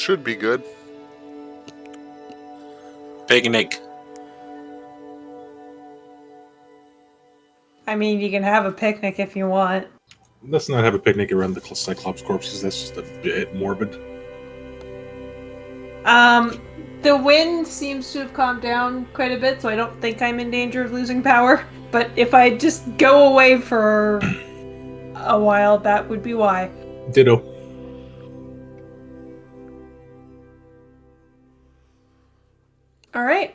should be good. Picnic. I mean, you can have a picnic if you want. Let's not have a picnic around the Cyclops corpses. That's just a bit morbid. The wind seems to have calmed down quite a bit, so I don't think I'm in danger of losing power. But if I just go away for a while, that would be why. Ditto. All right.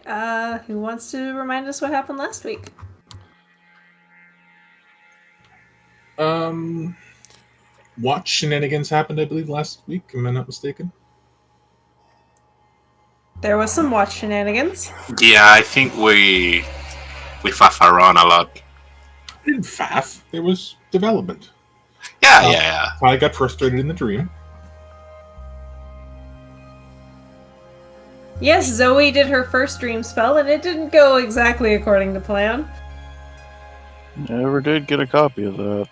Who wants to remind us what happened last week? Watch shenanigans happened, I believe, last week. Am I not mistaken? There was some watch shenanigans. Yeah, I think we faff around a lot. In faff, there was development. Yeah. I got frustrated in the dream. Yes, Zoe did her first dream spell, and it didn't go exactly according to plan. Never did get a copy of that.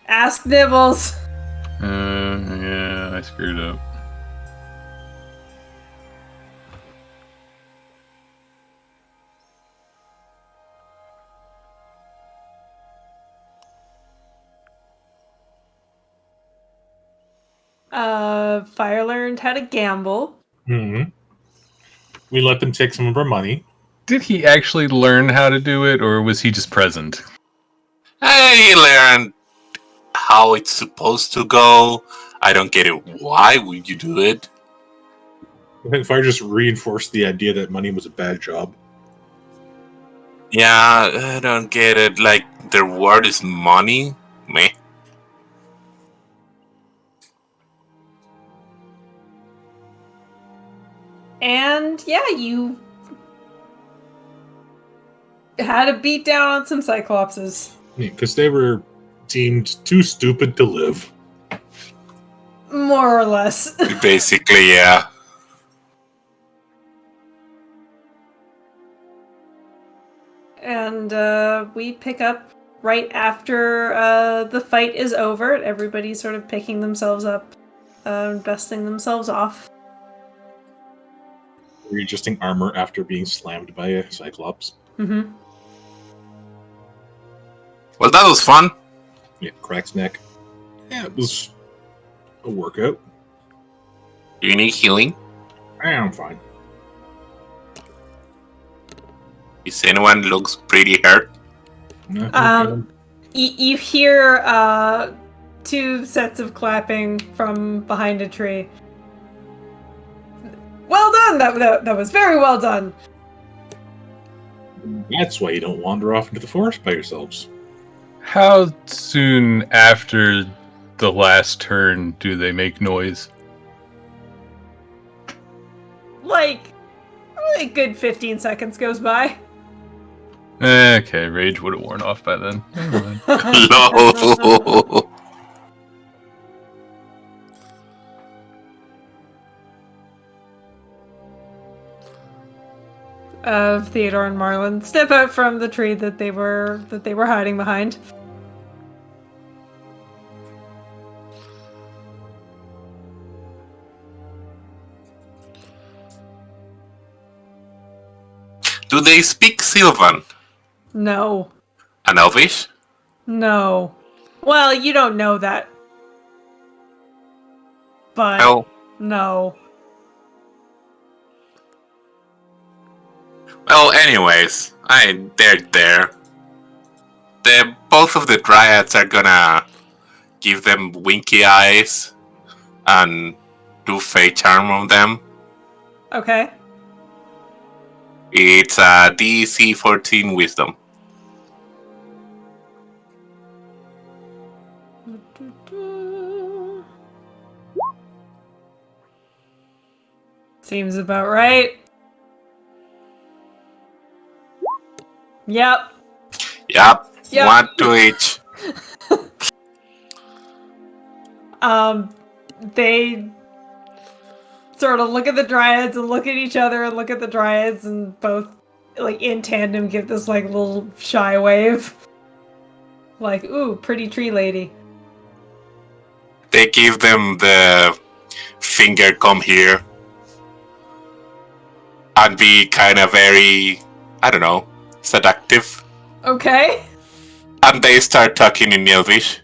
Ask Nibbles. Yeah, I screwed up. Fire learned how to gamble. Mm-hmm. We let them take some of our money. Did he actually learn how to do it, or was he just present? He learned how it's supposed to go. I don't get it. Why would you do it? I think Fire just reinforced the idea that money was a bad job. Yeah, I don't get it. Like, their word is money? Meh. And yeah, you had a beat down on some Cyclopses. Because they were deemed too stupid to live. More or less. Basically, yeah. And we pick up right after the fight is over. Everybody's sort of picking themselves up, dusting themselves off. Readjusting armor after being slammed by a Cyclops. Mm-hmm. Well, that was fun. Yeah, cracks neck. Yeah, it was a workout. You need healing? I'm fine. Is anyone looks pretty hurt? You hear two sets of clapping from behind a tree. Well done! That was very well done. That's why you don't wander off into the forest by yourselves. How soon after the last turn do they make noise? Like a good 15 seconds goes by. Okay, rage would have worn off by then. Never mind. No. Theodore and Marlon step out from the tree that they were hiding behind. Do they speak Sylvan? No. An Elvish? No. Well, you don't know that. But Well, no. Well, anyways, they're there. Both of the dryads are gonna give them winky eyes and do fey charm on them. Okay. It's a DC 14 wisdom. Seems about right. Yep. Yep. Yep. 1 to each. They sort of look at the dryads and look at each other and look at the dryads and both, like, in tandem give this, like, little shy wave. Like, ooh, pretty tree lady. They give them the finger come here and be kind of very, I don't know, seductive. Okay. And they start talking in Elvish.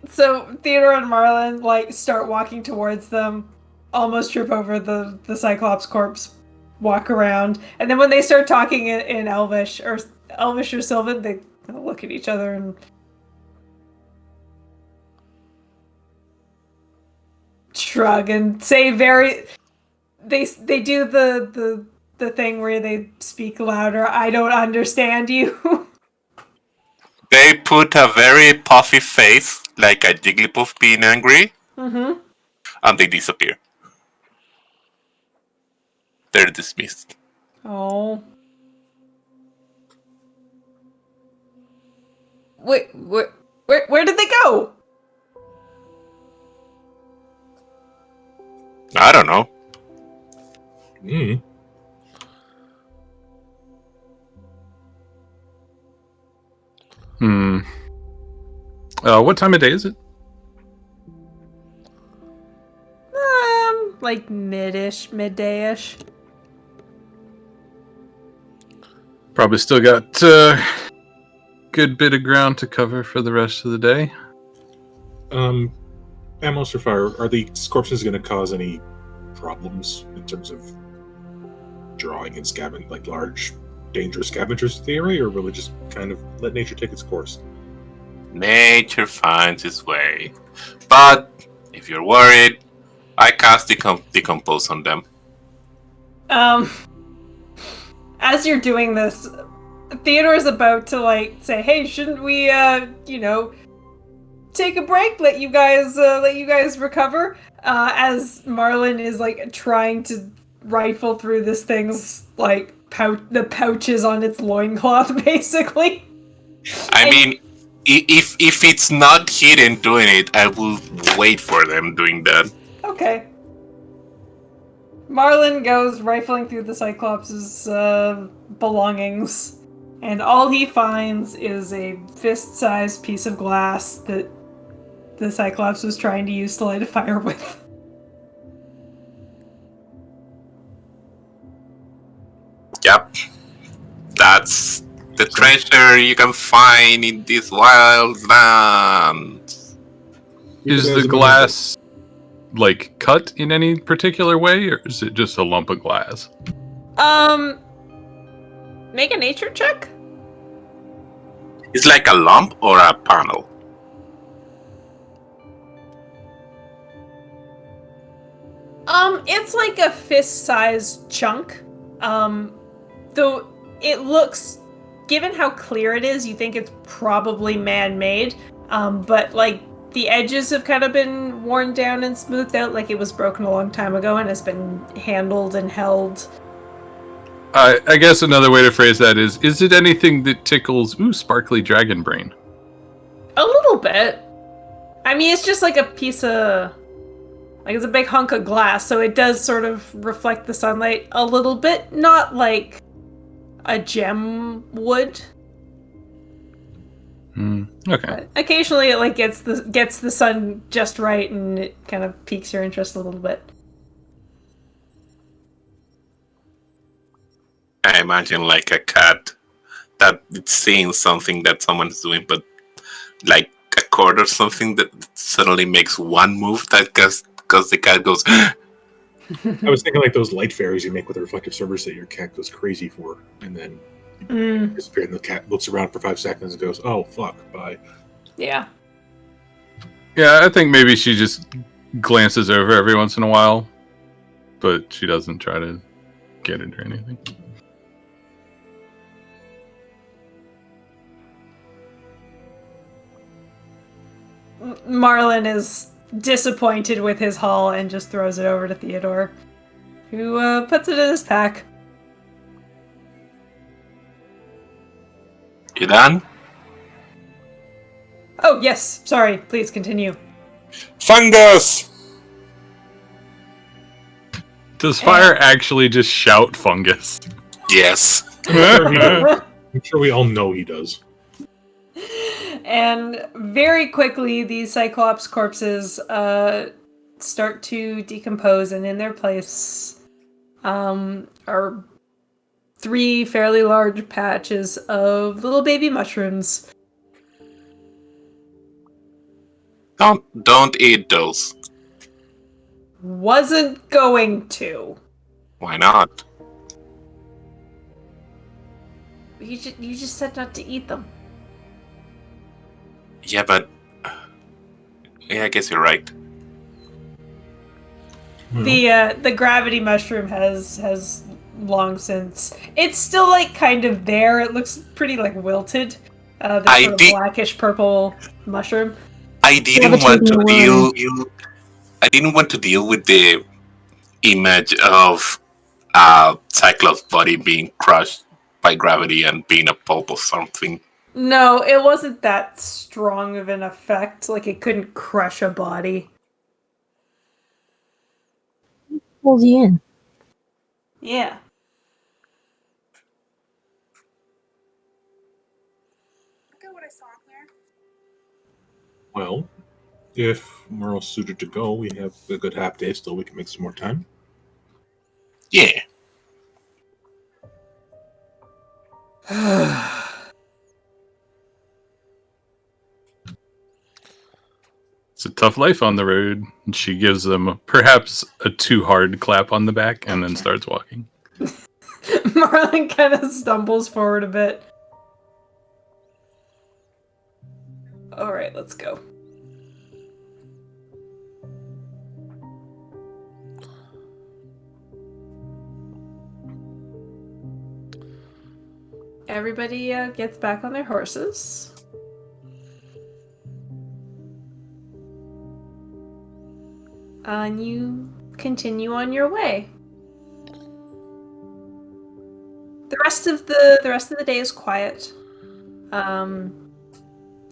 So Theodore and Marlin like start walking towards them, almost trip over the Cyclops corpse, walk around, and then when they start talking in Elvish or Sylvan, they look at each other and shrug and say they do the thing where they speak louder. I don't understand you. They put a very puffy face, like a Jigglypuff being angry, Mm-hmm. and they disappear. They're dismissed. Oh. Wait, where did they go? I don't know. Mm. What time of day is it? Like midday-ish. Probably still got good bit of ground to cover for the rest of the day. Atmos or fire, are the corpses going to cause any problems in terms of drawing and like large, dangerous scavengers to the area, or will it just kind of let nature take its course? Nature finds its way. But if you're worried, I cast decompose on them. As you're doing this, Theodore's about to like say, "Hey, shouldn't we, take a break? Let you guys recover." As Marlin is like trying to rifle through this thing's like the pouches on its loincloth, basically. I mean, if it's not hidden doing it, I will wait for them doing that. Okay. Marlin goes rifling through the Cyclops' belongings, and all he finds is a fist-sized piece of glass that the Cyclops was trying to use to light a fire with. Yep. That's the treasure you can find in this wild land. Is the glass like cut in any particular way, or is it just a lump of glass? Make a nature check? It's like a lump or a panel. It's like a fist-sized chunk. Though it looks, given how clear it is, you think it's probably man-made. But like the edges have kind of been worn down and smoothed out, like it was broken a long time ago and has been handled and held. I guess another way to phrase that is it anything that tickles, sparkly dragon brain? A little bit. I mean, it's just like a piece of, like it's a big hunk of glass, so it does sort of reflect the sunlight a little bit, not like a gem would. Okay. But occasionally it like gets the sun just right, and it kind of piques your interest a little bit. I imagine like a cat that it's seeing something that someone's doing, but like a cord or something that suddenly makes one move that because the cat goes. I was thinking like those light fairies you make with the reflective surface that your cat goes crazy for, and then disappear, and the cat looks around for 5 seconds and goes, "Oh fuck, bye." Yeah. Yeah, I think maybe she just glances over every once in a while, but she doesn't try to get it or anything. Marlin is disappointed with his haul and just throws it over to Theodore, who puts it in his pack. You done? Oh, yes. Sorry. Please continue. Fungus! Does fire actually just shout fungus? Yes. I'm sure we all know he does. And very quickly, these Cyclops corpses start to decompose, and in their place are 3 fairly large patches of little baby mushrooms. Don't eat those. Wasn't going to. Why not? You just said not to eat them. Yeah, but I guess you're right. The gravity mushroom has long since. It's still like kind of there. It looks pretty like wilted. This sort of blackish purple mushroom. I didn't want to deal. I didn't want to deal with the image of Cyclops' body being crushed by gravity and being a pulp or something. No, it wasn't that strong of an effect. Like it couldn't crush a body. Pulls you in. Yeah. Well, if we're all suited to go, we have a good half day still. We can make some more time. Yeah. It's a tough life on the road. And she gives them perhaps a too hard clap on the back and then starts walking. Marlon kind of stumbles forward a bit. Alright, let's go. Everybody gets back on their horses. And you continue on your way. The rest of the day is quiet.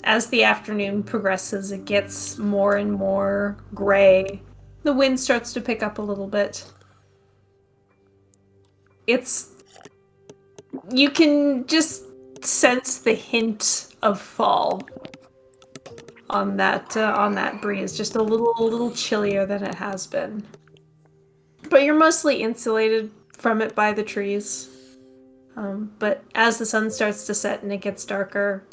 As the afternoon progresses, it gets more and more gray. The wind starts to pick up a little bit. You can just sense the hint of fall on that breeze, just a little chillier than it has been. But you're mostly insulated from it by the trees. But as the sun starts to set and it gets darker,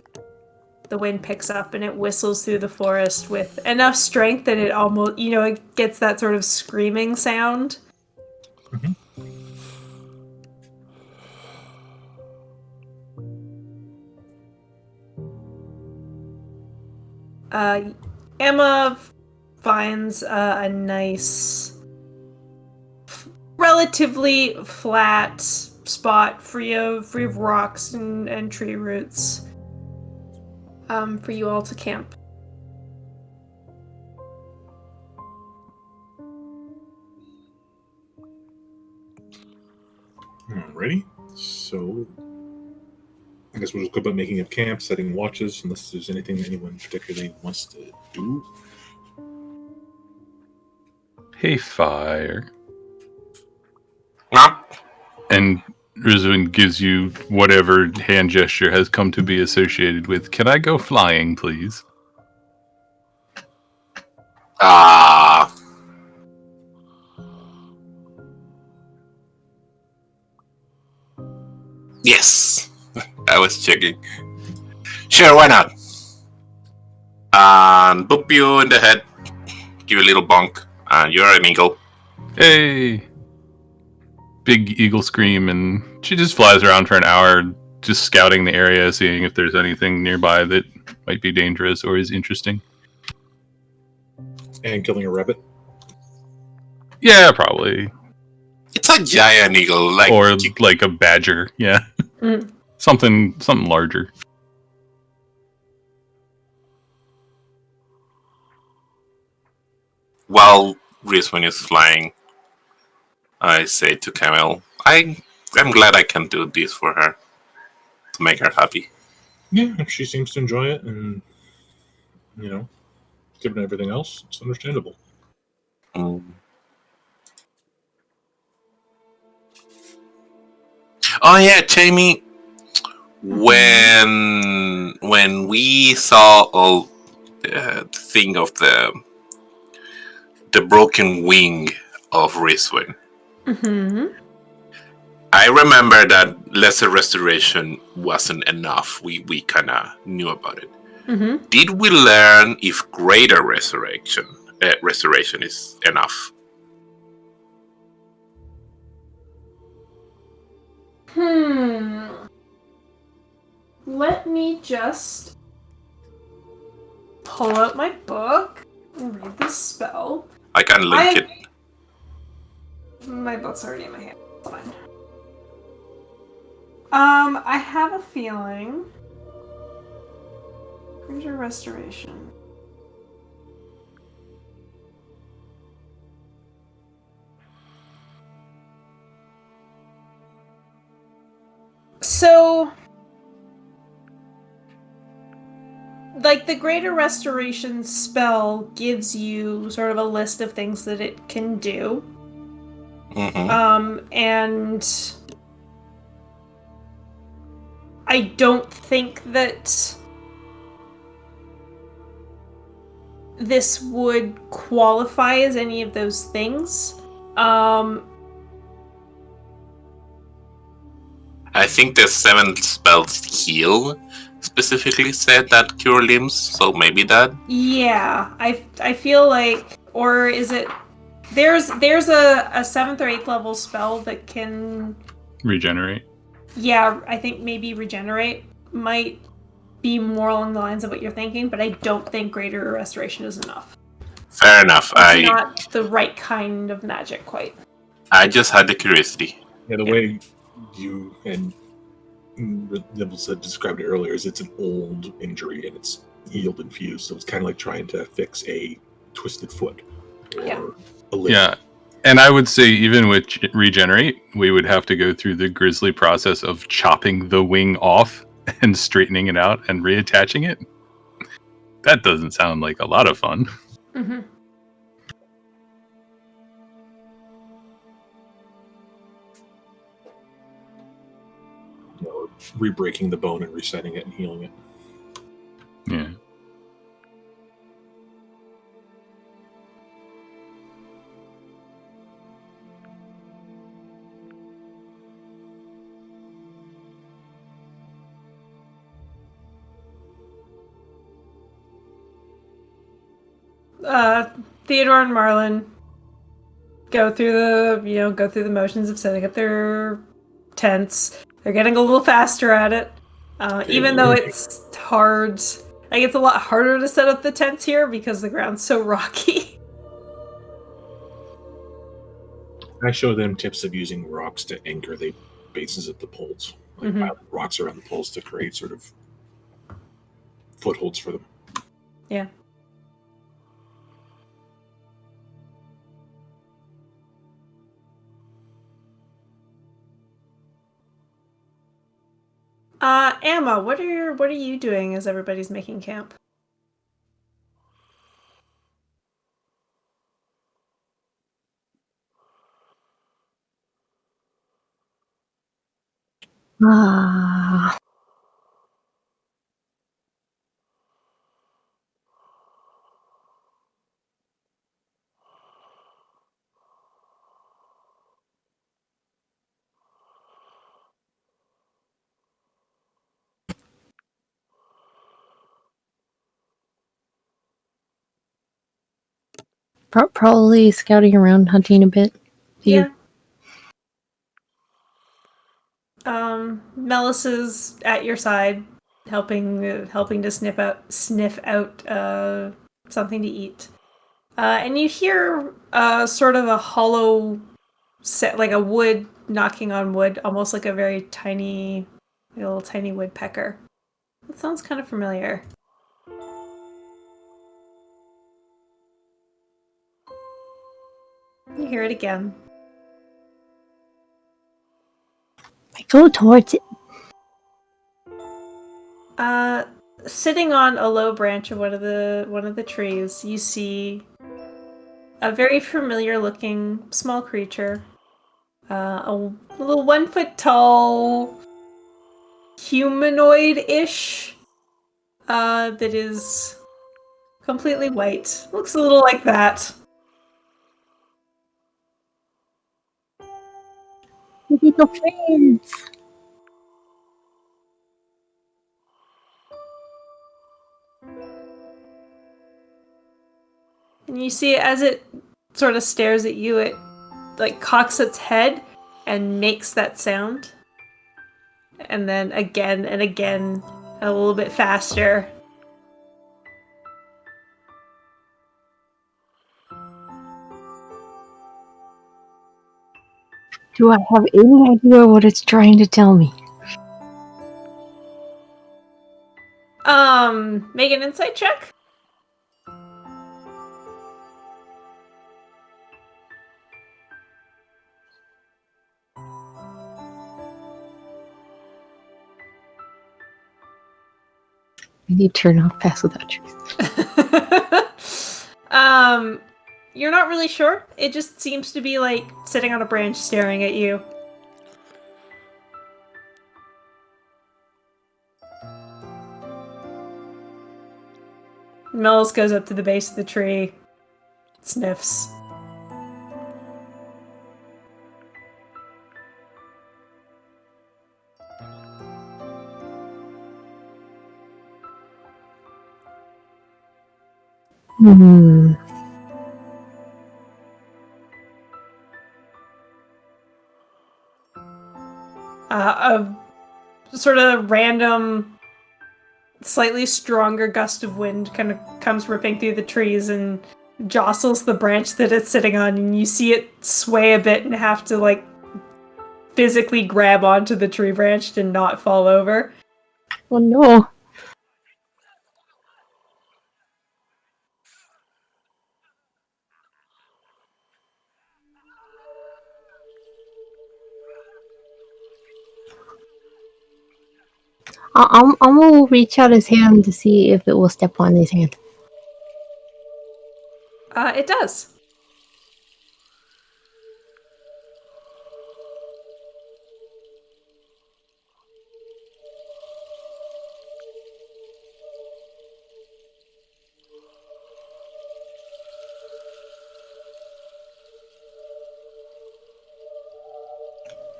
the wind picks up and it whistles through the forest with enough strength that it almost, it gets that sort of screaming sound. Mm-hmm. Emma finds a nice, relatively flat spot free of rocks and tree roots for you all to camp. Alrighty. So I guess we'll just go about making up camp, setting watches, unless there's anything anyone particularly wants to do. Hey, fire. No. And Rizwin gives you whatever hand gesture has come to be associated with, can I go flying, please? Yes. I was checking. Sure, why not? And boop you in the head. Give you a little bonk. And you're an eagle. Hey! Big eagle scream, and she just flies around for an hour, just scouting the area, seeing if there's anything nearby that might be dangerous or is interesting. And killing a rabbit. Yeah, probably. It's a giant eagle, or like a badger. Yeah, something larger. While Rizwin is flying, I say to Camille, I'm glad I can do this for her to make her happy. Yeah, if she seems to enjoy it, and given everything else, it's understandable. Oh yeah, Jamie, When we saw all the thing of the broken wing of Rizwin, Mm-hmm. I remember that lesser restoration wasn't enough. We kind of knew about it. Mm-hmm. Did we learn if greater restoration is enough? Let me just pull out my book and read this spell. I can link it. My book's already in my hand. It's fine. I have a feeling. Greater restoration. So, like, the Greater Restoration spell gives you sort of a list of things that it can do. Mm-hmm. And I don't think that this would qualify as any of those things. I think the 7 spells heal specifically said that cure limbs, so maybe that. Yeah, I feel like, or is it? There's a 7th or 8th level spell that can. Regenerate. Yeah, I think maybe regenerate might be more along the lines of what you're thinking, but I don't think greater restoration is enough. Fair enough. It's not the right kind of magic quite. I just had the curiosity. Yeah, the way you and Nibbles had described it earlier is it's an old injury and it's healed and fused, so it's kind of like trying to fix a twisted foot or a limb. Yeah. And I would say even with regenerate, we would have to go through the grisly process of chopping the wing off and straightening it out and reattaching it. That doesn't sound like a lot of fun. Mm-hmm. Or re-breaking the bone and resetting it and healing it. Yeah. Theodore and Marlin go through the motions of setting up their tents. They're getting a little faster at it, even though it's hard. Like, it's a lot harder to set up the tents here because the ground's so rocky. I show them tips of using rocks to anchor the bases of the poles. Like piling rocks around the poles to create sort of footholds for them. Yeah. Emma, what are you doing as everybody's making camp? Ah. Probably scouting around, hunting a bit. Yeah. Melis is at your side, helping to sniff out something to eat. And you hear sort of a hollow set, like a wood knocking on wood, almost like a very tiny, little tiny woodpecker. That sounds kind of familiar. You hear it again. I go towards it. Sitting on a low branch of one of the trees, you see a very familiar looking small creature. A little 1 foot tall, humanoid-ish that is completely white. Looks a little like that. Little friends. And you see it as it sort of stares at you, it like cocks its head and makes that sound. And then again and again, a little bit faster. Do I have any idea what it's trying to tell me? Make an insight check. I need to turn off Pass Without Truth. You're not really sure. It just seems to be like sitting on a branch staring at you. Mellis goes up to the base of the tree, sniffs. Hmm. A sort of random, slightly stronger gust of wind kind of comes ripping through the trees and jostles the branch that it's sitting on, and you see it sway a bit and have to like physically grab onto the tree branch to not fall over. Oh no. I'm gonna reach out his hand to see if it will step on his hand. It does.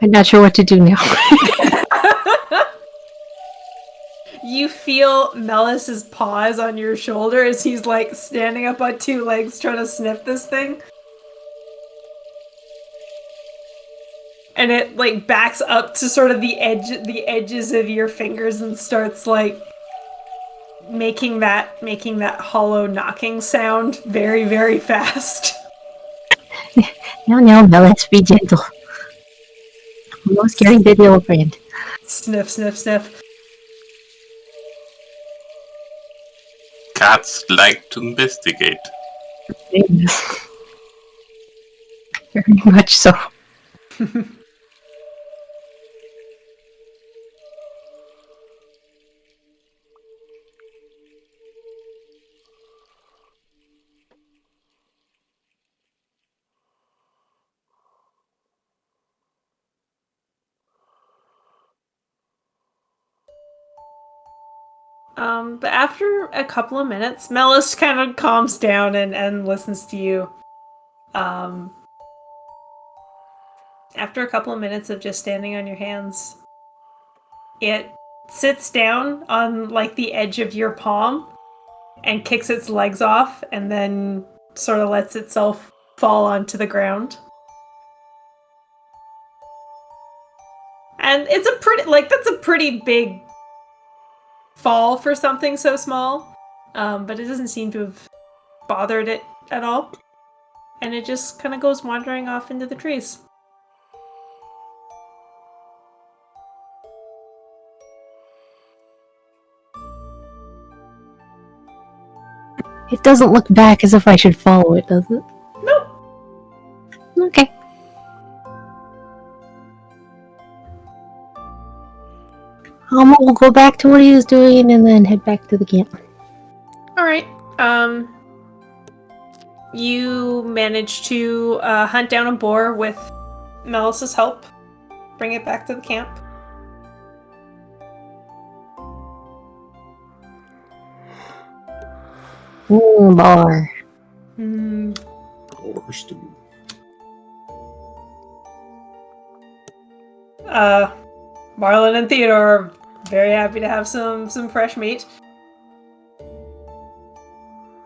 I'm not sure what to do now. You feel Mellis's paws on your shoulder as he's like standing up on two legs trying to sniff this thing. And it like backs up to sort of the edges of your fingers and starts like making that hollow knocking sound very, very fast. Now, let's be gentle. I'm not scaring the little friend. Sniff, sniff, sniff. Cats like to investigate. Very much so. But after a couple of minutes, Mellis kind of calms down and listens to you. After a couple of minutes of just standing on your hands, it sits down on like the edge of your palm and kicks its legs off and then sort of lets itself fall onto the ground. And it's a that's a pretty big fall for something so small, but it doesn't seem to have bothered it at all. And it just kind of goes wandering off into the trees. It doesn't look back as if I should follow it, does it? Nope. Okay. We'll go back to what he was doing and then head back to the camp. Alright. You manage to hunt down a boar with Melissa's help. Bring it back to the camp. Bar. Hmm. Or stew. Marlon and Theodore are very happy to have some fresh meat.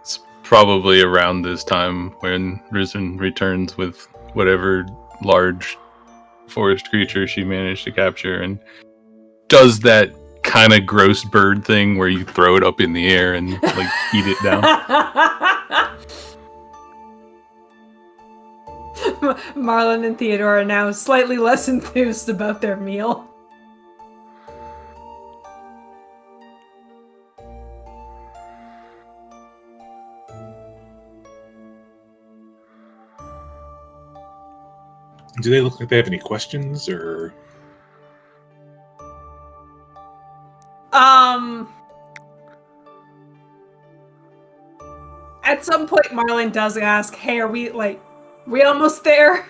It's probably around this time when Risen returns with whatever large forest creature she managed to capture and does that kind of gross bird thing where you throw it up in the air and like eat it down. Marlon and Theodore are now slightly less enthused about their meal. Do they look like they have any questions, or At some point, Marlon does ask, "Hey, are we almost there?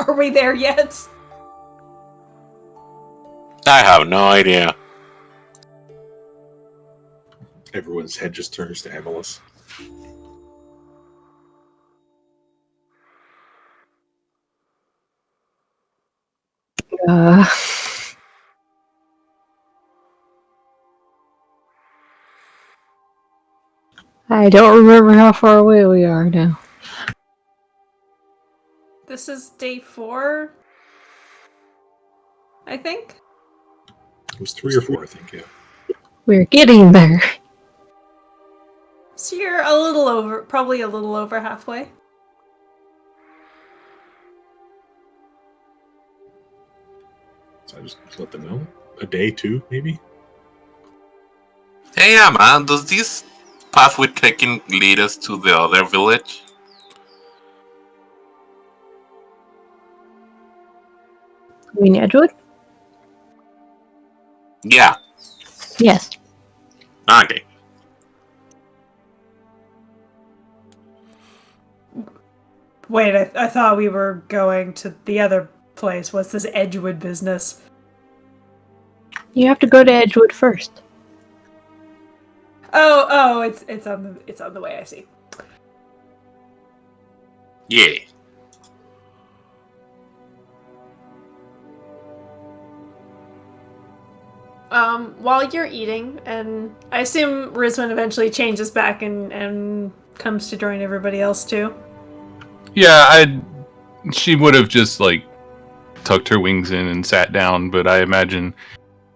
Are we there yet?" I have no idea. everyone's head just turns to Emilus? Uh, I don't remember how far away we are now. This is day 4, I think. It was 3 or 4, I think. Yeah. We're getting there. So you're probably a little over halfway. So I just let them know. A day, 2, maybe. Hey, yeah, man. Does this path we're taking lead us to the other village? You mean Edgewood? Yeah. Yes. Okay. Wait, I thought we were going to the other place. What's this Edgewood business? You have to go to Edgewood first. Oh, it's on the way. I see. Yeah. While you're eating, and I assume Rizwan eventually changes back and comes to join everybody else too. Yeah, she would have just like tucked her wings in and sat down, but I imagine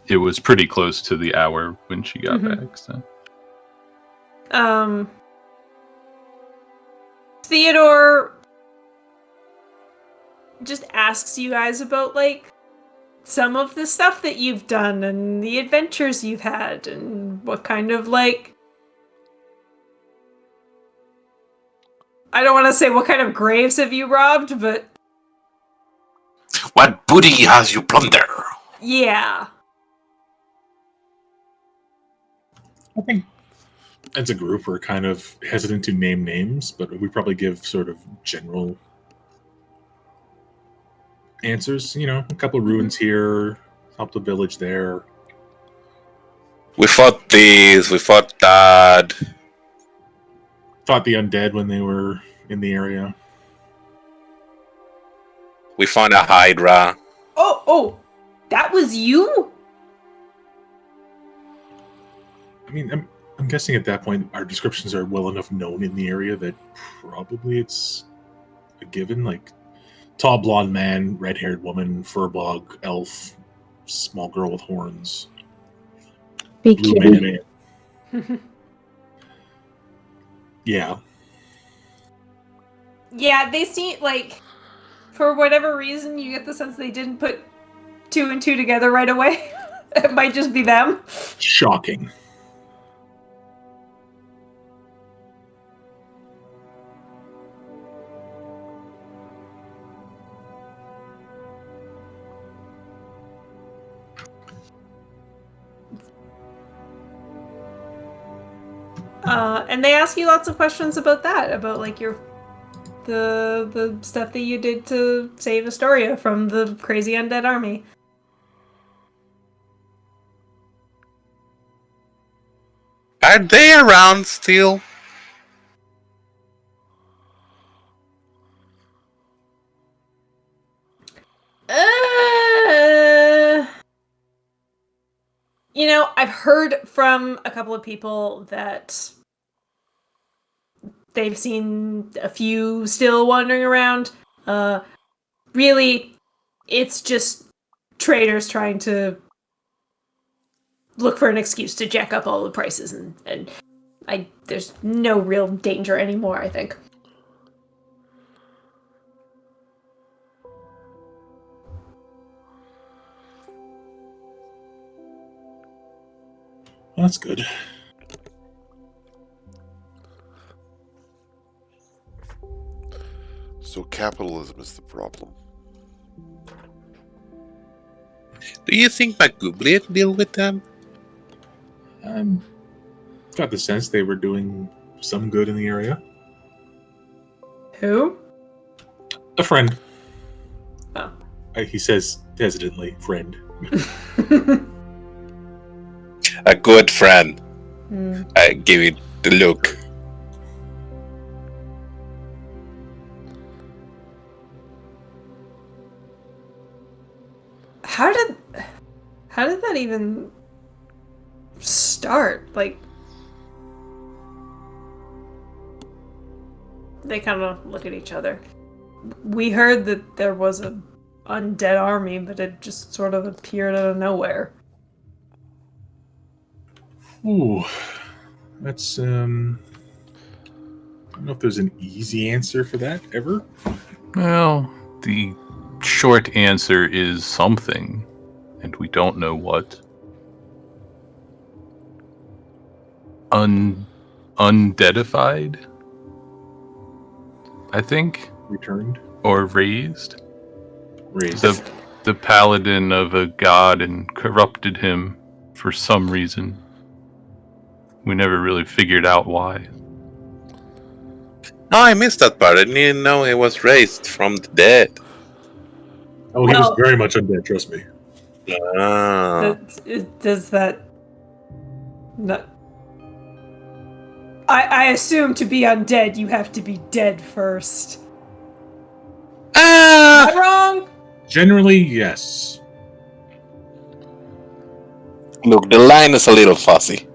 it was pretty close to the hour when she got back. So Theodore just asks you guys about like some of the stuff that you've done and the adventures you've had and what kind of like, I don't want to say what kind of graves have you robbed, but What booty has you plunder? yeah. I think as a group, we're kind of hesitant to name names, but we probably give sort of general answers. You know, a couple of ruins here, helped a village there. We fought this, we fought that. Fought the undead when they were in the area. We found a Hydra. Oh, that was you? I mean, I'm guessing at that point our descriptions are well enough known in the area that probably it's a given. Like tall blonde man, red-haired woman, furbog, elf, small girl with horns, Big blue kitty. man. Yeah. Yeah, they seem like, for whatever reason, you get the sense they didn't put 2 and 2 together right away. It might just be them. Shocking. And they ask you lots of questions about that, about like the stuff that you did to save Astoria from the crazy undead army. Are they around still? I've heard from a couple of people that they've seen a few still wandering around. Really, it's just traders trying to look for an excuse to jack up all the prices, and there's no real danger anymore, I think. Well, that's good. So capitalism is the problem. Do you think Magubli would deal with them? Got the sense they were doing some good in the area. Who? A friend. Oh. He says hesitantly, friend. A good friend. I give it the look. How did that even start? Like, they kind of look at each other. We heard that there was an undead army, but it just sort of appeared out of nowhere. Ooh, that's I don't know if there's an easy answer for that ever. Well, the short answer is something, and we don't know what. Undeadified, I think, Returned. or raised. Raised. The paladin of a god and corrupted him for some reason. We never really figured out why. Oh, I missed that part. I didn't know he was raised from the dead. Oh, he was very much undead, trust me. Ah. Does that... No. I assume to be undead, you have to be dead first. Am I wrong? Generally, yes. Look, the line is a little fuzzy.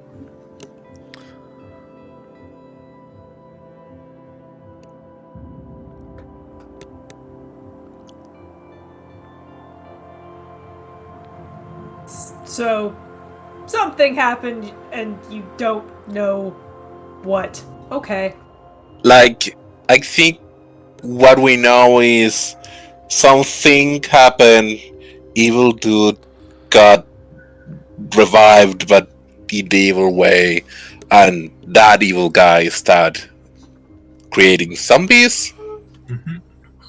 So, something happened and you don't know what. Okay. Like, I think what we know is something happened, evil dude got revived, but in the evil way, and that evil guy started creating zombies? Mm-hmm.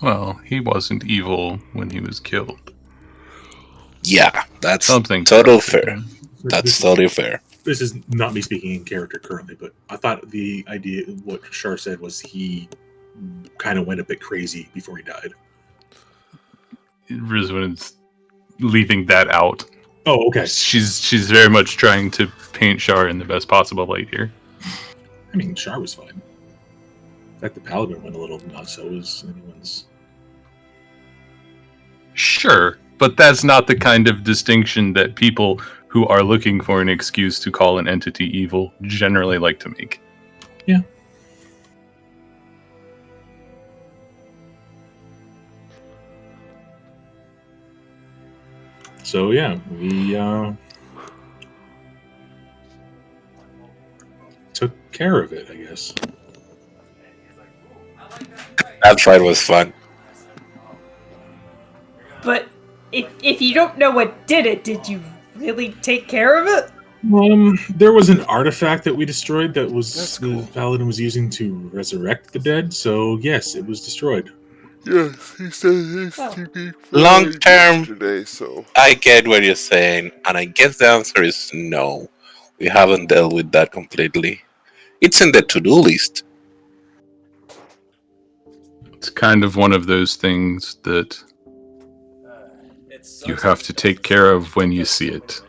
Well, he wasn't evil when he was killed. Yeah, that's Something total corrupted fair. him. That's totally fair. This is not me speaking in character currently, but I thought the idea, what Shar said, was he kind of went a bit crazy before he died. Rizwan's leaving that out. Oh, okay. She's very much trying to paint Shar in the best possible light here. I mean, Shar was fine. In fact, the paladin went a little nuts, so was anyone's. Sure, but that's not the kind of distinction that people who are looking for an excuse to call an entity evil generally like to make. Yeah. So yeah, we took care of it, I guess. That fight was fun. But if you don't know what did it, did you really take care of it? There was an artifact that we destroyed that was That's cool. the paladin was using to resurrect the dead. So yes, it was destroyed. Yes, he said his TV Long term, yesterday, so I get what you're saying, and I guess the answer is no. We haven't dealt with that completely. It's in the to-do list. It's kind of one of those things that you have to take care of when you see it.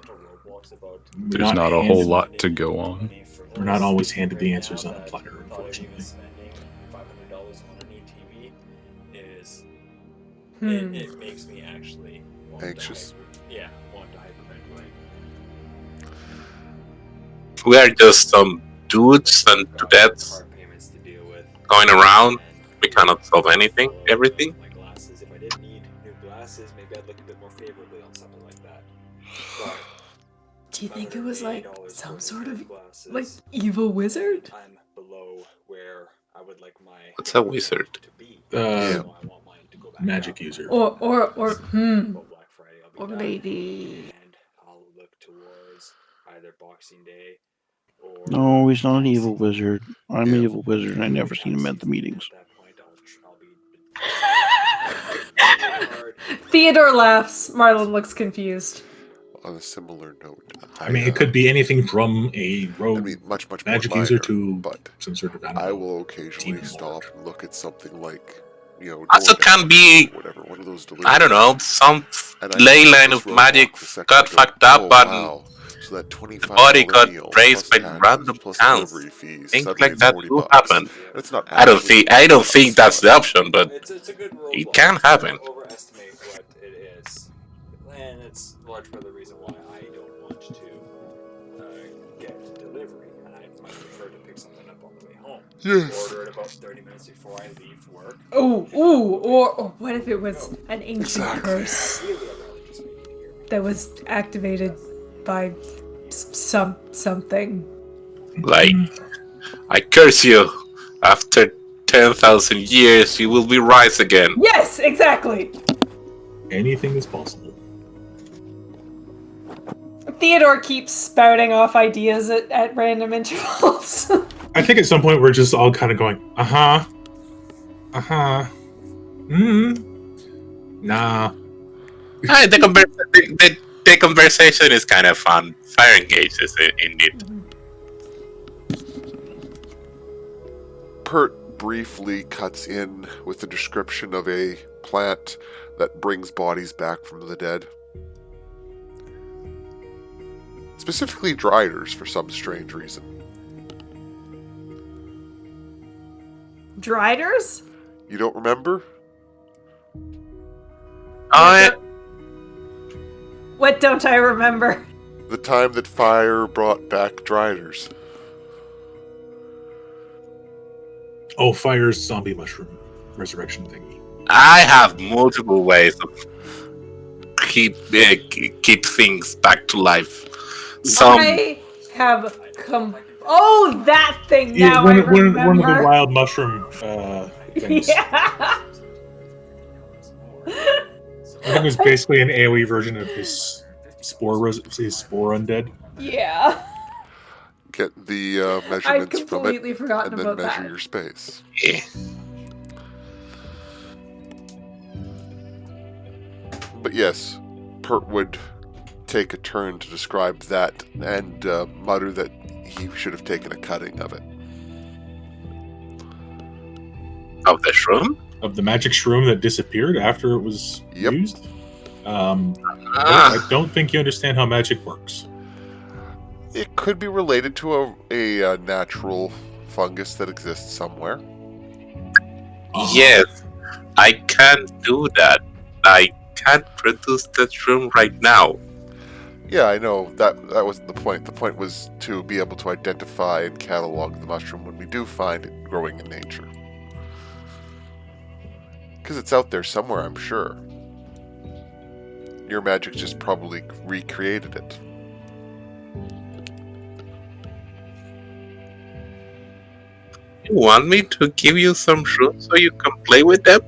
There's not a whole lot to go on. We're not always handed the answers on a platter, unfortunately. It makes me actually anxious. Want to hyperventilate. We are just some dudes and dudettes going around. We cannot solve anything, everything. My glasses. If I didn't need new glasses, maybe I'd look a bit more favorably on something like that. But Do you think it was like $180 some for sort of glasses, like evil wizard? I'm below where I would like my What's a wizard? to be. Yeah. So I want mine to go back Magic up. user. Or But Black Friday, I'll be or back, maybe and I'll look towards either Boxing Day or. No, he's not an evil wizard. I'm an Yeah. evil wizard, and I never seen him at the meetings. At that point, I'll be. Theodore laughs. Marlon looks confused. On a similar note, I mean, it could be anything from a rogue I mean, much more magic minor, user to but some sort of I animal. will occasionally Team stop and look at something like, Also DoorDash can be, or whatever, one of those I don't know, some And I ley see line this of roadblock magic the second got I go, fucked up "Oh, and wow. So that the $25 body got meal raised plus by taxes random plus chance. delivery fees, Things suddenly like it's that $40. do happen. That's not I don't actually think that's the option, but It's a good rule. it can happen. Don't overestimate what it is, and it's large part of the reason why I don't want to get delivery, and I much prefer to pick something up on the way home. Yes. Order it about 30 minutes before I leave work. Or what if it was an ancient Exactly. curse Really, I'd rather just make it here. that was activated by something? Like, I curse you. After 10,000 years, you will be rise again. Yes, exactly. Anything is possible. Theodore keeps spouting off ideas at random intervals. I think at some point we're just all kind of going, nah. The conversation is kind of fun. Fire engages indeed. Pert briefly cuts in with a description of a plant that brings bodies back from the dead. Specifically dryers for some strange reason. Driders? You don't remember? What don't I remember? The time that fire brought back dryers. Oh, fire's zombie mushroom resurrection thingy. I have multiple ways of keep things back to life. I have Oh, that thing! Now I remember. One of the wild mushroom things. Yeah. I think it was basically an AoE version of his spore undead. Yeah. Get the I'd measurements from it, completely forgotten and then about measure that. your space. Yeah. But yes, Pert would take a turn to describe that and mutter that he should have taken a cutting of it. Of the shroom? Of the magic shroom that disappeared after it was Yep. used. I don't think you understand how magic works. It could be related to a natural fungus that exists somewhere. Yes, I can't do that. I can't produce that shroom right now. Yeah, I know. That wasn't the point. The point was to be able to identify and catalog the mushroom when we do find it growing in nature. Because it's out there somewhere, I'm sure. Your magic just probably recreated it. You want me to give you some shrooms so you can play with them?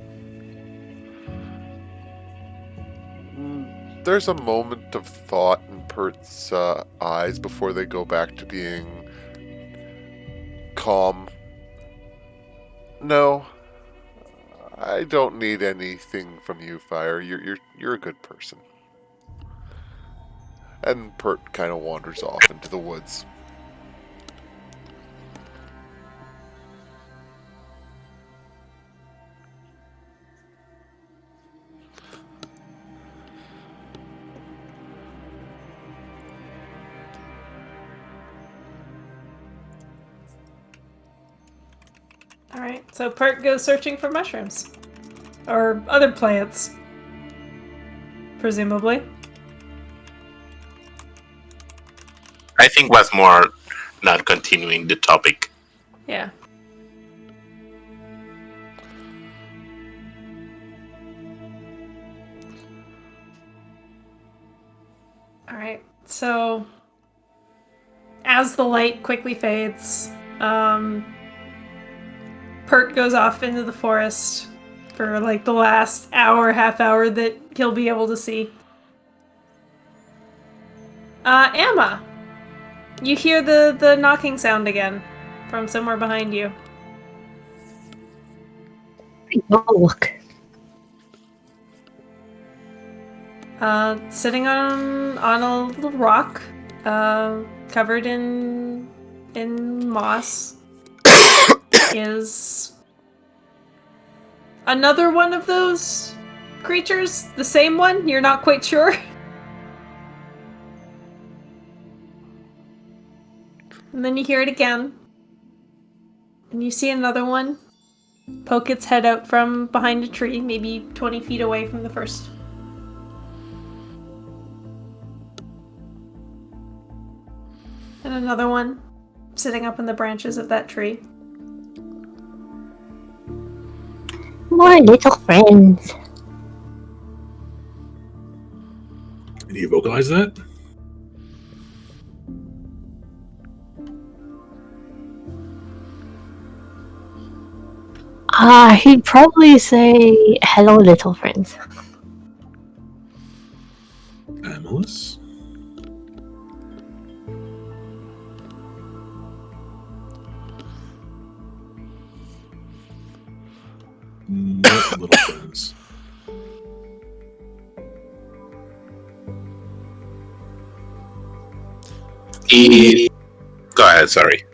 There's a moment of thought in Pert's eyes before they go back to being calm. No, I don't need anything from you, Fire. You're a good person. And Pert kind of wanders off into the woods. Alright, so Pert goes searching for mushrooms. Or other plants. Presumably. I think was more not continuing the topic. Yeah. Alright, so as the light quickly fades, Pert goes off into the forest for like the last hour, half hour that he'll be able to see. Emma, you hear the knocking sound again from somewhere behind you. Oh, look. Sitting on a little rock, covered in moss, is another one of those creatures. The same one? You're not quite sure. And then you hear it again, and you see another one poke its head out from behind a tree, maybe 20 feet away from the first. And another one sitting up in the branches of that tree. More little friends. And you vocalize that? He'd probably say, hello, little friends. Amalus? No little friends. Go ahead, sorry.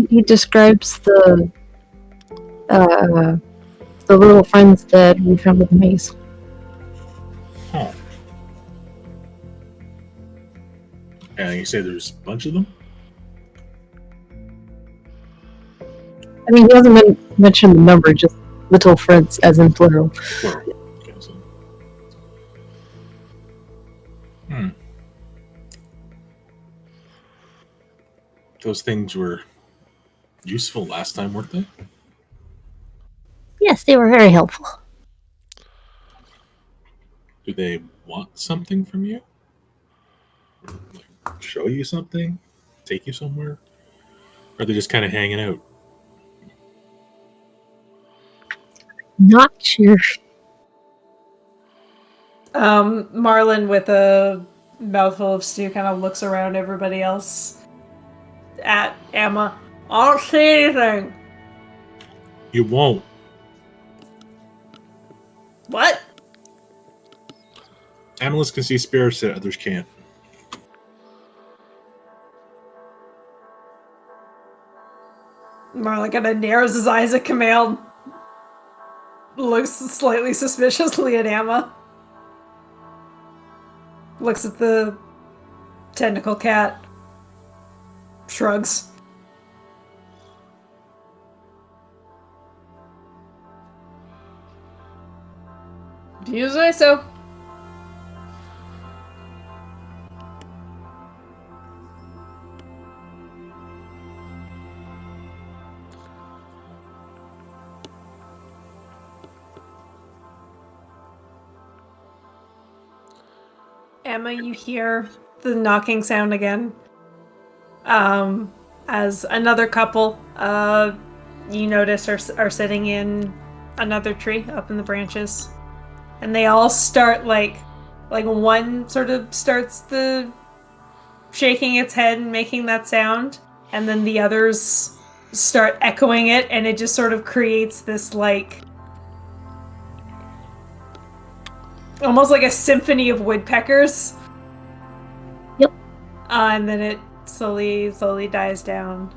He describes the little friends that we found in the maze. Huh. And you say there's a bunch of them? I mean, he hasn't mentioned the number, just little friends, as in plural. Plural. Okay, so. Those things were useful last time, weren't they? Yes, they were very helpful. Do they want something from you? Like, show you something? Take you somewhere? Or are they just kind of hanging out? Not sure. Marlin, with a mouthful of stew, kind of looks around everybody else at Emma. I don't see anything. You won't. What? Amalus can see spirits that others can't. Marlin kind of narrows his eyes at Camille. Looks slightly suspiciously at Emma. Looks at the tentacle cat. Shrugs. Do you say so? Emma, you hear the knocking sound again. As another couple, you notice are sitting in another tree up in the branches. And they all start like one sort of starts the shaking its head and making that sound, and then the others start echoing it, and it just sort of creates this like almost like a symphony of woodpeckers. Yep. And then it slowly dies down.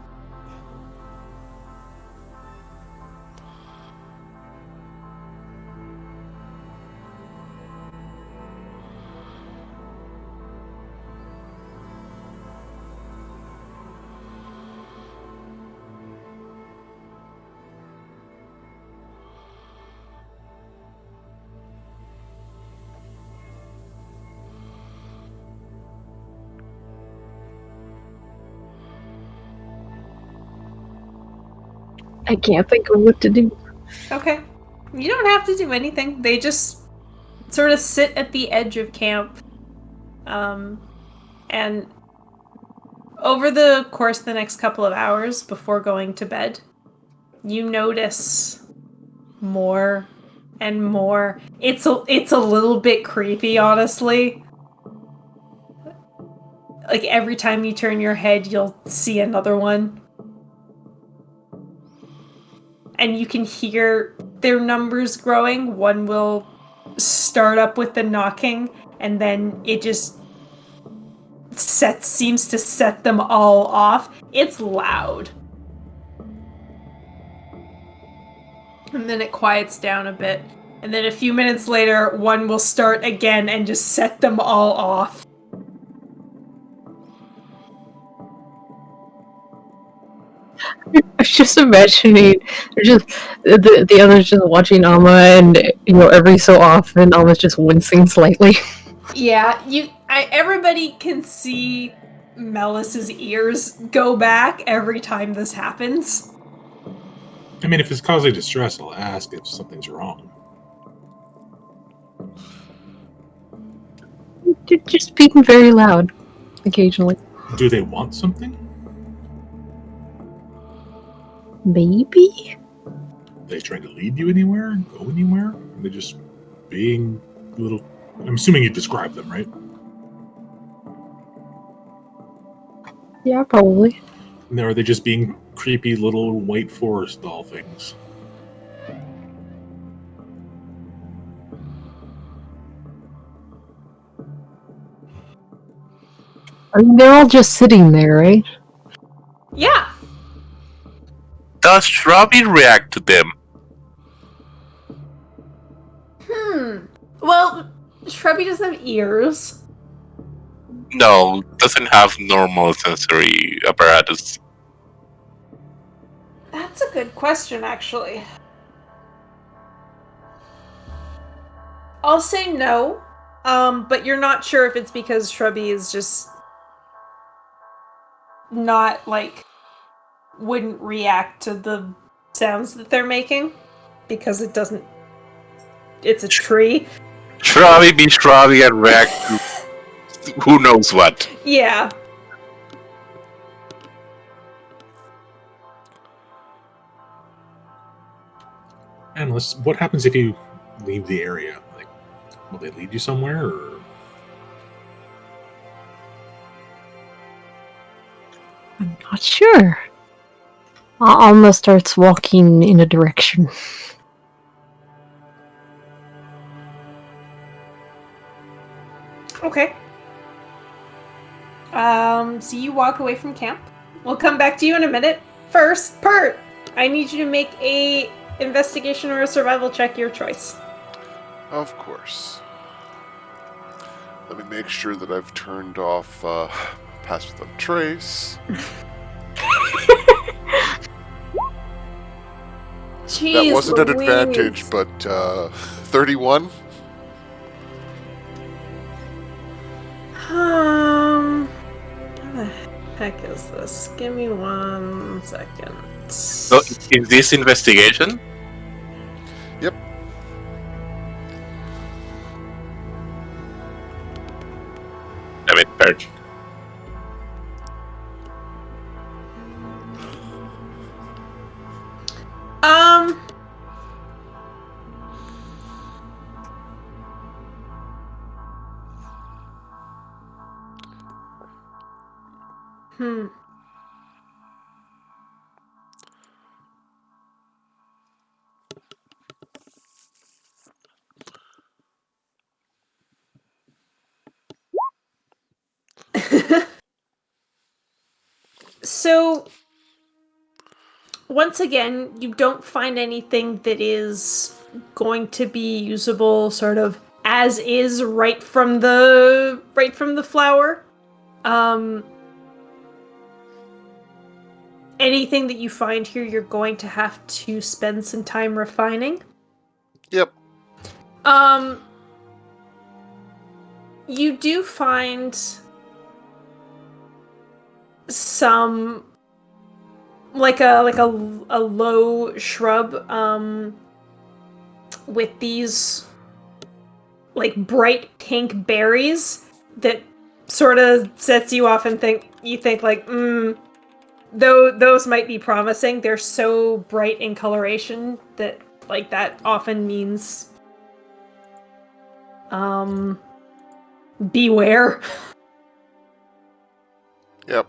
I can't think of what to do. Okay. You don't have to do anything. They just sort of sit at the edge of camp. And over the course of the next couple of hours before going to bed, you notice more and more. It's a little bit creepy, honestly. Like every time you turn your head, you'll see another one. And you can hear their numbers growing. One will start up with the knocking, and then it just seems to set them all off. It's loud. And then it quiets down a bit. And then a few minutes later, one will start again and just set them all off. I was just imagining, they're just the others just watching Alma, and every so often Alma's just wincing slightly. Yeah, everybody can see Melis's ears go back every time this happens. I mean, if it's causing distress, I'll ask if something's wrong. They're just being very loud, occasionally. Do they want something? Maybe? Are they trying to lead you anywhere? Go anywhere? Are they just being little... I'm assuming you describe them, right? Yeah, probably. No, are they just being creepy little white forest doll things? I mean, they're all just sitting there, right? Yeah. Does Shrubby react to them? Well, Shrubby doesn't have ears. No, doesn't have normal sensory apparatus. That's a good question, actually. I'll say no, but you're not sure if it's because Shrubby is just not, wouldn't react to the sounds that they're making, because it's a tree. Shrubby be Shrubby and react to who knows what. Yeah. And what happens if you leave the area? Like, will they lead you somewhere, or... I'm not sure. Alma starts walking in a direction. Okay. So you walk away from camp. We'll come back to you in a minute. First, Pert, I need you to make a investigation or a survival check, your choice. Of course. Let me make sure that I've turned off Pass Without Trace. Jeez, That wasn't an Louise. advantage, but 31? What the heck is this? Give me 1 second. So, is this investigation? Yep. Damn it, Perch. So, once again, you don't find anything that is going to be usable sort of as is right from the flower. Anything that you find here, you're going to have to spend some time refining. Yep. You do find some like a low shrub with these like bright pink berries that sort of sets you off and you think like, though those might be promising. They're so bright in coloration that like that often means beware. Yep.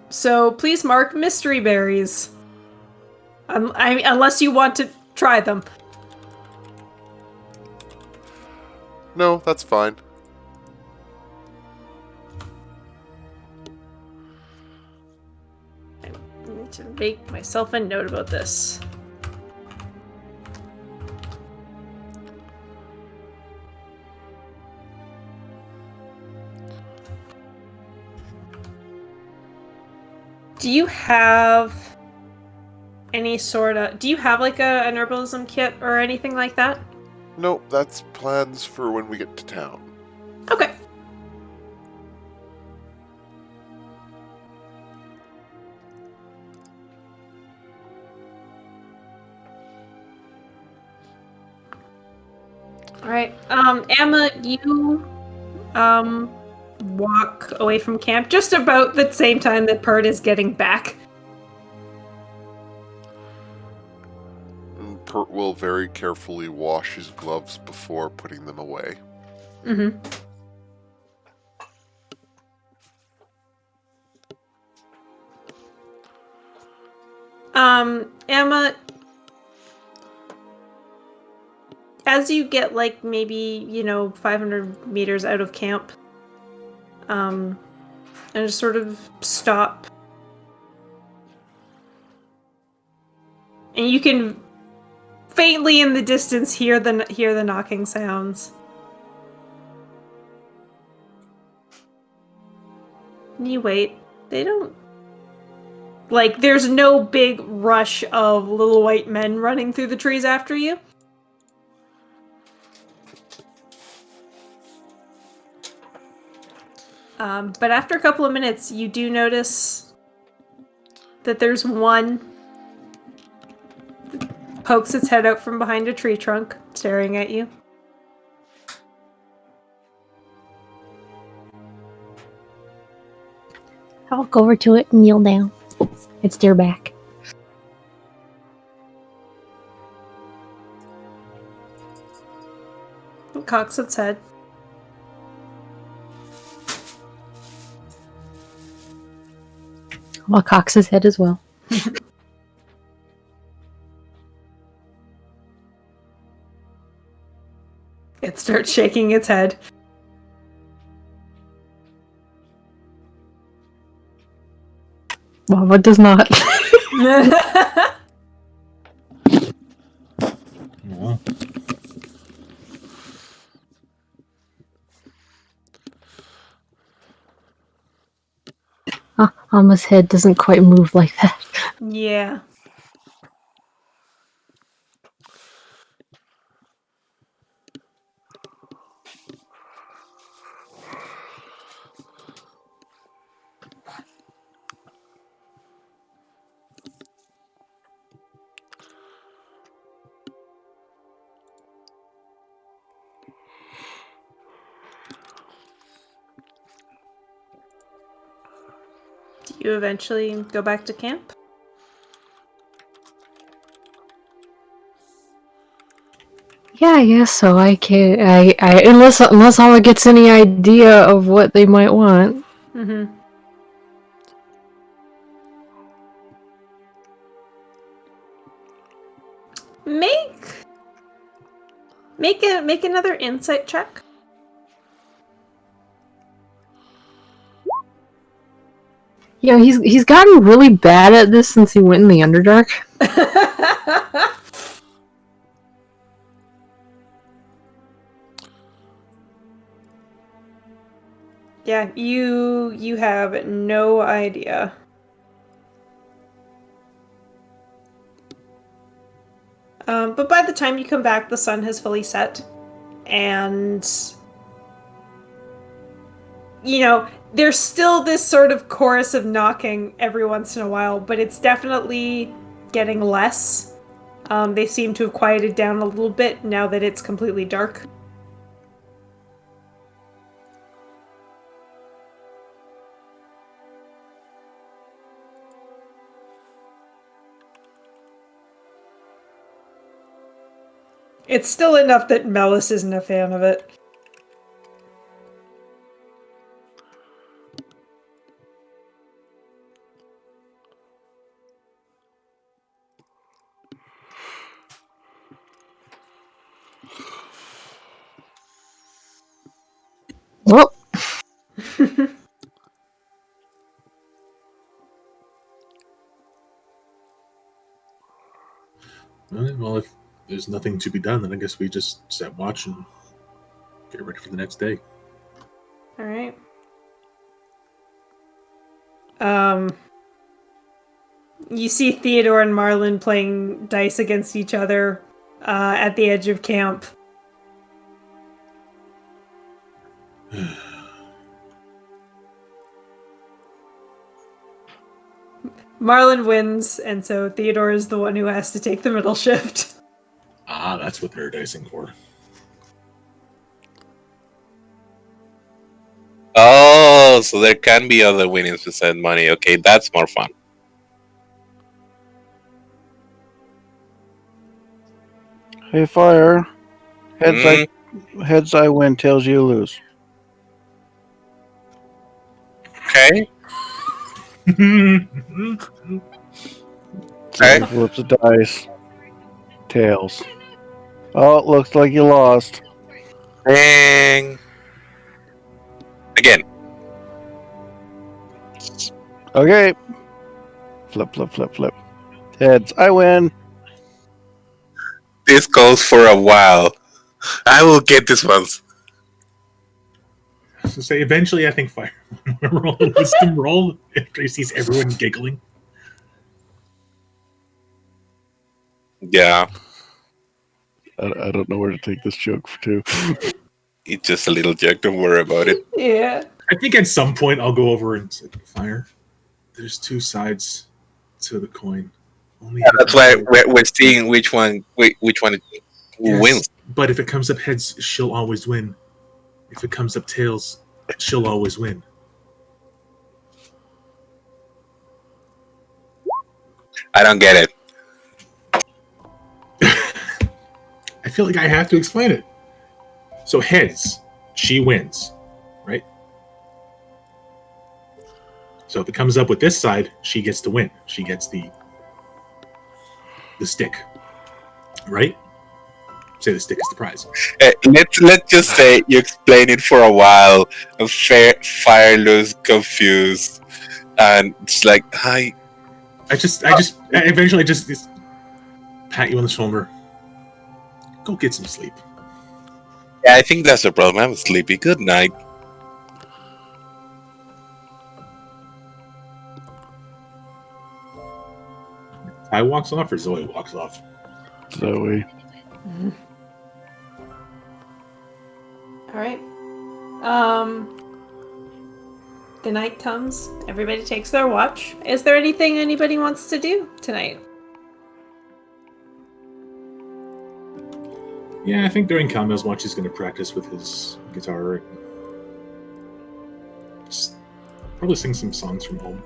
So please mark mystery berries. Unless you want to try them. No, that's fine. I need to make myself a note about this. Do you have any sort of... Do you have like an herbalism kit or anything like that? No, that's plans for when we get to town. Okay. Alright. Emma, you walk away from camp just about the same time that Pert is getting back. And Pert will very carefully wash his gloves before putting them away. Mm-hmm. Emma, as you get like maybe, 500 meters out of camp, and just sort of stop. And you can faintly in the distance hear the knocking sounds. And you wait. They don't... Like, there's no big rush of little white men running through the trees after you. But after a couple of minutes, you do notice that there's one that pokes its head out from behind a tree trunk, staring at you. I'll walk over to it and kneel down and stare back. It cocks its head. I'll cock his head as well. It starts shaking its head. Well, what does not? Well, Alma's head doesn't quite move like that. Yeah. Do you eventually go back to camp? Yeah, I guess so. I can't. I unless Alma gets any idea of what they might want. Mm-hmm. Make another insight check. You know, he's gotten really bad at this since he went in the Underdark. Yeah, you have no idea. But by the time you come back, the sun has fully set, and there's still this sort of chorus of knocking every once in a while, but it's definitely getting less. They seem to have quieted down a little bit now that it's completely dark. It's still enough that Melis isn't a fan of it. Well, Alright, well, if there's nothing to be done, then I guess we just set watch and get ready for the next day. All right. You see Theodore and Marlin playing dice against each other at the edge of camp. Marlin wins, and so Theodore is the one who has to take the middle shift. Ah, that's what they're dicing for. Oh, so there can be other winnings to send money. Okay, that's more fun. Hey, Fire. Heads I win, tails you lose. Okay. Okay. Flips the dice. Tails. Oh, it looks like you lost. Dang. Again. Okay. Flip, flip, flip, flip. Heads, I win. This goes for a while. I will get this once. So say eventually, I think Fire will roll a wisdom roll after he sees everyone giggling. Yeah. I don't know where to take this joke to. It's just a little joke. Don't worry about it. Yeah. I think at some point I'll go over and say, Fire, there's two sides to the coin. Only Yeah, that's why we're seeing which one wins. But if it comes up heads, she'll always win. If it comes up tails, she'll always win. I don't get it. I feel like I have to explain it. So heads, she wins, right? So if it comes up with this side, she gets to win. She gets the stick, right? Say the stick is the prize. Let's just say you explain it for a while. And Fire looks confused, and it's like, hi. I eventually just pat you on the shoulder. Go get some sleep. Yeah, I think that's the problem. I'm sleepy. Good night. I walks off or Zoe walks off? Zoe. All right. The night comes. Everybody takes their watch. Is there anything anybody wants to do tonight? Yeah, I think during Kamil's watch he's going to practice with his guitar. Just probably sing some songs from home.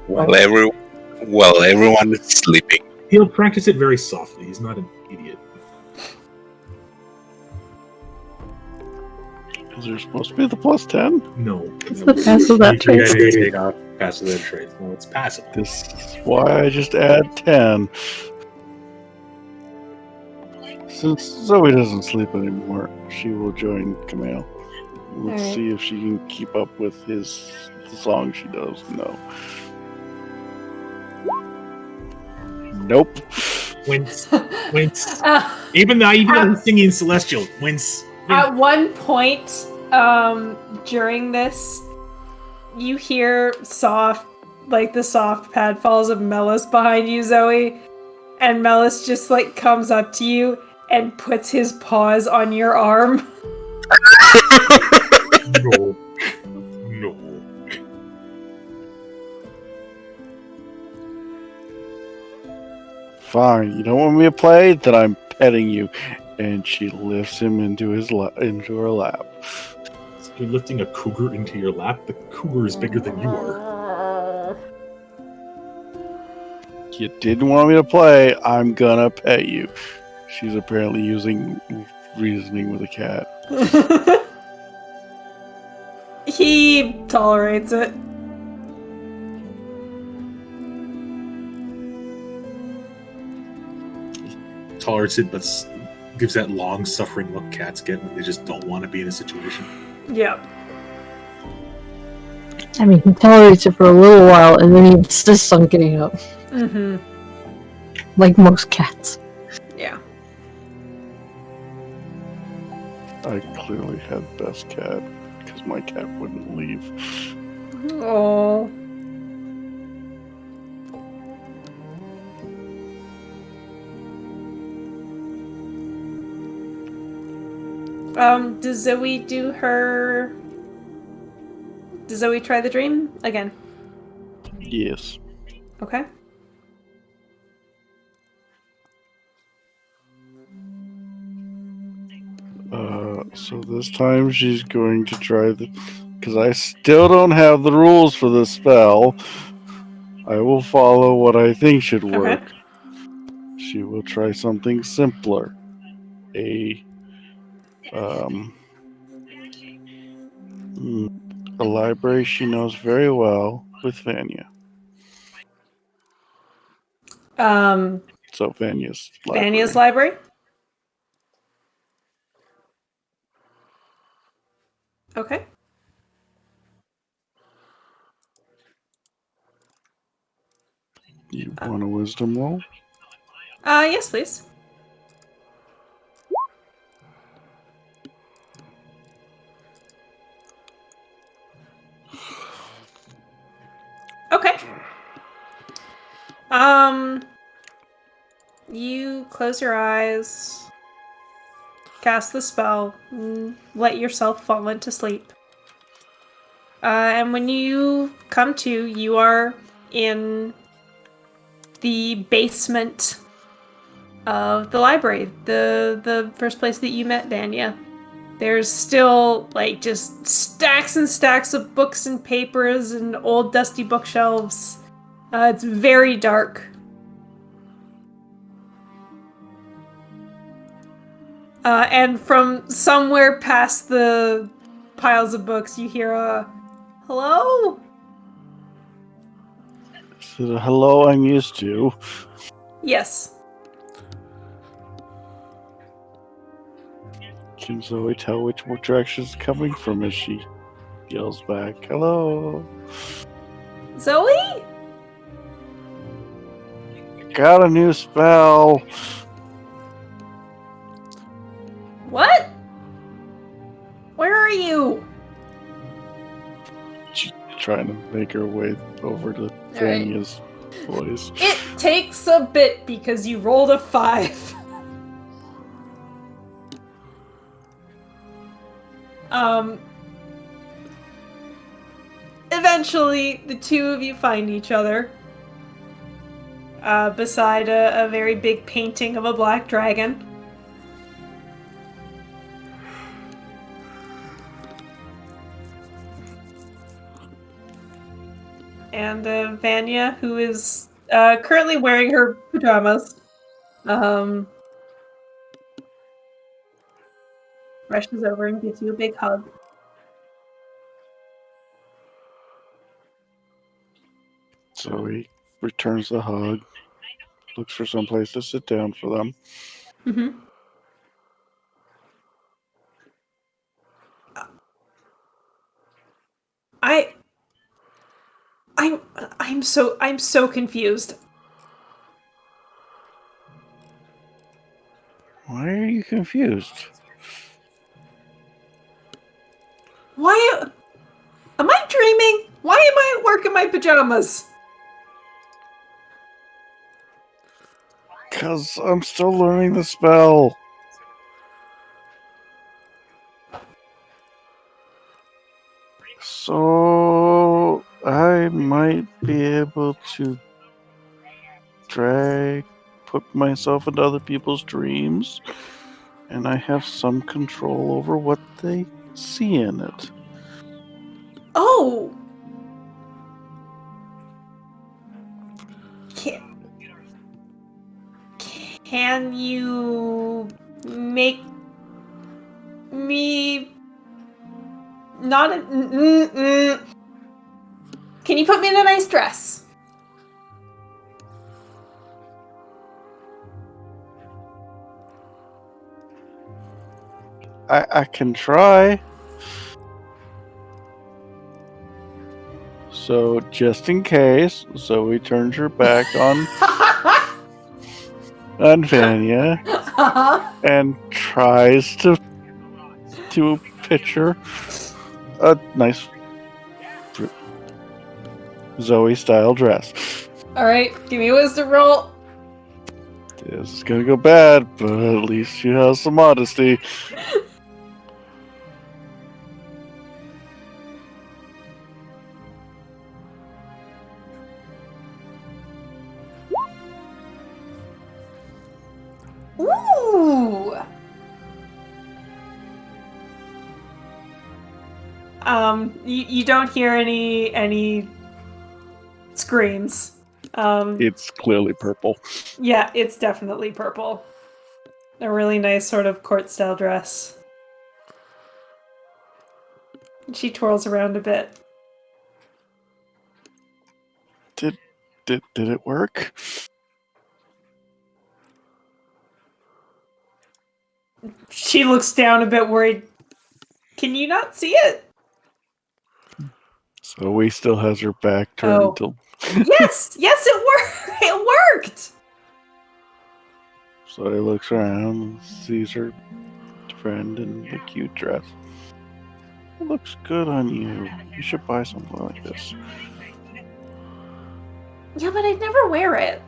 While everyone is sleeping. He'll practice it very softly. He's not an idiot. Is there supposed to be the plus 10? No. It's the passive that You trace. gotta take off passive that trace. No, it's passive. This is why I just add 10. Since Zoe doesn't sleep anymore, she will join Camille. Let's Alright. see if she can keep up with the song she does. No. Nope. Wince. Wince. Uh, Even though he's singing Celestial. Wince. At one point, during this, you hear the soft pad falls of Melis behind you, Zoe, And Melis just like comes up to you and puts his paws on your arm. No. No. Fine, you don't want me to play? Then I'm petting you. And she lifts him into her lap. You're lifting a cougar into your lap? The cougar is bigger than you are. You didn't want me to play, I'm gonna pet you. She's apparently using reasoning with a cat. He tolerates it. Tolerates it, but gives that long-suffering look cats get when they just don't want to be in a situation. Yep. I mean, he tolerates it for a little while, and then he insists on getting up. Mm-hmm. Like most cats. Yeah. I clearly had best cat, because my cat wouldn't leave. Oh. Does Zoe do her... Does Zoe try the dream again? Yes. Okay. So this time she's going to try the... Because I still don't have the rules for this spell. I will follow what I think should work. Okay. She will try something simpler. A library she knows very well with Vanya. So Vanya's library. Vanya's library? Okay. You want a wisdom roll? Yes, please. Okay. You close your eyes, cast the spell, let yourself fall into sleep. And when you come to, you are in the basement of the library, the first place that you met Vanya. There's still, like, just stacks and stacks of books and papers and old dusty bookshelves. It's very dark. And from somewhere past the piles of books, you hear a, hello? Is it a hello I'm used to? Yes. Can Zoe tell which direction it's coming from as she yells back, hello? Zoe? Got a new spell. What? Where are you? She's trying to make her way over to Vanya's voice. It takes a bit because you rolled a 5. Eventually, the two of you find each other. Beside a very big painting of a black dragon. And Vanya, who is currently wearing her pajamas, rushes over and gives you a big hug. Zoe returns the hug, looks for some place to sit down for them. Mm-hmm. I'm so confused. Why are you confused? Why am I dreaming? Why am I at work in my pajamas? Because I'm still learning the spell. So I might be able to put myself into other people's dreams, and I have some control over what they see in it. Oh! Can you make me not a... Can you put me in a nice dress? I can try. So just in case, Zoe turns her back on Vanya and tries to picture a nice Zoe style dress. Alright, give me a wisdom roll. This is gonna go bad, but at least she has some modesty. Ooh! You don't hear any screams. It's clearly purple. Yeah, it's definitely purple. A really nice sort of court-style dress. She twirls around a bit. Did it work? She looks down a bit worried. Can you not see it? Zoe still has her back turned to. Yes, it worked. It worked. Zoe looks around and sees her friend in the cute dress. It looks good on you. You should buy something like this. Yeah, but I'd never wear it.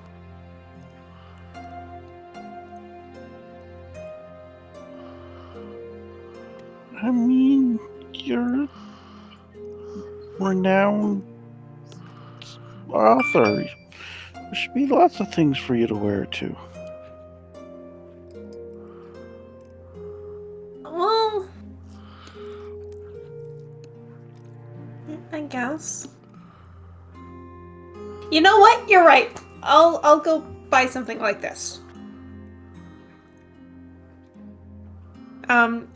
I mean, you're a renowned author. There should be lots of things for you to wear too. Well, I guess. You know what? You're right. I'll go buy something like this.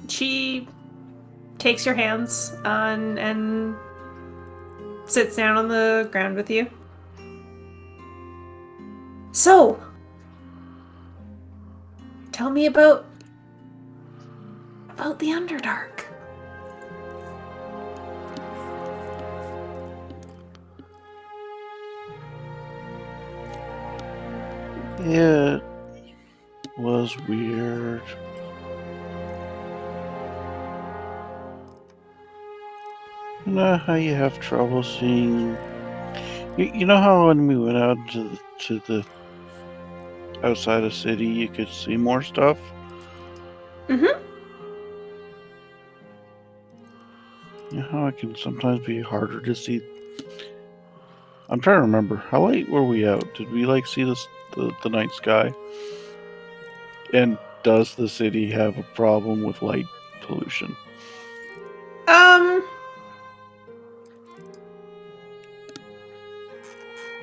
She takes your hands and sits down on the ground with you. So, tell me about the Underdark. It was weird. You know how you have trouble seeing. You know how when we went out to the outside of city, you could see more stuff. Mm-hmm. You know how it can sometimes be harder to see. I'm trying to remember. How late were we out? Did we see the night sky? And does the city have a problem with light pollution?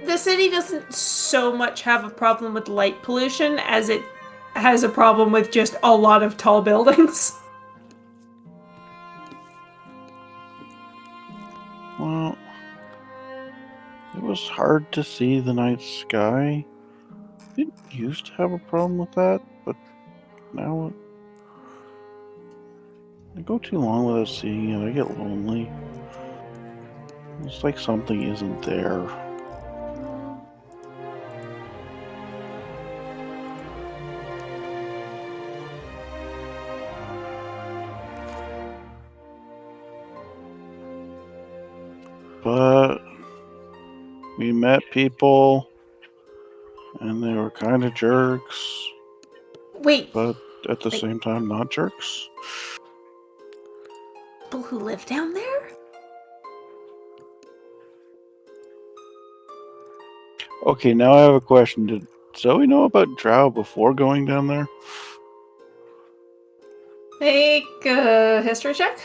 The city doesn't so much have a problem with light pollution as it has a problem with just a lot of tall buildings. Well, it was hard to see the night sky. Didn't used to have a problem with that, but now I go too long without seeing it. I get lonely. It's like something isn't there. But we met people, and they were kind of jerks, Wait, but at the Like- same time, not jerks. people who live down there? Okay, now I have a question. Did Zoe know about Drow before going down there? Make a history check.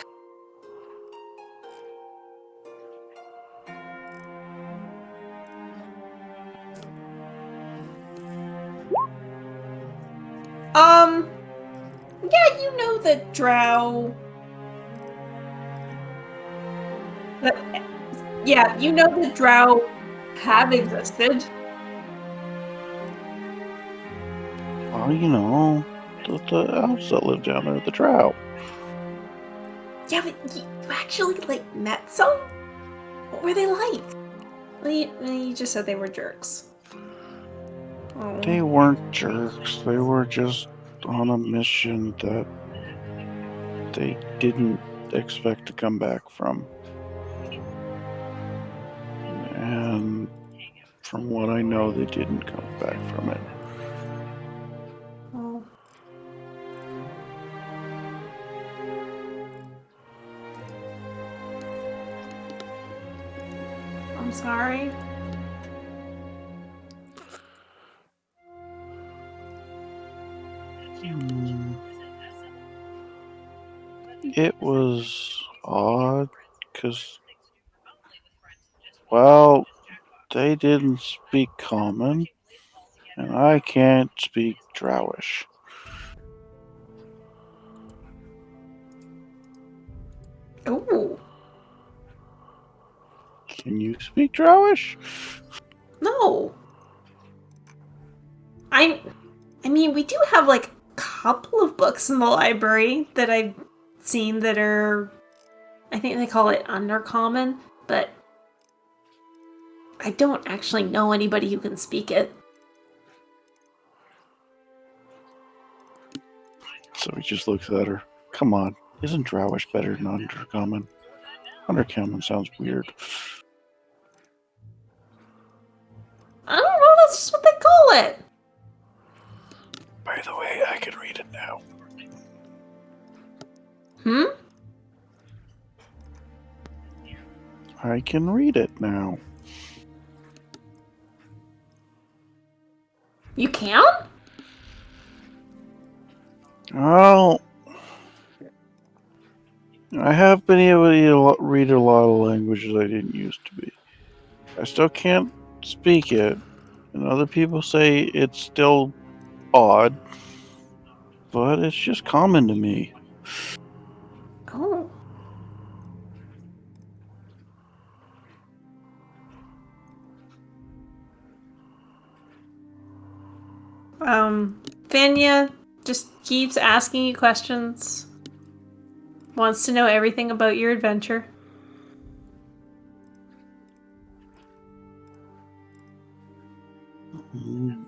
Yeah, you know that Drow. Yeah, you know that Drow have existed. Well, you know, the elves that live down there, the Drow. Yeah, but you actually, like, met some? What were they like? Well, you just said they were jerks. Oh. They weren't jerks. They were just on a mission that they didn't expect to come back from. And from what I know, they didn't come back from it. Oh. I'm sorry. It was odd because, well, they didn't speak common, and I can't speak Drowish. Ooh. Can you speak Drowish? No. I mean, we do have like a couple of books in the library that I've seen that are, I think they call it undercommon, but I don't actually know anybody who can speak it. So he just looks at her. Come on, isn't Drowish better than undercommon? Undercommon sounds weird. I don't know, that's just what they call it. By the way, I can read it now. Hmm? I can read it now. You can? Well, I have been able to read a lot of languages I didn't used to be. I still can't speak it, and other people say it's still odd, but it's just common to me. Oh. Fanya just keeps asking you questions. Wants to know everything about your adventure.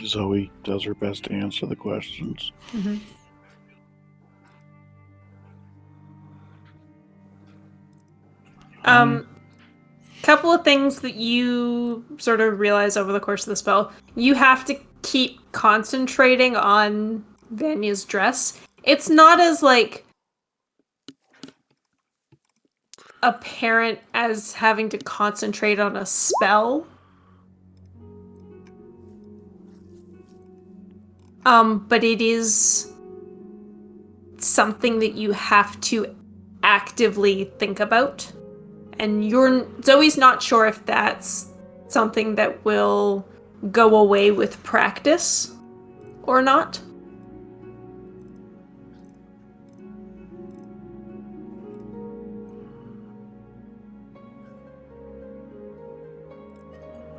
Zoe does her best to answer the questions. Mm-hmm. Couple of things that you sort of realize over the course of the spell. You have to keep concentrating on Vanya's dress. It's not as, like, apparent as having to concentrate on a spell. But it is something that you have to actively think about. And Zoe's not sure if that's something that will go away with practice or not.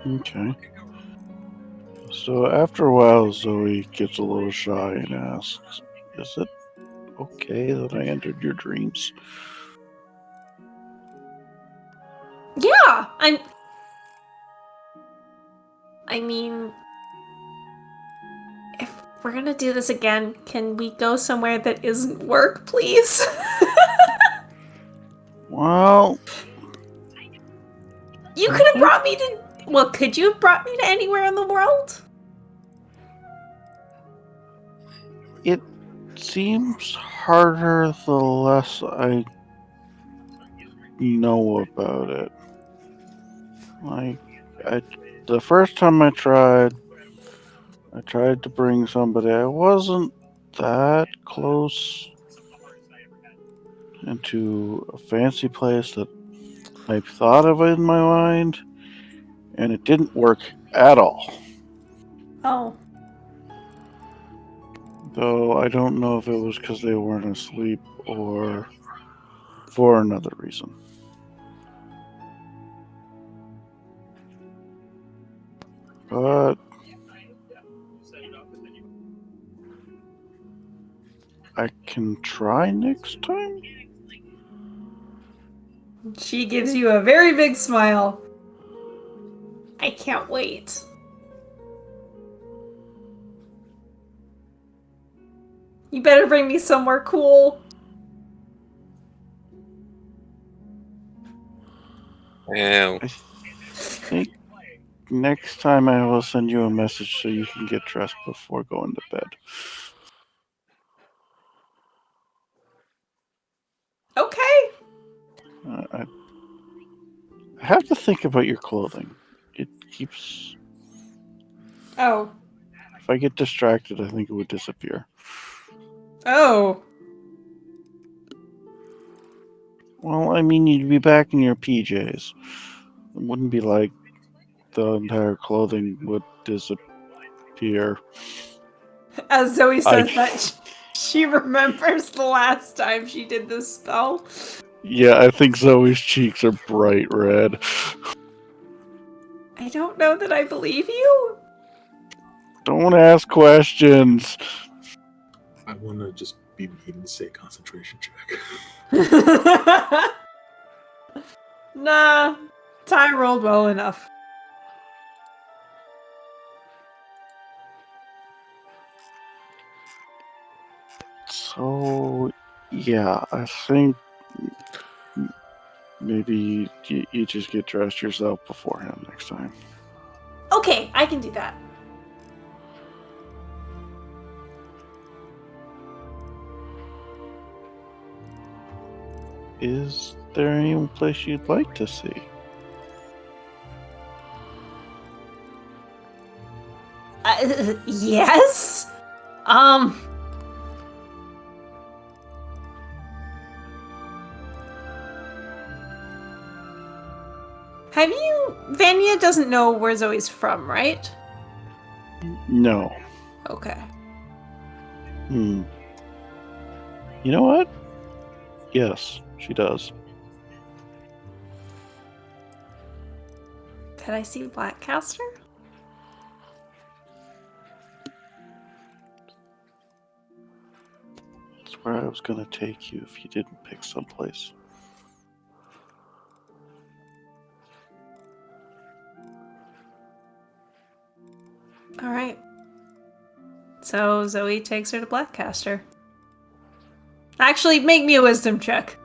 Okay. So after a while, Zoe gets a little shy and asks, "Is it okay that I entered your dreams?" Yeah, I mean, if we're gonna do this again, can we go somewhere that isn't work, please? Well, You could have brought me to... Well, could you have brought me to anywhere in the world? seems harder the less I know about it. Like, the first time I tried to bring somebody. I wasn't that close into a fancy place that I thought of in my mind, and it didn't work at all. Oh. Though I don't know if it was because they weren't asleep or for another reason. But I can try next time. She gives you a very big smile. I can't wait. You better bring me somewhere cool. Yeah. I think next time I will send you a message so you can get dressed before going to bed. Okay. I have to think about your clothing. It keeps... Oh. If I get distracted, I think it would disappear. Oh. Well, I mean, you'd be back in your PJs. It wouldn't be like the entire clothing would disappear. As Zoe says that, she remembers the last time she did this spell. Yeah, I think Zoe's cheeks are bright red. I don't know that I believe you. Don't ask questions. I want to just be mean and say concentration check. Nah. Ty rolled well enough. So, yeah, I think maybe you just get dressed yourself beforehand next time. Okay, I can do that. Is there any place you'd like to see? Yes? Have you... Vanya doesn't know where Zoe's from, right? No. Okay. You know what? Yes, she does. Did I see Blackcaster? That's where I was gonna take you if you didn't pick someplace. Alright. So Zoe takes her to Blackcaster. Actually, make me a wisdom check.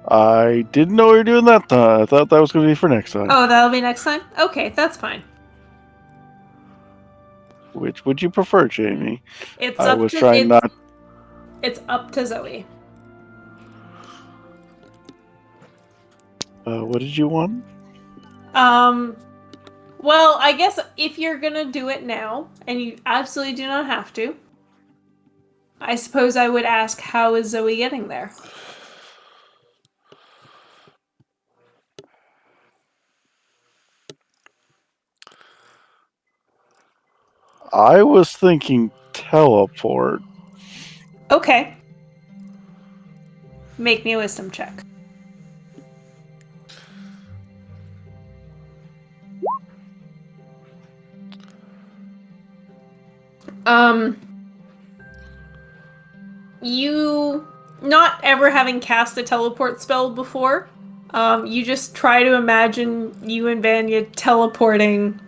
I didn't know we were doing that. I thought that was gonna be for next time. Oh, that'll be next time? Okay, that's fine. Which would you prefer, Jamie? It's I up was to trying not. It's up to Zoe. What did you want? Well, I guess if you're gonna do it now, and you absolutely do not have to, I suppose I would ask, how is Zoe getting there? I was thinking teleport. Okay. Make me a wisdom check. You not ever having cast a teleport spell before, you just try to imagine you and Vanya teleporting,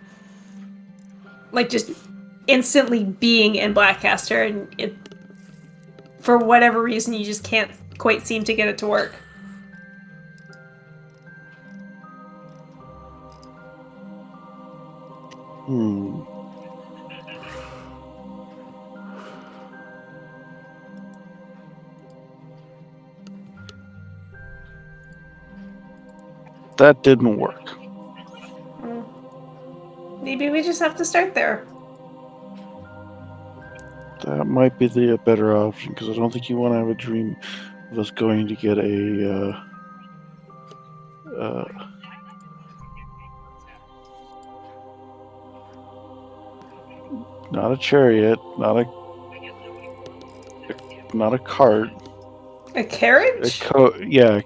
like just instantly being in Blackcaster, and it, for whatever reason, you just can't quite seem to get it to work. that didn't work. Maybe we just have to start there. That might be the better option, because I don't think you want to have a dream of us going to get a not a chariot, not a cart, A carriage? a car. Yeah,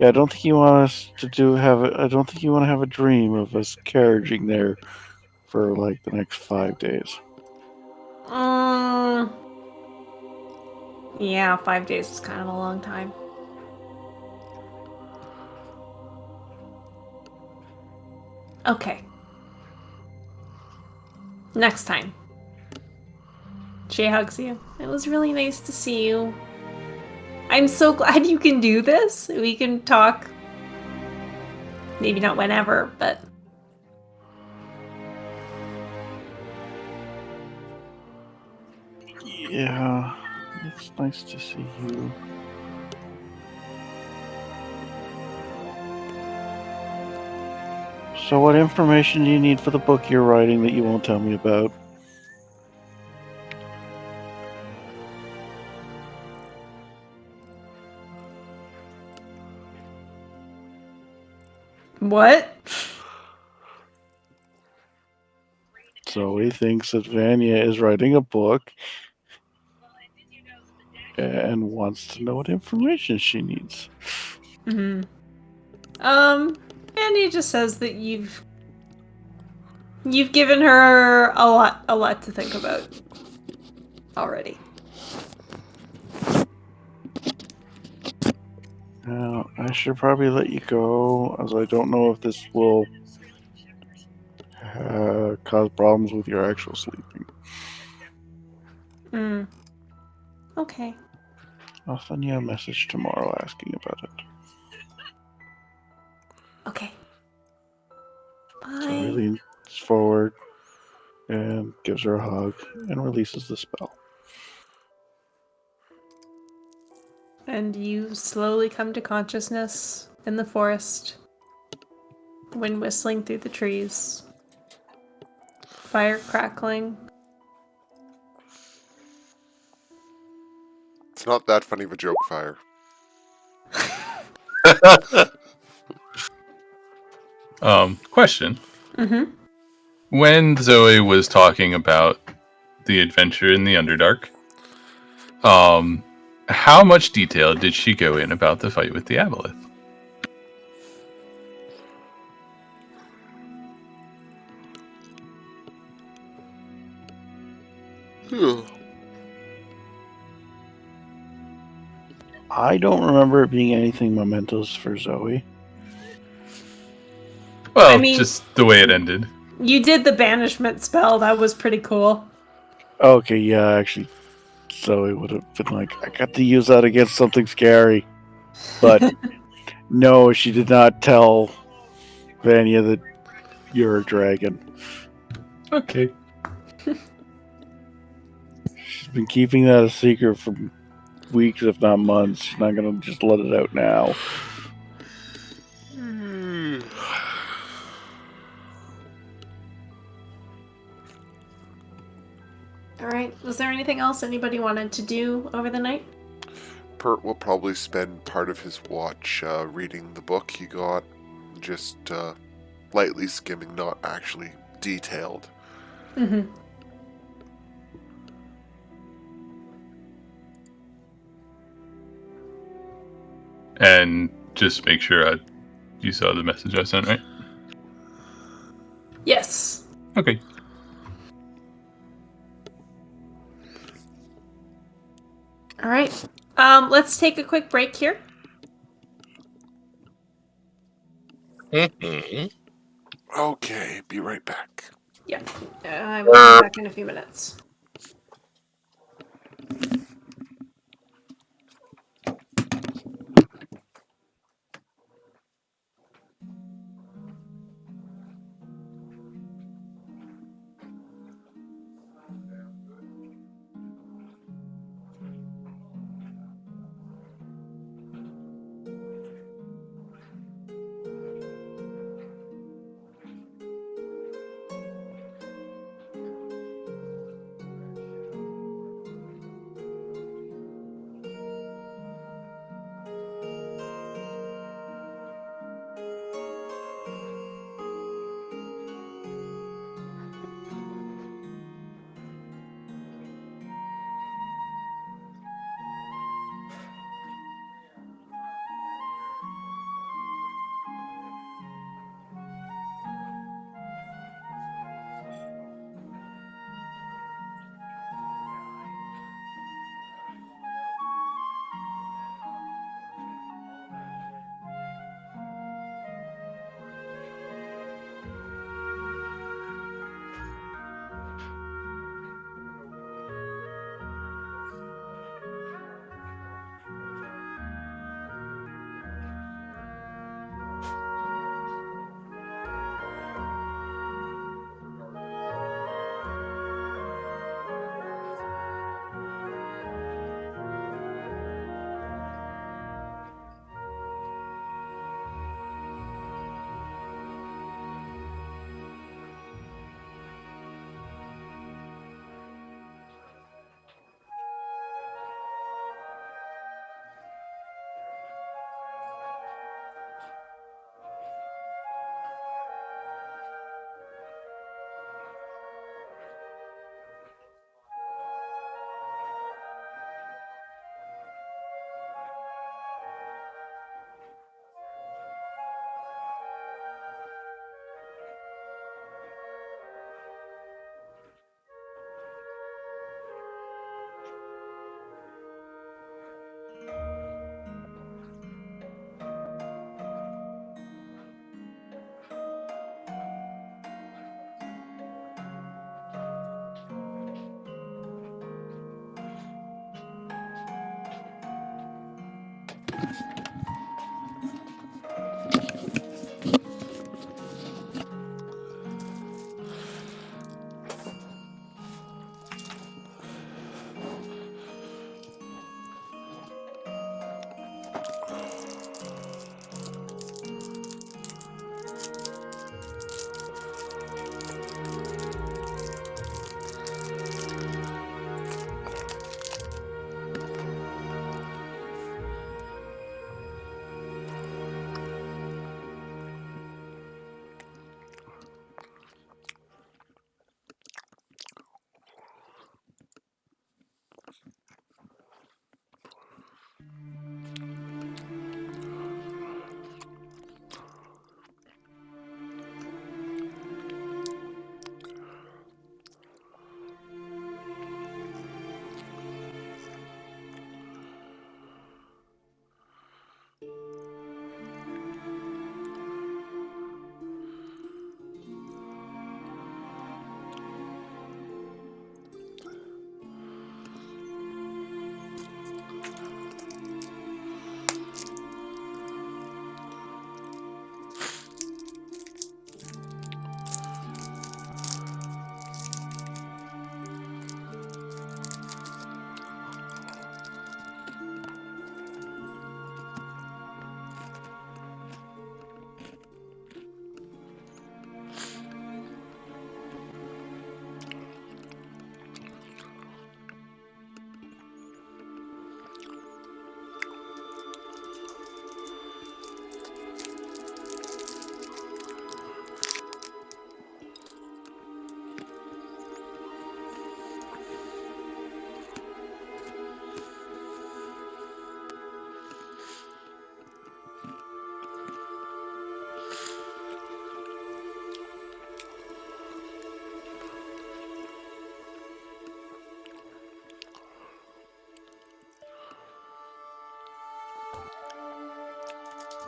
I don't think you want us to I don't think you want to have a dream of us carriaging there for like the next 5 days. Yeah, 5 days is kind of a long time. Okay. Next time. She hugs you. It was really nice to see you. I'm so glad you can do this. We can talk. Maybe not whenever, but... Yeah, it's nice to see you. So what information do you need for the book you're writing that you won't tell me about? What? Zoe thinks that Vanya is writing a book and wants to know what information she needs. Mm-hmm. And he just says that you've given her a lot to think about already. Now, I should probably let you go, as I don't know if this will cause problems with your actual sleeping. Okay. I'll send you a message tomorrow asking about it. Okay. So he Bye. leans forward and gives her a hug and releases the spell. And you slowly come to consciousness in the forest. Wind whistling through the trees. Fire crackling. It's not that funny of a joke, Fire. Question. Mm-hmm. When Zoe was talking about the adventure in the Underdark, how much detail did she go in about the fight with the Aboleth? I don't remember it being anything momentous for Zoe. Well, I mean- just the way it ended. You did the banishment spell. That was pretty cool. Okay, yeah, actually, Zoe would have been like, I got to use that against something scary. But no, she did not tell Vanya that you're a dragon. Okay. She's been keeping that a secret for weeks, if not months. She's not going to just let it out now. Alright, was there anything else anybody wanted to do over the night? Pert will probably spend part of his watch reading the book he got, just lightly skimming, not actually detailed. Mm-hmm. And just make sure you saw the message I sent, right? Yes. Okay. Alright. Let's take a quick break here. Okay, be right back. Yeah. I will be back in a few minutes.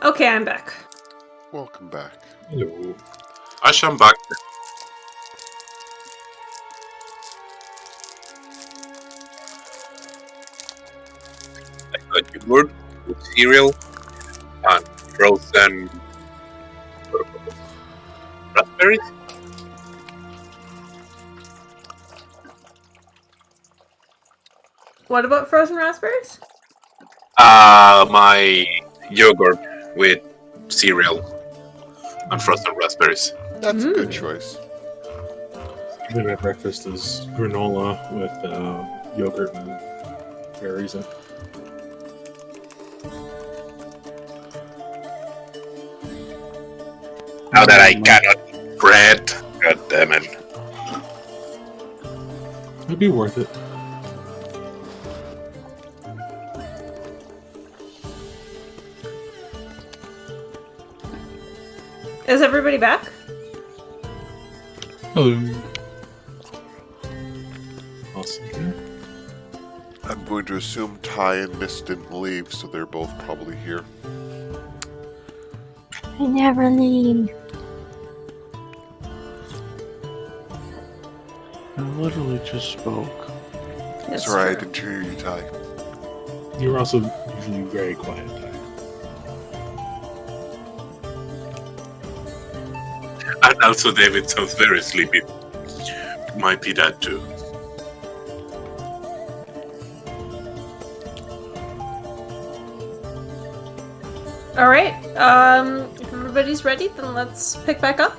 Okay, I'm back. Welcome back. Hello. I'm back. I got yogurt with cereal and frozen raspberries. What about frozen raspberries? My yogurt with cereal and frozen raspberries. That's a good choice. Usually my breakfast is granola with yogurt and berries in it. Now that I cannot eat bread, god damn it. It'd be worth it. Is everybody back? Hello. Awesome. I'm going to assume Ty and Miss didn't leave, so they're both probably here. I never leave. I literally just spoke. That's Sorry, I true. didn't hear you, Ty. You're also usually very quiet. Ty. And also David sounds very sleepy. Might be that too. All right. If everybody's ready, then let's pick back up.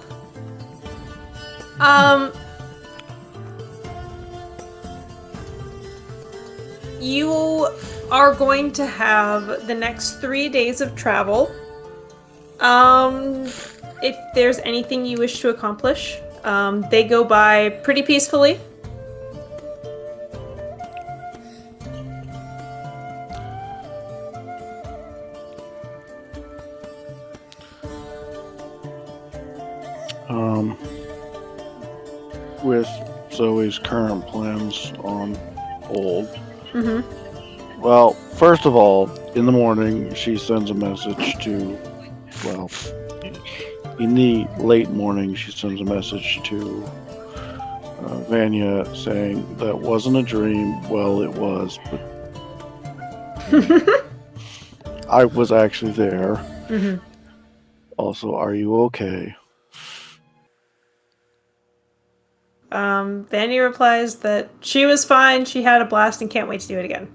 You are going to have the next 3 days of travel. If there's anything you wish to accomplish, they go by pretty peacefully. With Zoe's current plans on hold. Mm-hmm. Well, first of all, in the morning, she sends a message to, well, in the late morning, she sends a message to Vanya saying that wasn't a dream. Well, it was, but I was actually there. Mm-hmm. Also, are you okay? Vanny replies that she was fine, she had a blast, and can't wait to do it again.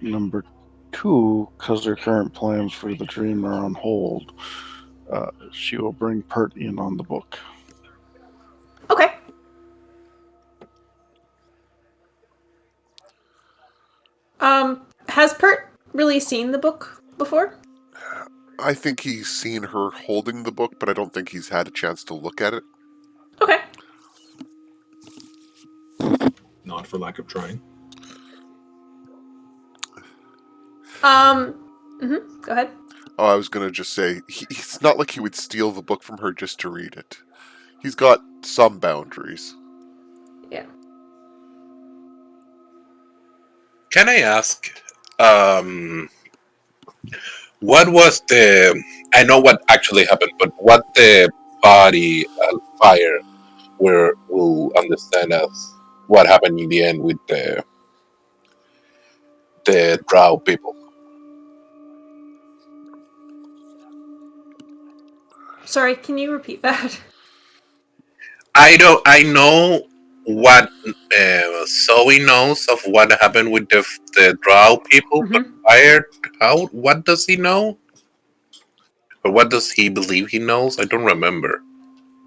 Number 2, because her current plans for the dream are on hold, she will bring Pert in on the book. Okay. Has Pert really seen the book before? I think he's seen her holding the book, but I don't think he's had a chance to look at it. Okay. Not for lack of trying. Go ahead. Oh, I was going to just say, it's not like he would steal the book from her just to read it. He's got some boundaries. Yeah. Can I ask, what was the? I know what actually happened, but what the body and fire will understand as what happened in the end with the drow people. Sorry, can you repeat that? I know what Zoe knows of what happened with the drow people, but Mm-hmm. fire. How? What does he know? Or what does he believe he knows? I don't remember.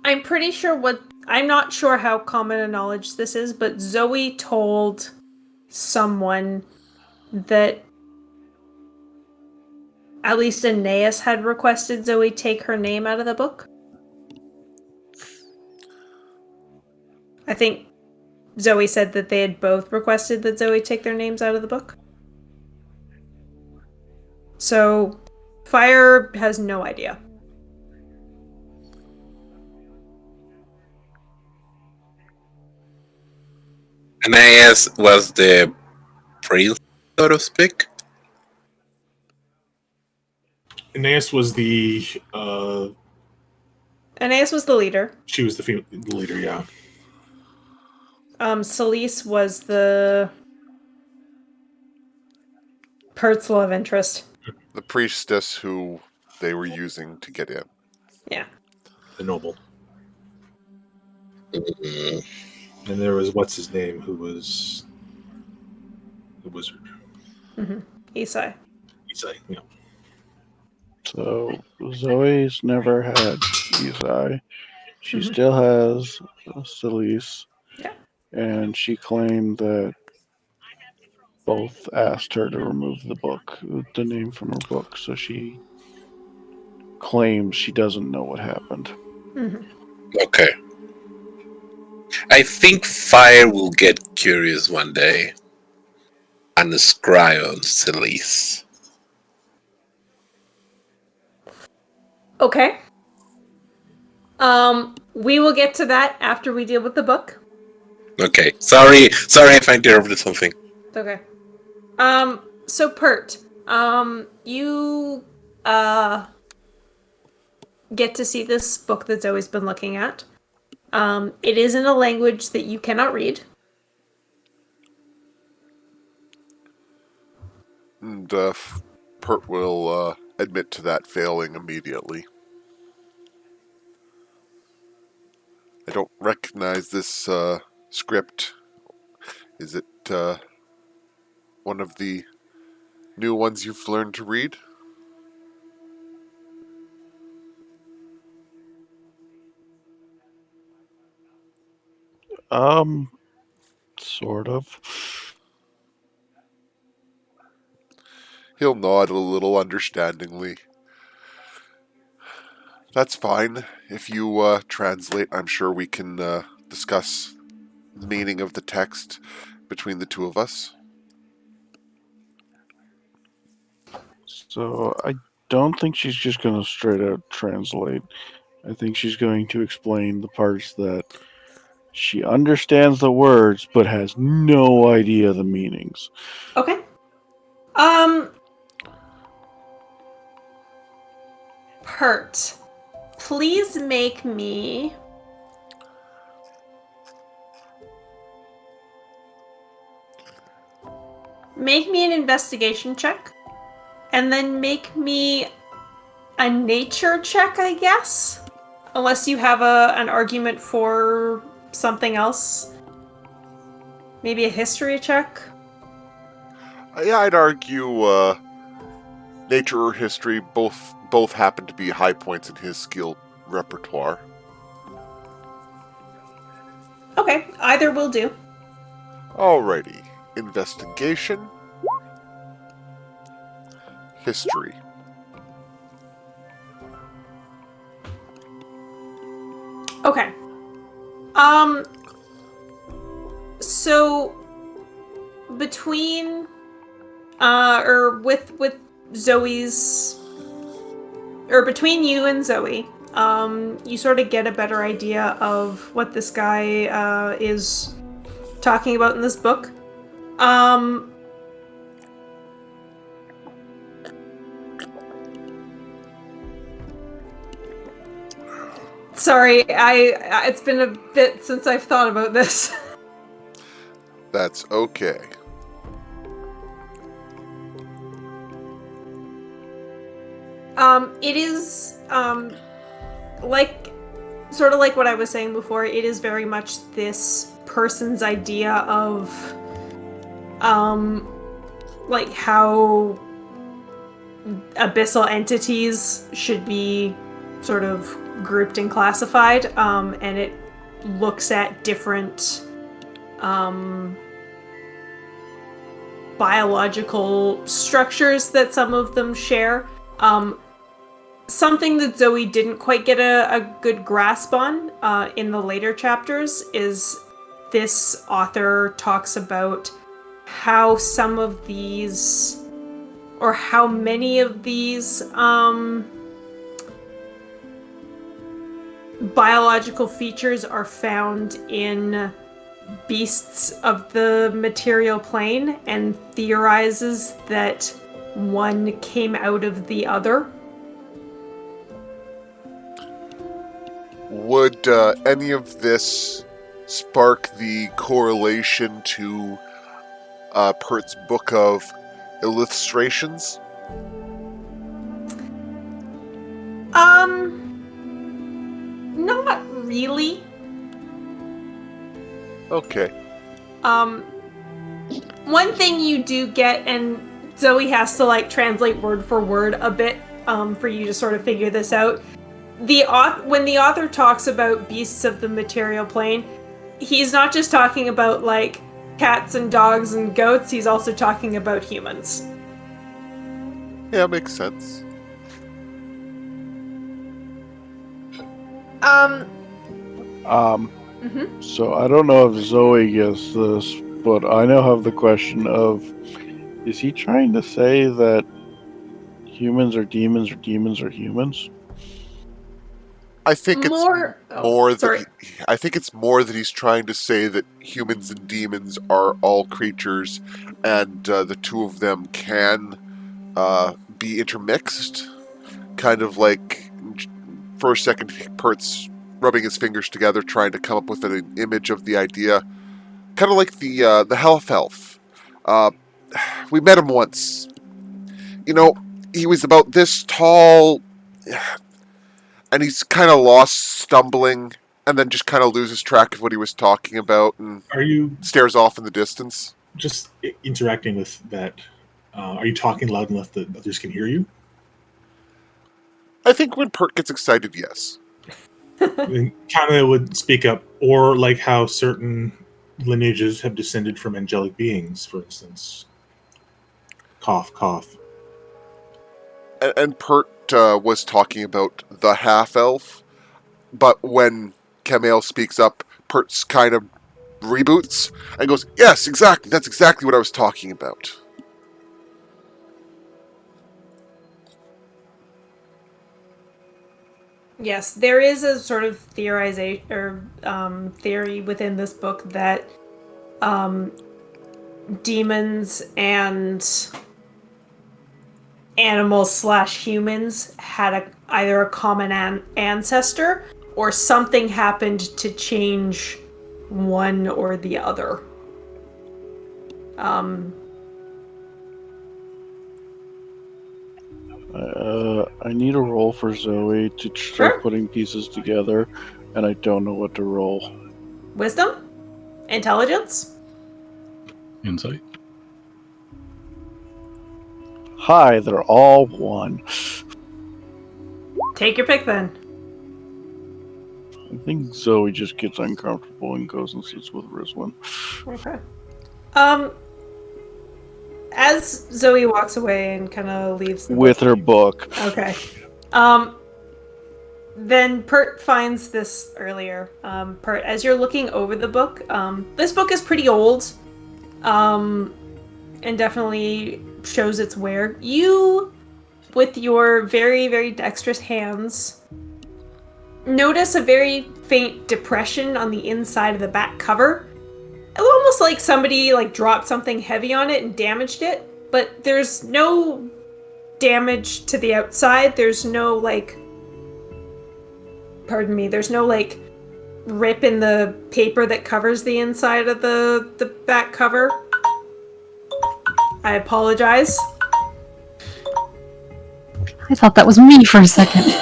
I'm pretty sure I'm not sure how common a knowledge this is, but Zoe told someone that at least Aeneas had requested Zoe take her name out of the book. I think Zoe said that they had both requested that Zoe take their names out of the book. So, Fire has no idea. Aeneas was the prince, so to speak. Aeneas was the Aeneas was the leader. she was the leader, yeah. Celise was the Pert's love interest. The priestess who they were using to get in. Yeah. The noble. Mm, And there was what's his name, who was the wizard. Mm-hmm. Isai. Isai, yeah. So, Zoe's never had Isai. She Mhm. still has Celise. Yeah. And she claimed that both asked her to remove the name from her book, so she claims she doesn't know what happened. Mm-hmm. Okay. I think Fire will get curious one day and scry on Celise. Okay. We will get to that after we deal with the book. Okay. Sorry if I interrupted something. It's okay. So Pert, you get to see this book that Zoe's been looking at. It is in a language that you cannot read. And Pert will admit to that failing immediately. I don't recognize this script. Is it one of the new ones you've learned to read? Sort of. He'll nod a little understandingly. That's fine. If you translate, I'm sure we can discuss the meaning of the text between the two of us. So I don't think she's just going to straight out translate. I think she's going to explain the parts that she understands the words but has no idea the meanings. Okay. Pert, please make me make me an investigation check, and then make me a nature check, I guess? Unless you have an argument for something else. Maybe a history check? Yeah, I'd argue nature or history both happen to be high points in his skill repertoire. Okay, either will do. Alrighty. Investigation. History. Okay. So between or with Zoe's or between you and Zoe, you sort of get a better idea of what this guy is talking about in this book. Sorry, it's been a bit since I've thought about this. That's okay. It is like sort of like what I was saying before, it is very much this person's idea of like how abyssal entities should be sort of grouped and classified, and it looks at different biological structures that some of them share. Something that Zoe didn't quite get a good grasp on in the later chapters is this author talks about how some of these, or how many of these biological features are found in beasts of the material plane, and theorizes that one came out of the other. Would any of this spark the correlation to Pert's book of illustrations? Not really. Okay. One thing you do get, and Zoe has to like translate word for word a bit for you to sort of figure this out. When the author talks about beasts of the material plane, he's not just talking about like cats and dogs and goats, he's also talking about humans. Yeah, makes sense. So I don't know if Zoe gets this, but I now have the question of, is he trying to say that humans are demons or demons are humans? I think it's more sorry. I think it's more that he's trying to say that humans and demons are all creatures, and the two of them can be intermixed. Kind of like, for a second, Pert's rubbing his fingers together, trying to come up with an image of the idea. Kind of like the Health Elf. We met him once. You know, he was about this tall, and he's kind of lost, stumbling, and then just kind of loses track of what he was talking about, and Are you stares off in the distance. just interacting with that? Are you talking loud enough that others can hear you? I think when Pert gets excited, yes. I mean, Kana would speak up, or like how certain lineages have descended from angelic beings, for instance. Cough, cough. And Pert was talking about the half-elf, but when Kamel speaks up, Pert's kind of reboots and goes, yes, exactly, that's exactly what I was talking about. Yes, there is a sort of theorization or theory within this book that demons and animals / humans had either a common ancestor, or something happened to change one or the other. I need a roll for Zoe to start Sure. putting pieces together, and I don't know what to roll. Wisdom? Intelligence? Insight. Hi, they're all one. Take your pick then. I think Zoe just gets uncomfortable and goes and sits with Rizwan. Okay. As Zoe walks away and kind of leaves the With book. her book. Okay. Then Pert finds this earlier. Pert, as you're looking over the book, this book is pretty old, and definitely shows its wear. You, with your very, very dexterous hands, notice a very faint depression on the inside of the back cover. Almost like somebody dropped something heavy on it and damaged it, but there's no damage to the outside. There's no there's no rip in the paper that covers the inside of the back cover. I apologize. I thought that was me for a second.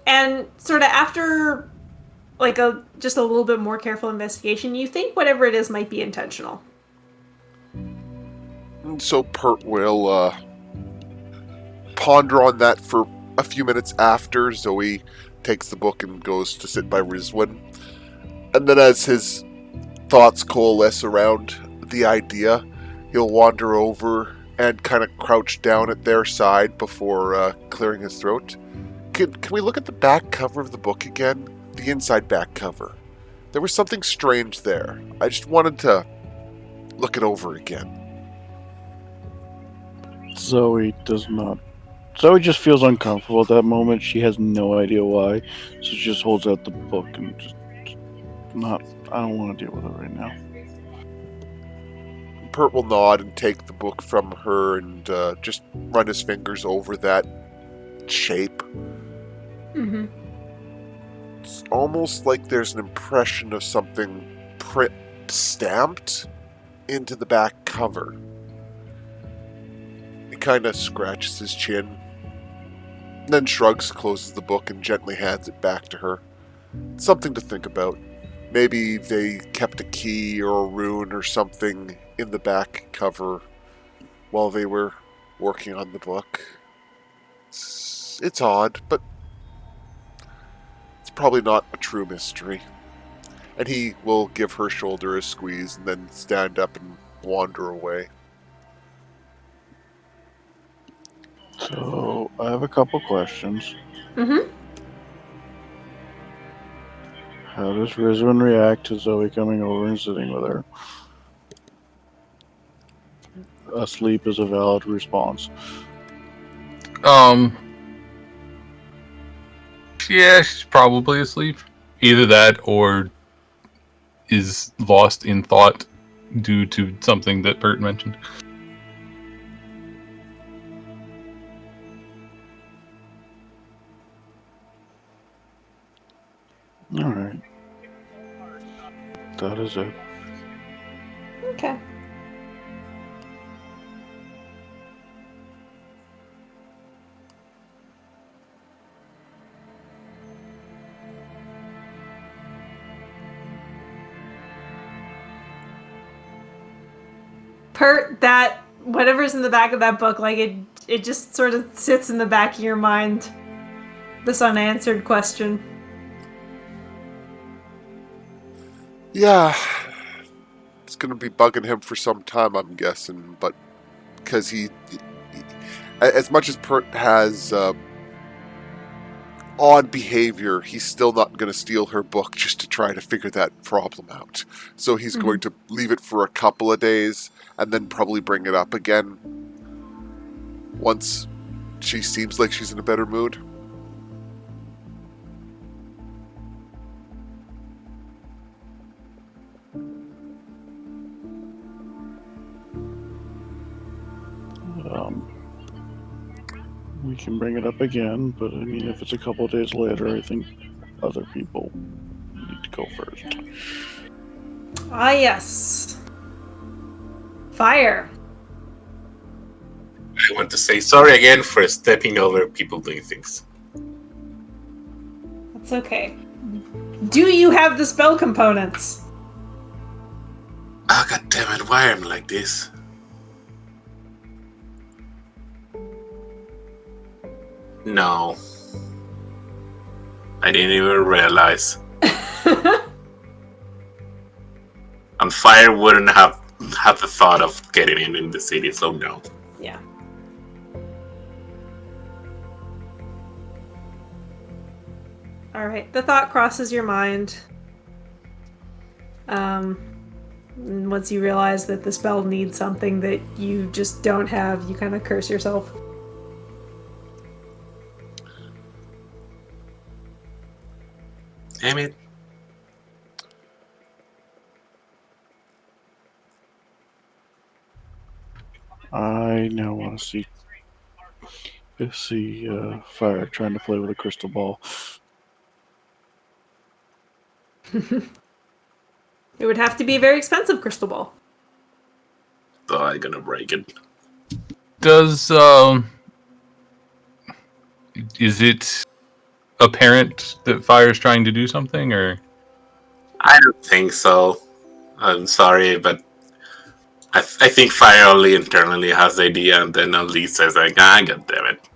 And sort of after just a little bit more careful investigation, you think whatever it is might be intentional. So Pert will ponder on that for a few minutes after Zoe takes the book and goes to sit by Rizwan. And then as his thoughts coalesce around the idea, he'll wander over and kind of crouch down at their side before clearing his throat. Can we look at the back cover of the book again? The inside back cover. There was something strange there. I just wanted to look it over again. Zoe does not. Zoe just feels uncomfortable at that moment. She has no idea why. So she just holds out the book and just not. I don't want to deal with it right now. Pert will nod and take the book from her and just run his fingers over that shape. Mm-hmm. It's almost like there's an impression of something stamped into the back cover. He kind of scratches his chin, then shrugs, closes the book, and gently hands it back to her. Something to think about. Maybe they kept a key or a rune or something in the back cover while they were working on the book. It's odd, but it's probably not a true mystery. And he will give her shoulder a squeeze and then stand up and wander away. So I have a couple questions. Mm-hmm. How does Rizwan react to Zoe coming over and sitting with her? Asleep is a valid response. Yeah, she's probably asleep. Either that or is lost in thought due to something that Bert mentioned. Alright. That is it. Okay. Pert, that whatever's in the back of that book, it just sort of sits in the back of your mind. This unanswered question. Yeah, it's going to be bugging him for some time, I'm guessing, but because he as much as Pert has odd behavior, he's still not going to steal her book just to try to figure that problem out. So he's going to leave it for a couple of days and then probably bring it up again once she seems like she's in a better mood. We can bring it up again, but I mean, if it's a couple of days later, I think other people need to go first. Ah, yes. Fire. I want to say sorry again for stepping over people doing things. That's okay. Do you have the spell components? Oh, god damn it, why am I like this? No. I didn't even realize. And fire wouldn't have had the thought of getting in the city, so no. Yeah. Alright, the thought crosses your mind. Once you realize that the spell needs something that you just don't have, you kind of curse yourself. Damn it. I now want to see Fire trying to play with a crystal ball. It would have to be a very expensive crystal ball. So I'm gonna break it. Does is it apparent that Fire's trying to do something, or? I don't think so. I'm sorry, but I think Fire only internally has the idea, and then only says like, god damn it.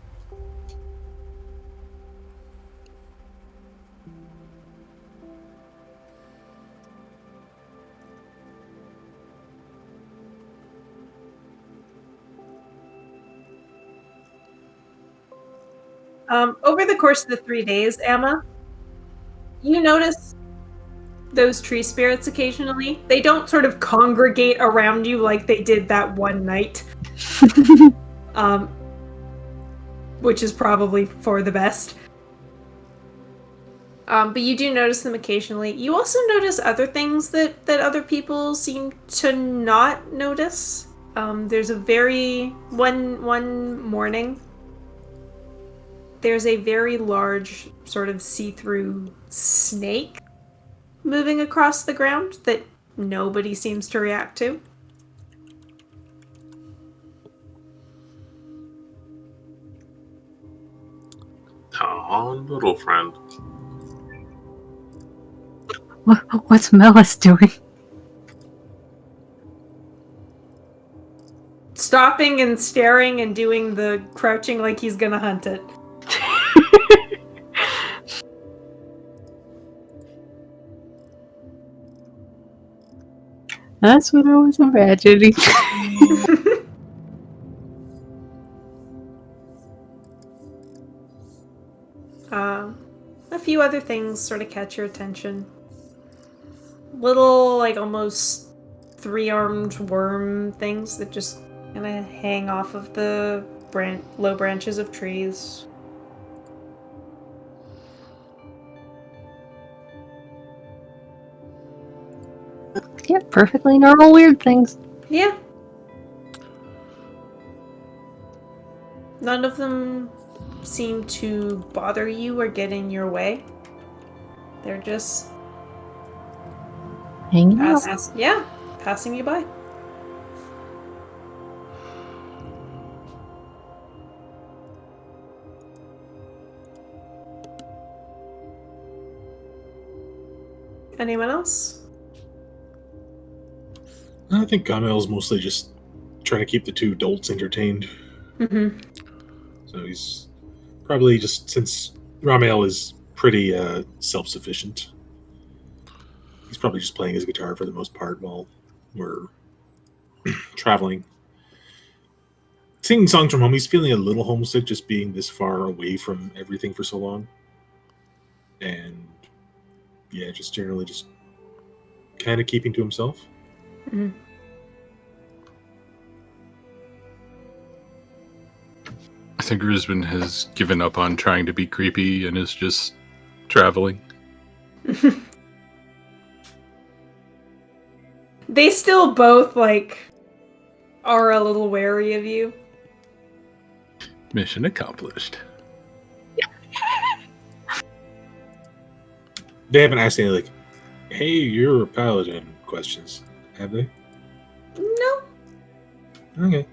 Over the course of the 3 days, Emma, you notice those tree spirits occasionally. They don't sort of congregate around you like they did that one night. Which is probably for the best. But you do notice them occasionally. You also notice other things that other people seem to not notice. There's a one morning, there's a very large sort of see-through snake moving across the ground that nobody seems to react to. Oh, little friend. What's Melis doing? Stopping and staring and doing the crouching like he's gonna hunt it. That's what I was imagining. A few other things sort of catch your attention. Little, like, almost three-armed worm things that just kind of hang off of the low branches of trees. Yeah, perfectly normal weird things. Yeah. None of them seem to bother you or get in your way. They're just Hanging out. passing you by. Anyone else? I think Gamel's mostly just trying to keep the two dolts entertained. Mm-hmm. So he's probably just, since Ramel is pretty self-sufficient, he's probably just playing his guitar for the most part while we're traveling. Singing songs from home, he's feeling a little homesick just being this far away from everything for so long. And yeah, just generally just kind of keeping to himself. Mm-hmm. I think Risbin has given up on trying to be creepy and is just traveling. They still both, like, are a little wary of you. Mission accomplished. They haven't asked any, like, hey, you're a paladin questions, have they? No. Okay.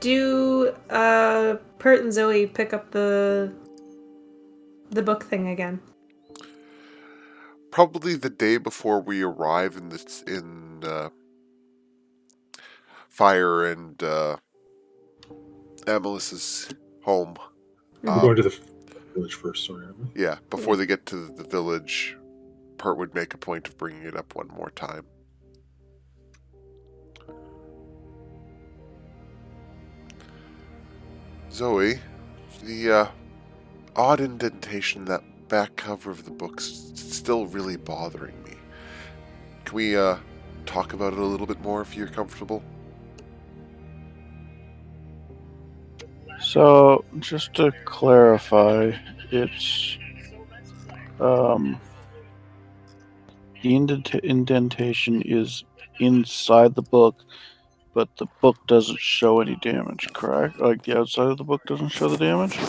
Do Pert and Zoe pick up the book thing again? Probably the day before we arrive in Fire and Amelis's home. We're going to the village first, sorry, aren't we? Yeah, before they get to the village, Pert would make a point of bringing it up one more time. Zoe, the odd indentation in that back cover of the book's still really bothering me. Can we talk about it a little bit more if you're comfortable? So, just to clarify, it's the indentation is inside the book, but the book doesn't show any damage, correct? Like the outside of the book doesn't show the damage?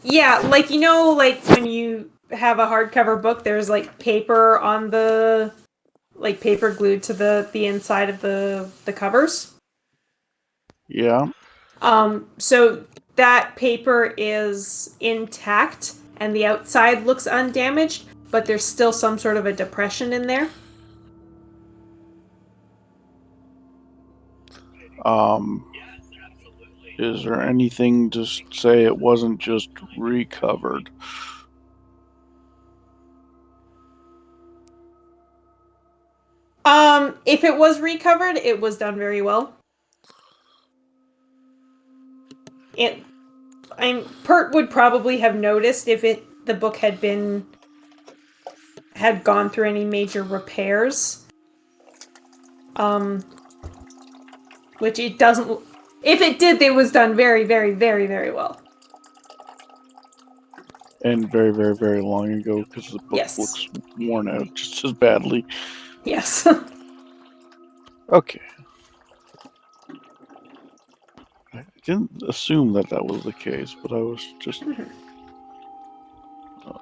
Yeah, like like when you have a hardcover book, there's like paper on the paper glued to the inside of the covers. Yeah. So that paper is intact and the outside looks undamaged, but there's still some sort of a depression in there. Is there anything to say it wasn't just recovered? If it was recovered, it was done very well. Pert would probably have noticed if the book had gone through any major repairs. Which it doesn't. If it did, it was done very, very, very, very well. And very, very, very long ago, because the book looks worn out just as badly. Yes. Okay. I didn't assume that was the case, but I was just...